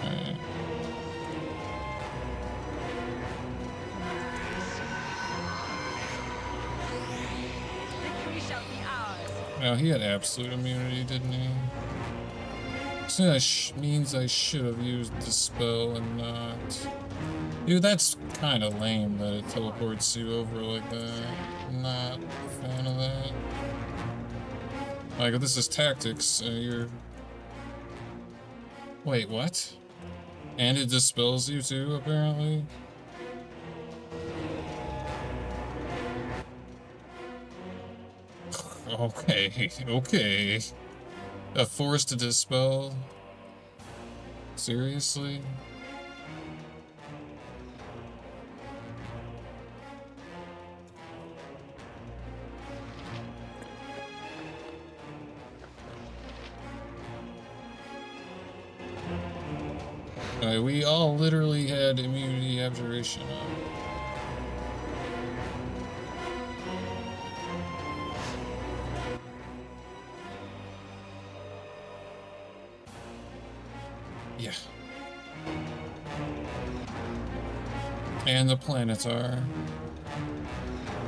Alright. Oh, he had absolute immunity, didn't he? So that means I should have used the spell and not... Dude, that's kind of lame that it teleports you over like that. I'm not a fan of that. Like, if this is tactics, you're... Wait, what? And it dispels you too, apparently? Okay, okay. A force to dispel? Seriously? Alright, we all literally had immunity abjuration on. Yeah. And the planets are.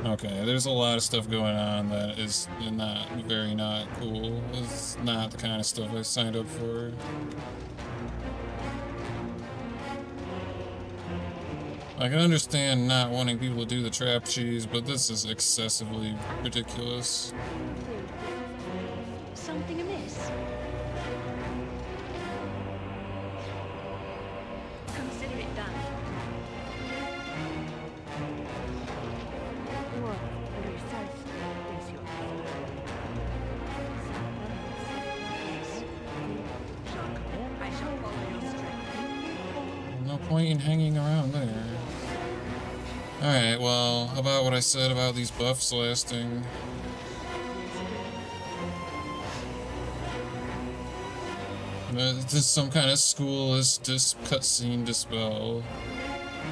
Okay, there's a lot of stuff going on that is not cool. It's not the kind of stuff I signed up for. I can understand not wanting people to do the trap cheese, but this is excessively ridiculous. Something amiss? Consider it done. What precisely is your Yes. I shall follow your strength. No point in hanging around there. Alright, well, how about what I said about these buffs lasting? There's some kind of schoolless cutscene dispel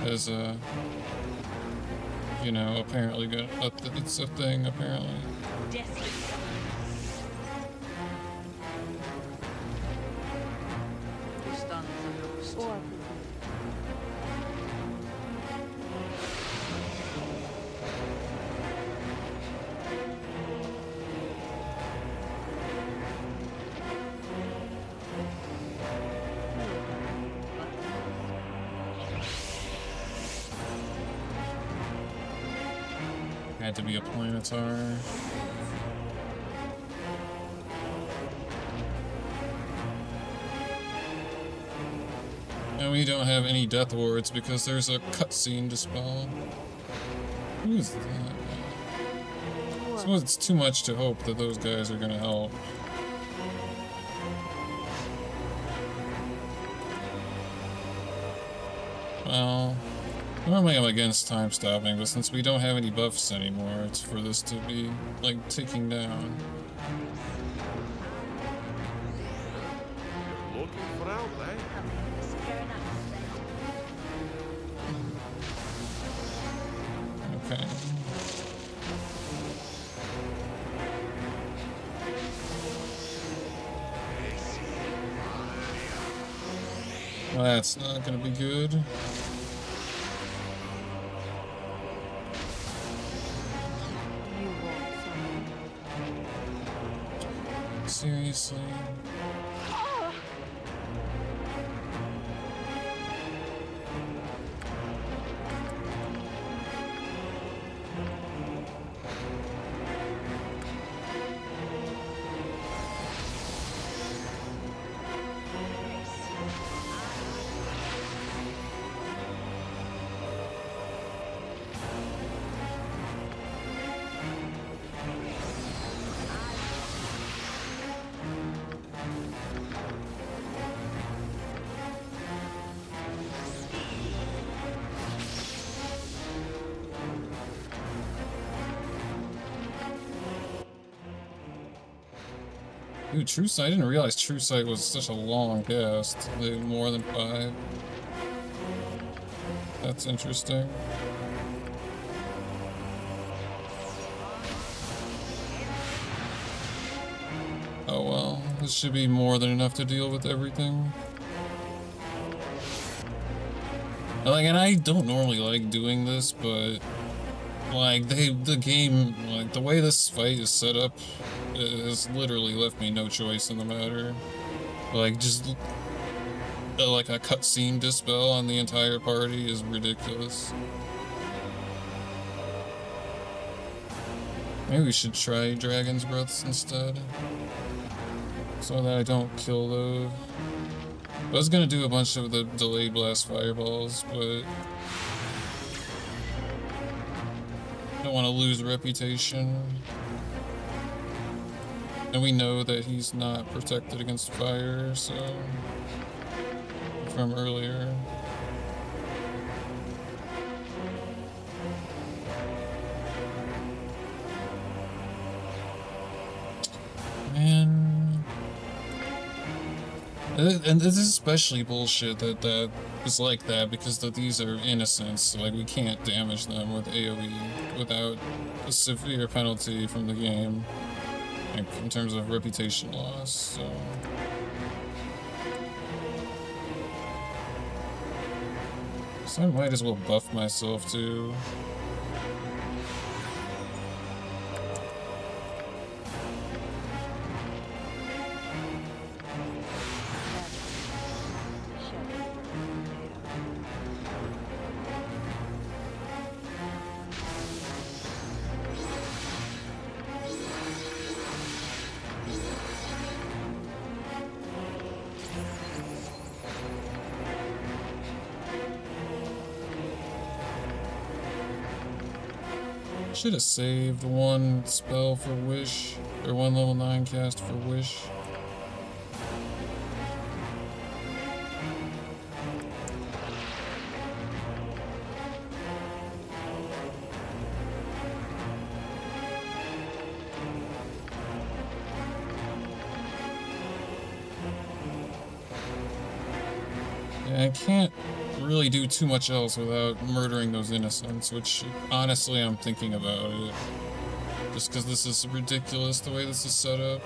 as a, you know, apparently good. It's a thing, apparently. Had to be a planetar. And we don't have any death wards because there's a cutscene dispel. Who is that? I suppose it's too much to hope that those guys are gonna help. Well, normally I'm against time stopping, but since we don't have any buffs anymore, it's for this to be, like, ticking down. You're looking for out there? Okay. Well, that's not gonna be good. Seriously? Dude, True Sight? I didn't realize True Sight was such a long cast. Like, more than 5. That's interesting. Oh well, this should be more than enough to deal with everything. Like, and I don't normally like doing this, but like the game, like the way this fight is set up, it has literally left me no choice in the matter. Like, just like a cutscene dispel on the entire party is ridiculous. Maybe we should try Dragon's Breaths instead, so that I don't kill those. I was gonna do a bunch of the delayed blast fireballs, but I don't want to lose reputation. And we know that he's not protected against fire, so from earlier. Man. And this is especially bullshit that is like that, because these are innocents, so like we can't damage them with AoE without a severe penalty from the game, like, in terms of reputation loss, so. So I might as well buff myself too. Should have saved one spell for Wish, or one level 9 cast for Wish. Yeah, I can't really do too much else without murdering those innocents, which honestly I'm thinking about it. Just because this is ridiculous the way this is set up.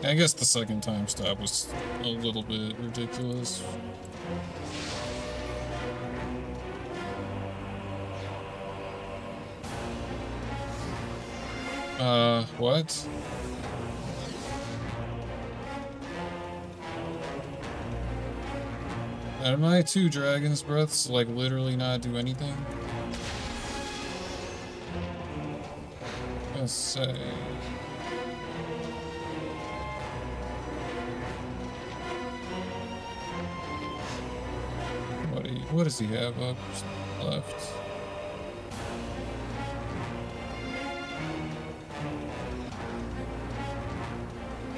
I guess the second time stop was a little bit ridiculous. What? Are my 2 dragon's breaths like literally not do anything? Let's say. What does he have up left?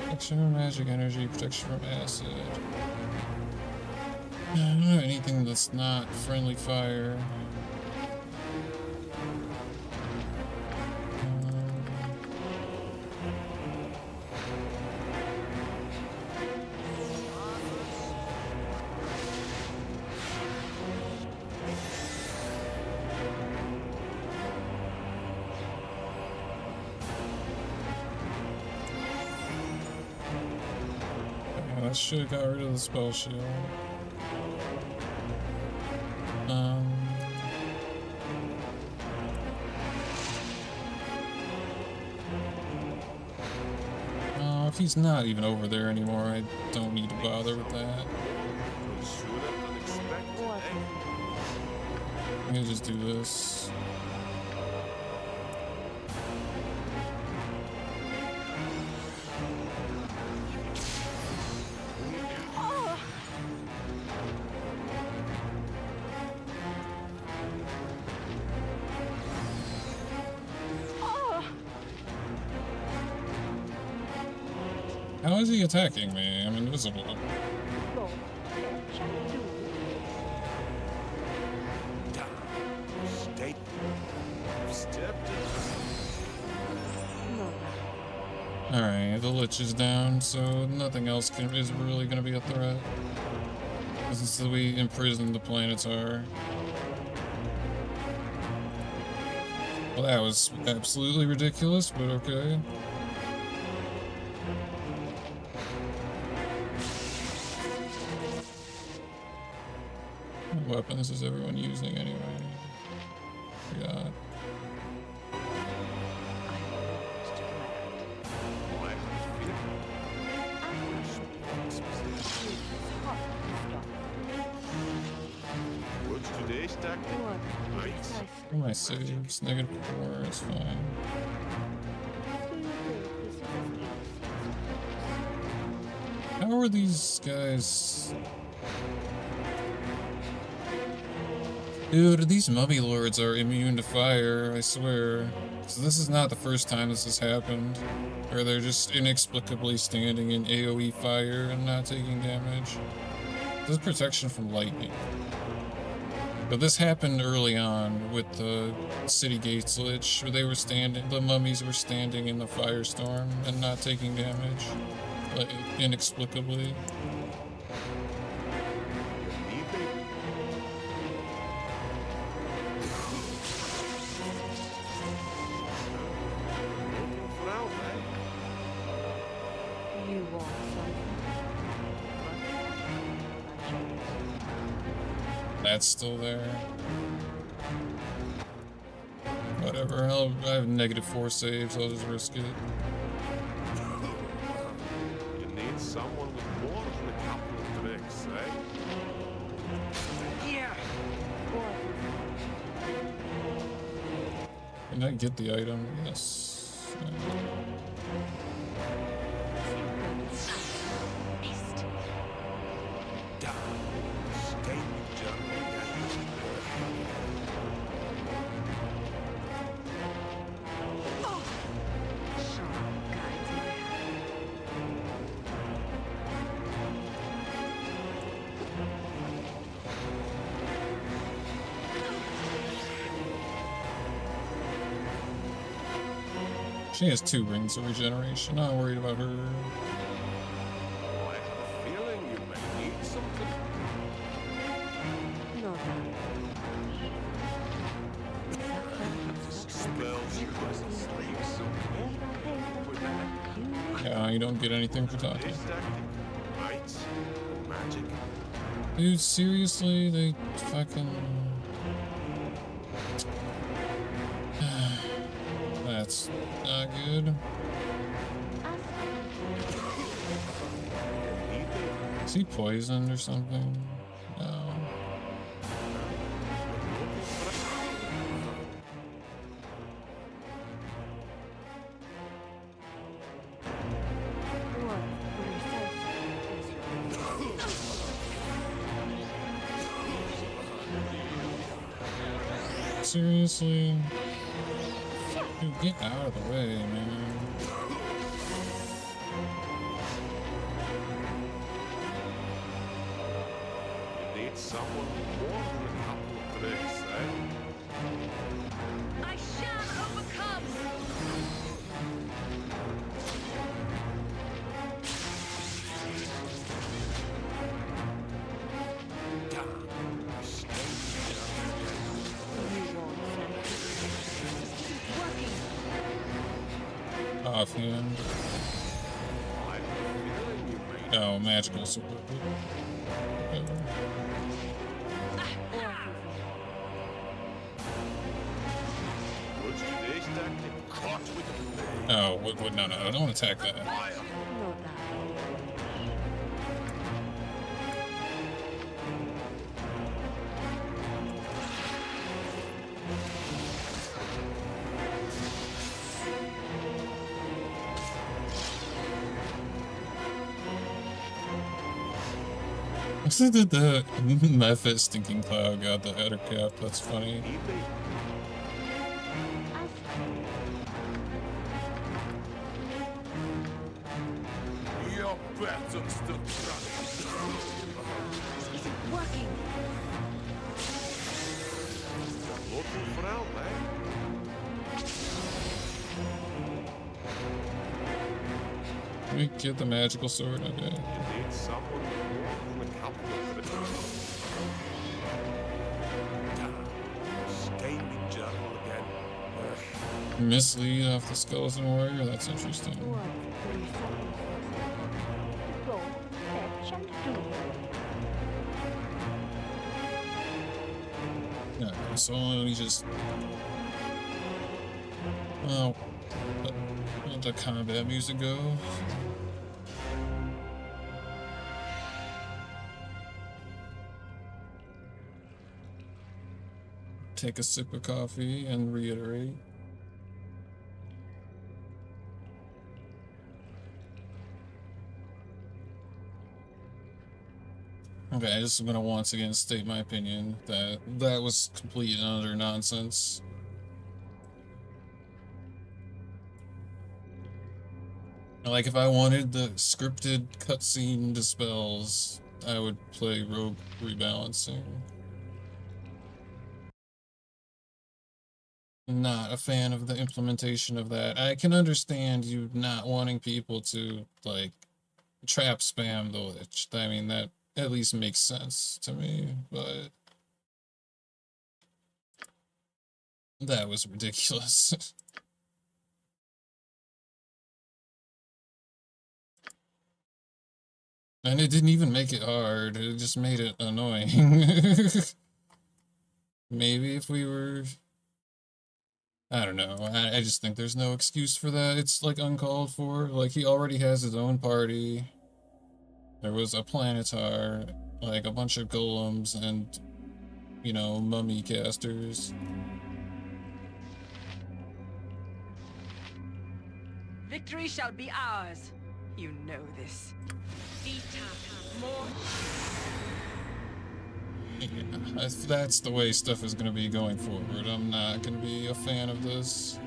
Protection from magic energy, protection from acid. I don't know anything that's not friendly fire. I should have got rid of the spell shield. Oh, if he's not even over there anymore, I don't need to bother with that. I'm gonna just do this. How is he attacking me? I'm invisible. Alright, the Lich is down, so nothing else is really going to be a threat. This is the way imprisoned the planets are. Well, that was absolutely ridiculous, but okay. What weapons is everyone using anyway? Forgot. What are my saves? -4 is fine. How are these guys? Dude, these mummy lords are immune to fire, I swear. So this is not the first time this has happened. Or they're just inexplicably standing in AoE fire and not taking damage. This is protection from lightning. But this happened early on with the City Gates Lich, where they were standing, the mummies were standing in the firestorm and not taking damage, like, inexplicably. That's still there. Whatever, I have -4 saves, I'll just risk it. You need need someone with more than a couple of tricks, eh? Can I get the item? Yes. She has 2 rings of regeneration. Not worried about her. I have a feeling you may need something. No Spells you must sleep Yeah, you don't get anything for talking. Might and magic. Dude, seriously? They fucking... That's not good. Is he poisoned or something? No. Seriously? Dude, get out of the way, man. You need someone with more than a couple of tricks, eh? I shall overcome! Offhand. Oh, magical super. Oh, no, I don't attack that. Listen to the Memphis Stinking Cloud got the header cap, that's funny. You're better still Working! looking for help, eh? Let me get the magical sword, okay. You need someone with more than a couple of tricks. Gaming journal again. Mislead off the Skeleton Warrior, that's interesting. Yeah, so let me just... Well, let the combat music go. Take a sip of coffee and reiterate. Okay, I just want to once again state my opinion that that was complete and utter nonsense. Like, if I wanted the scripted cutscene dispels, I would play Rogue Rebalancing. Not a fan of the implementation of that. I can understand you not wanting people to, like, trap spam the Lich. I mean, that at least makes sense to me, but that was ridiculous. And it didn't even make it hard, it just made it annoying. Maybe if we were... I don't know, I just think there's no excuse for that. It's, like, uncalled for. Like, he already has his own party. There was a planetar, like a bunch of golems and, you know, mummy casters. Victory shall be ours. You know this. More. Yeah, if that's the way stuff is going to be going forward, I'm not going to be a fan of this.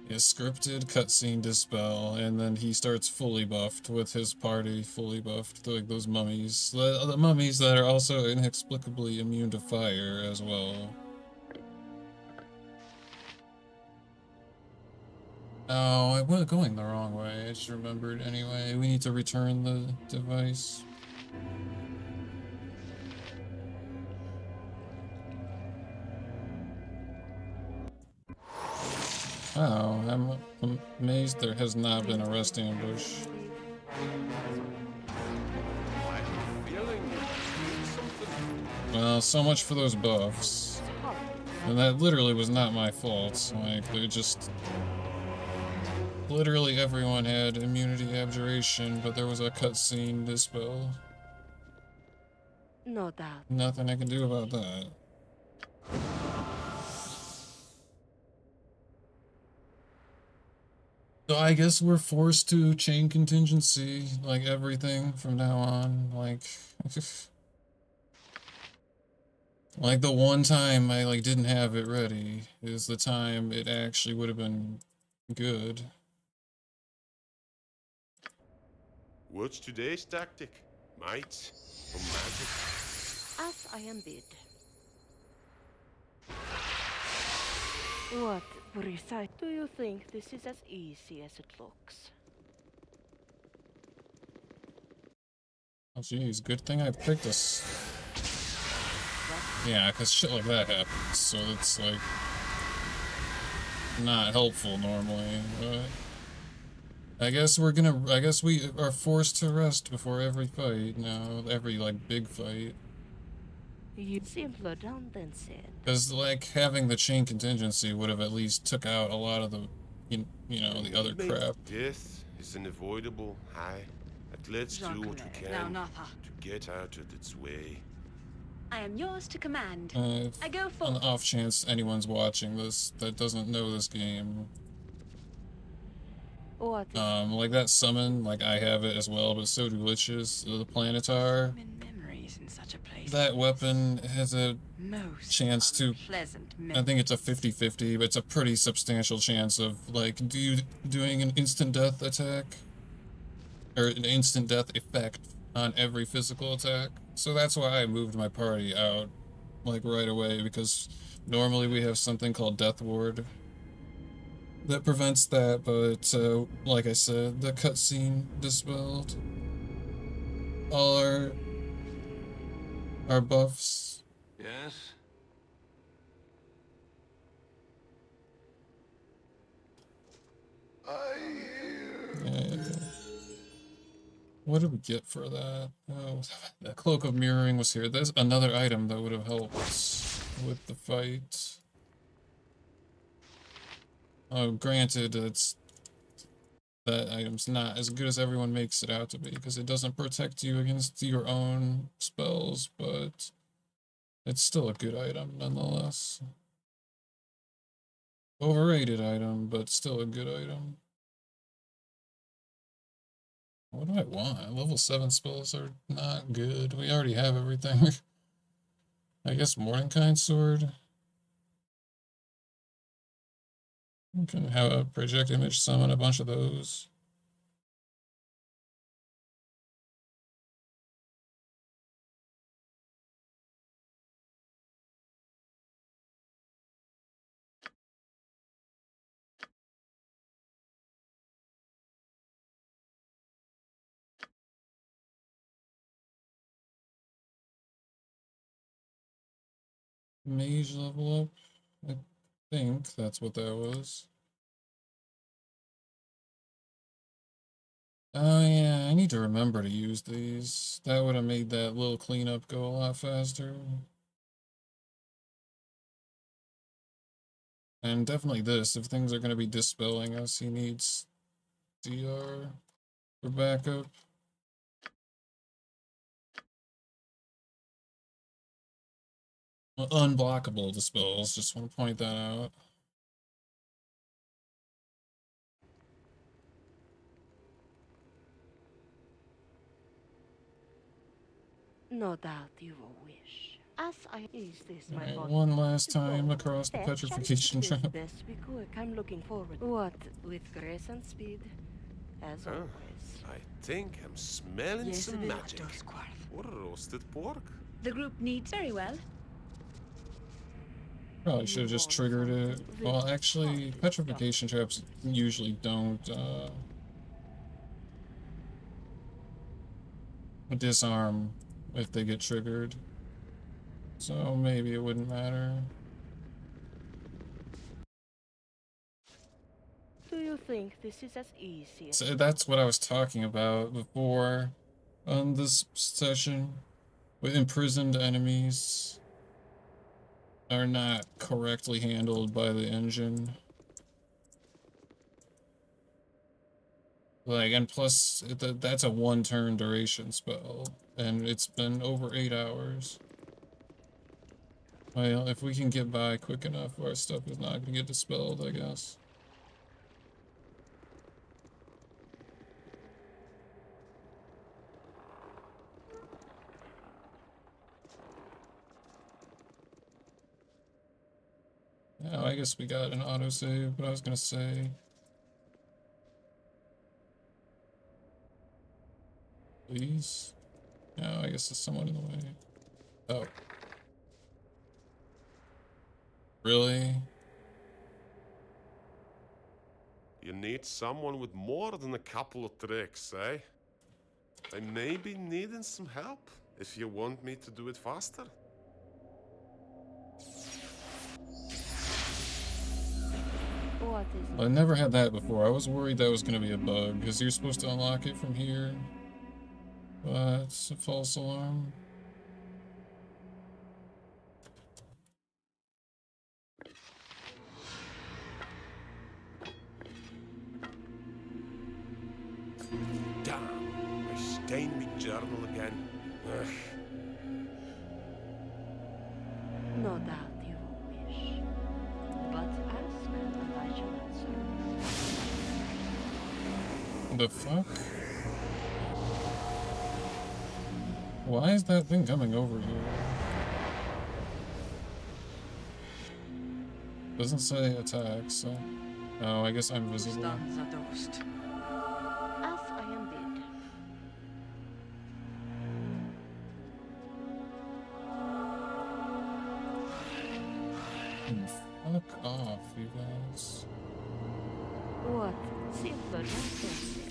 A scripted cutscene dispel, and then he starts fully buffed with his party fully buffed, like those mummies. The mummies that are also inexplicably immune to fire as well. Oh, I was going the wrong way. I just remembered anyway. We need to return the device. Oh, I'm amazed there has not been a rest ambush. Well, so much for those buffs. And that literally was not my fault. Like, they just... Literally everyone had immunity abjuration, but there was a cutscene dispel. No doubt. Nothing I can do about that. So I guess we're forced to chain contingency, like everything from now on, like... like the one time I like didn't have it ready is the time it actually would have been good. What's today's tactic? Might or magic? As I am bid. What precise do you think this is as easy as it looks? Oh jeez, good thing I picked us. Yeah, because shit like that happens, so it's like not helpful normally, but I guess we are forced to rest before every fight now, every like big fight. You simpler done than said. Because like having the chain contingency would have at least took out a lot of the, you know, the other crap. Death is unavoidable, aye. But let's do what we can to get out of its way. I am yours to command. I go On forth. the off chance anyone's watching this that doesn't know this game. What? Like that summon, like I have it as well, but so do liches. The planetar. Memories in such a place. That weapon has a chance to. I think it's a 50-50, but it's a pretty substantial chance of like doing an instant death attack or an instant death effect on every physical attack. So that's why I moved my party out like right away, because normally we have something called Death Ward that prevents that, but like I said, the cutscene dispelled all our buffs. Yes? Yeah. What did we get for that? Oh, the Cloak of Mirroring was here. There's another item that would have helped with the fight. Oh, granted, that item's not as good as everyone makes it out to be, because it doesn't protect you against your own spells, but it's still a good item nonetheless. Overrated item, but still a good item. What do I want? Level 7 spells are not good. We already have everything. I guess Mordenkind Sword. We can have a project image summon a bunch of those. Mage level up. think that's what that was. Oh yeah, I need to remember to use these. That would have made that little cleanup go a lot faster. And definitely this, if things are going to be dispelling us, he needs DR for backup. Well, unblockable dispels, just want to point that out. No doubt you will wish. As I is this my Alright, body? one last So, time across the fetch and petrification this trap. best be quick. I'm looking forward. What with grace and speed, as Huh? always. I think I'm smelling Yes, some the magic. Squarth. Or roasted pork. The group needs very well. Probably should have just triggered it. Well, actually, petrification traps usually don't disarm if they get triggered. So maybe it wouldn't matter. Do you think this is as easy? So that's what I was talking about before on this session. With imprisoned enemies are not correctly handled by the engine. Like, and plus, that's a one-turn duration spell, and it's been over 8 hours. Well, if we can get by quick enough, our stuff is not going to get dispelled, I guess. Now, I guess we got an autosave, but I was going to say... Please? No, I guess there's someone in the way. Oh. Really? You need someone with more than a couple of tricks, eh? I may be needing some help if you want me to do it faster. What is I never had that before. I was worried that was going to be a bug, because you're supposed to unlock it from here. But it's a false alarm. Damn, I stained my journal again. Ugh. no doubt you will wish. But ask and I shall answer. The fuck? Why is that thing coming over here? Doesn't say attack, so... Oh, I guess I'm visible. Stands a dust. As I am bid. Fuck off, you guys. What? Simpler than said.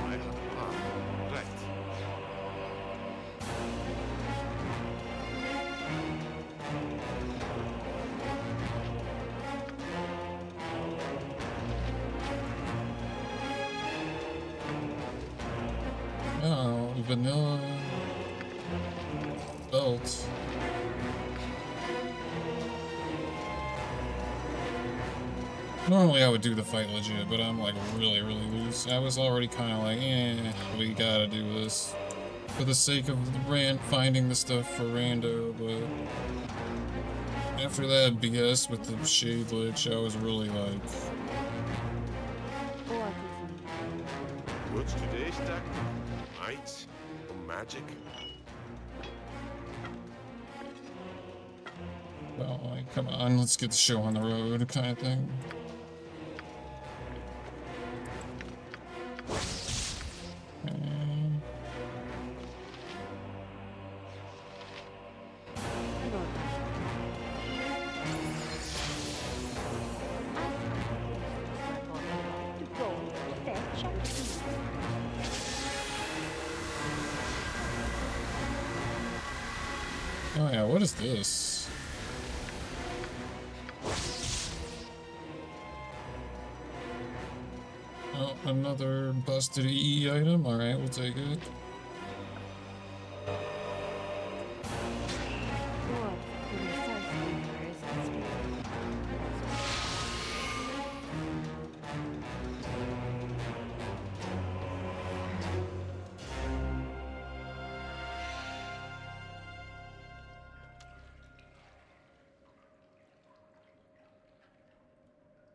I had a plan. Right. Oh, vanilla belt. Normally I would do the fight legit, but I'm like really loose. I was already kind of like, we gotta do this for the sake of finding the stuff for rando, but after that BS with the shade glitch, I was really like, What is needed? What's today's tactic? Might or magic? Oh, like, come on, let's get the show on the road, kind of thing. Oh yeah, what is this? Oh, another busted EE item? Alright, we'll take it.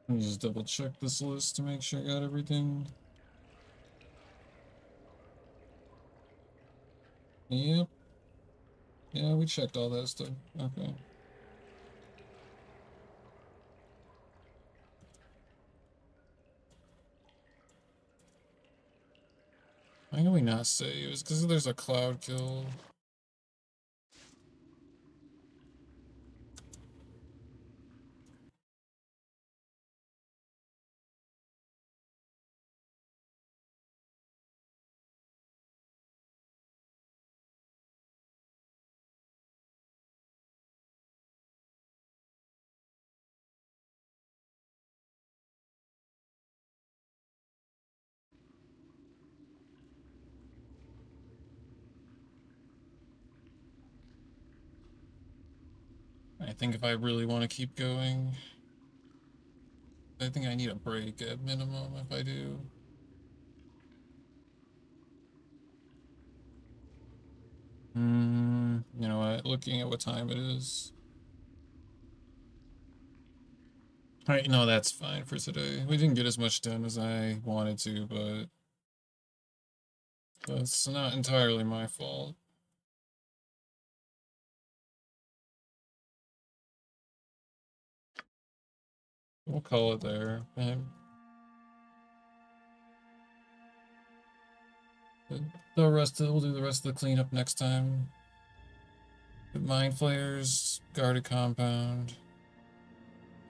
Let me just double check this list to make sure I got everything. Yep. Yeah, we checked all that stuff. Okay. Why can we not save? It's because there's a cloud kill. I think if I really want to keep going, I think I need a break at minimum if I do. You know what? Looking at what time it is. Alright, no, that's fine for today. We didn't get as much done as I wanted to, but that's not entirely my fault. We'll call it there. We'll do the rest of the cleanup next time. Mind Flayers, Guarded Compound,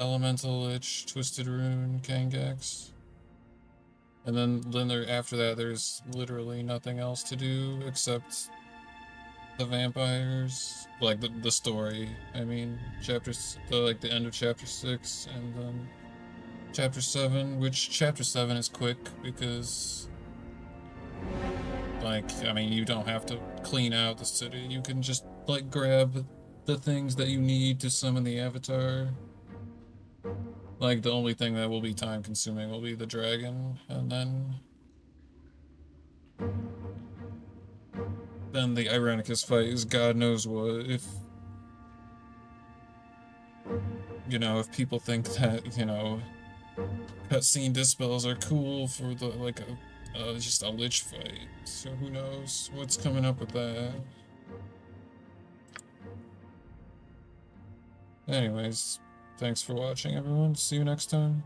Elemental Lich, Twisted Rune, Kangax. And then after that, there's literally nothing else to do except the vampires, like the story. I mean, like the end of chapter 6, and then chapter 7, which chapter 7 is quick because, like, I mean, you don't have to clean out the city. You can just, like, grab the things that you need to summon the avatar. Like, the only thing that will be time consuming will be the dragon, and then the Ironicus fight is God knows what. You know, if people think that, you know, cutscene dispels are cool for the, like, just a lich fight. So who knows what's coming up with that. Anyways, thanks for watching, everyone. See you next time.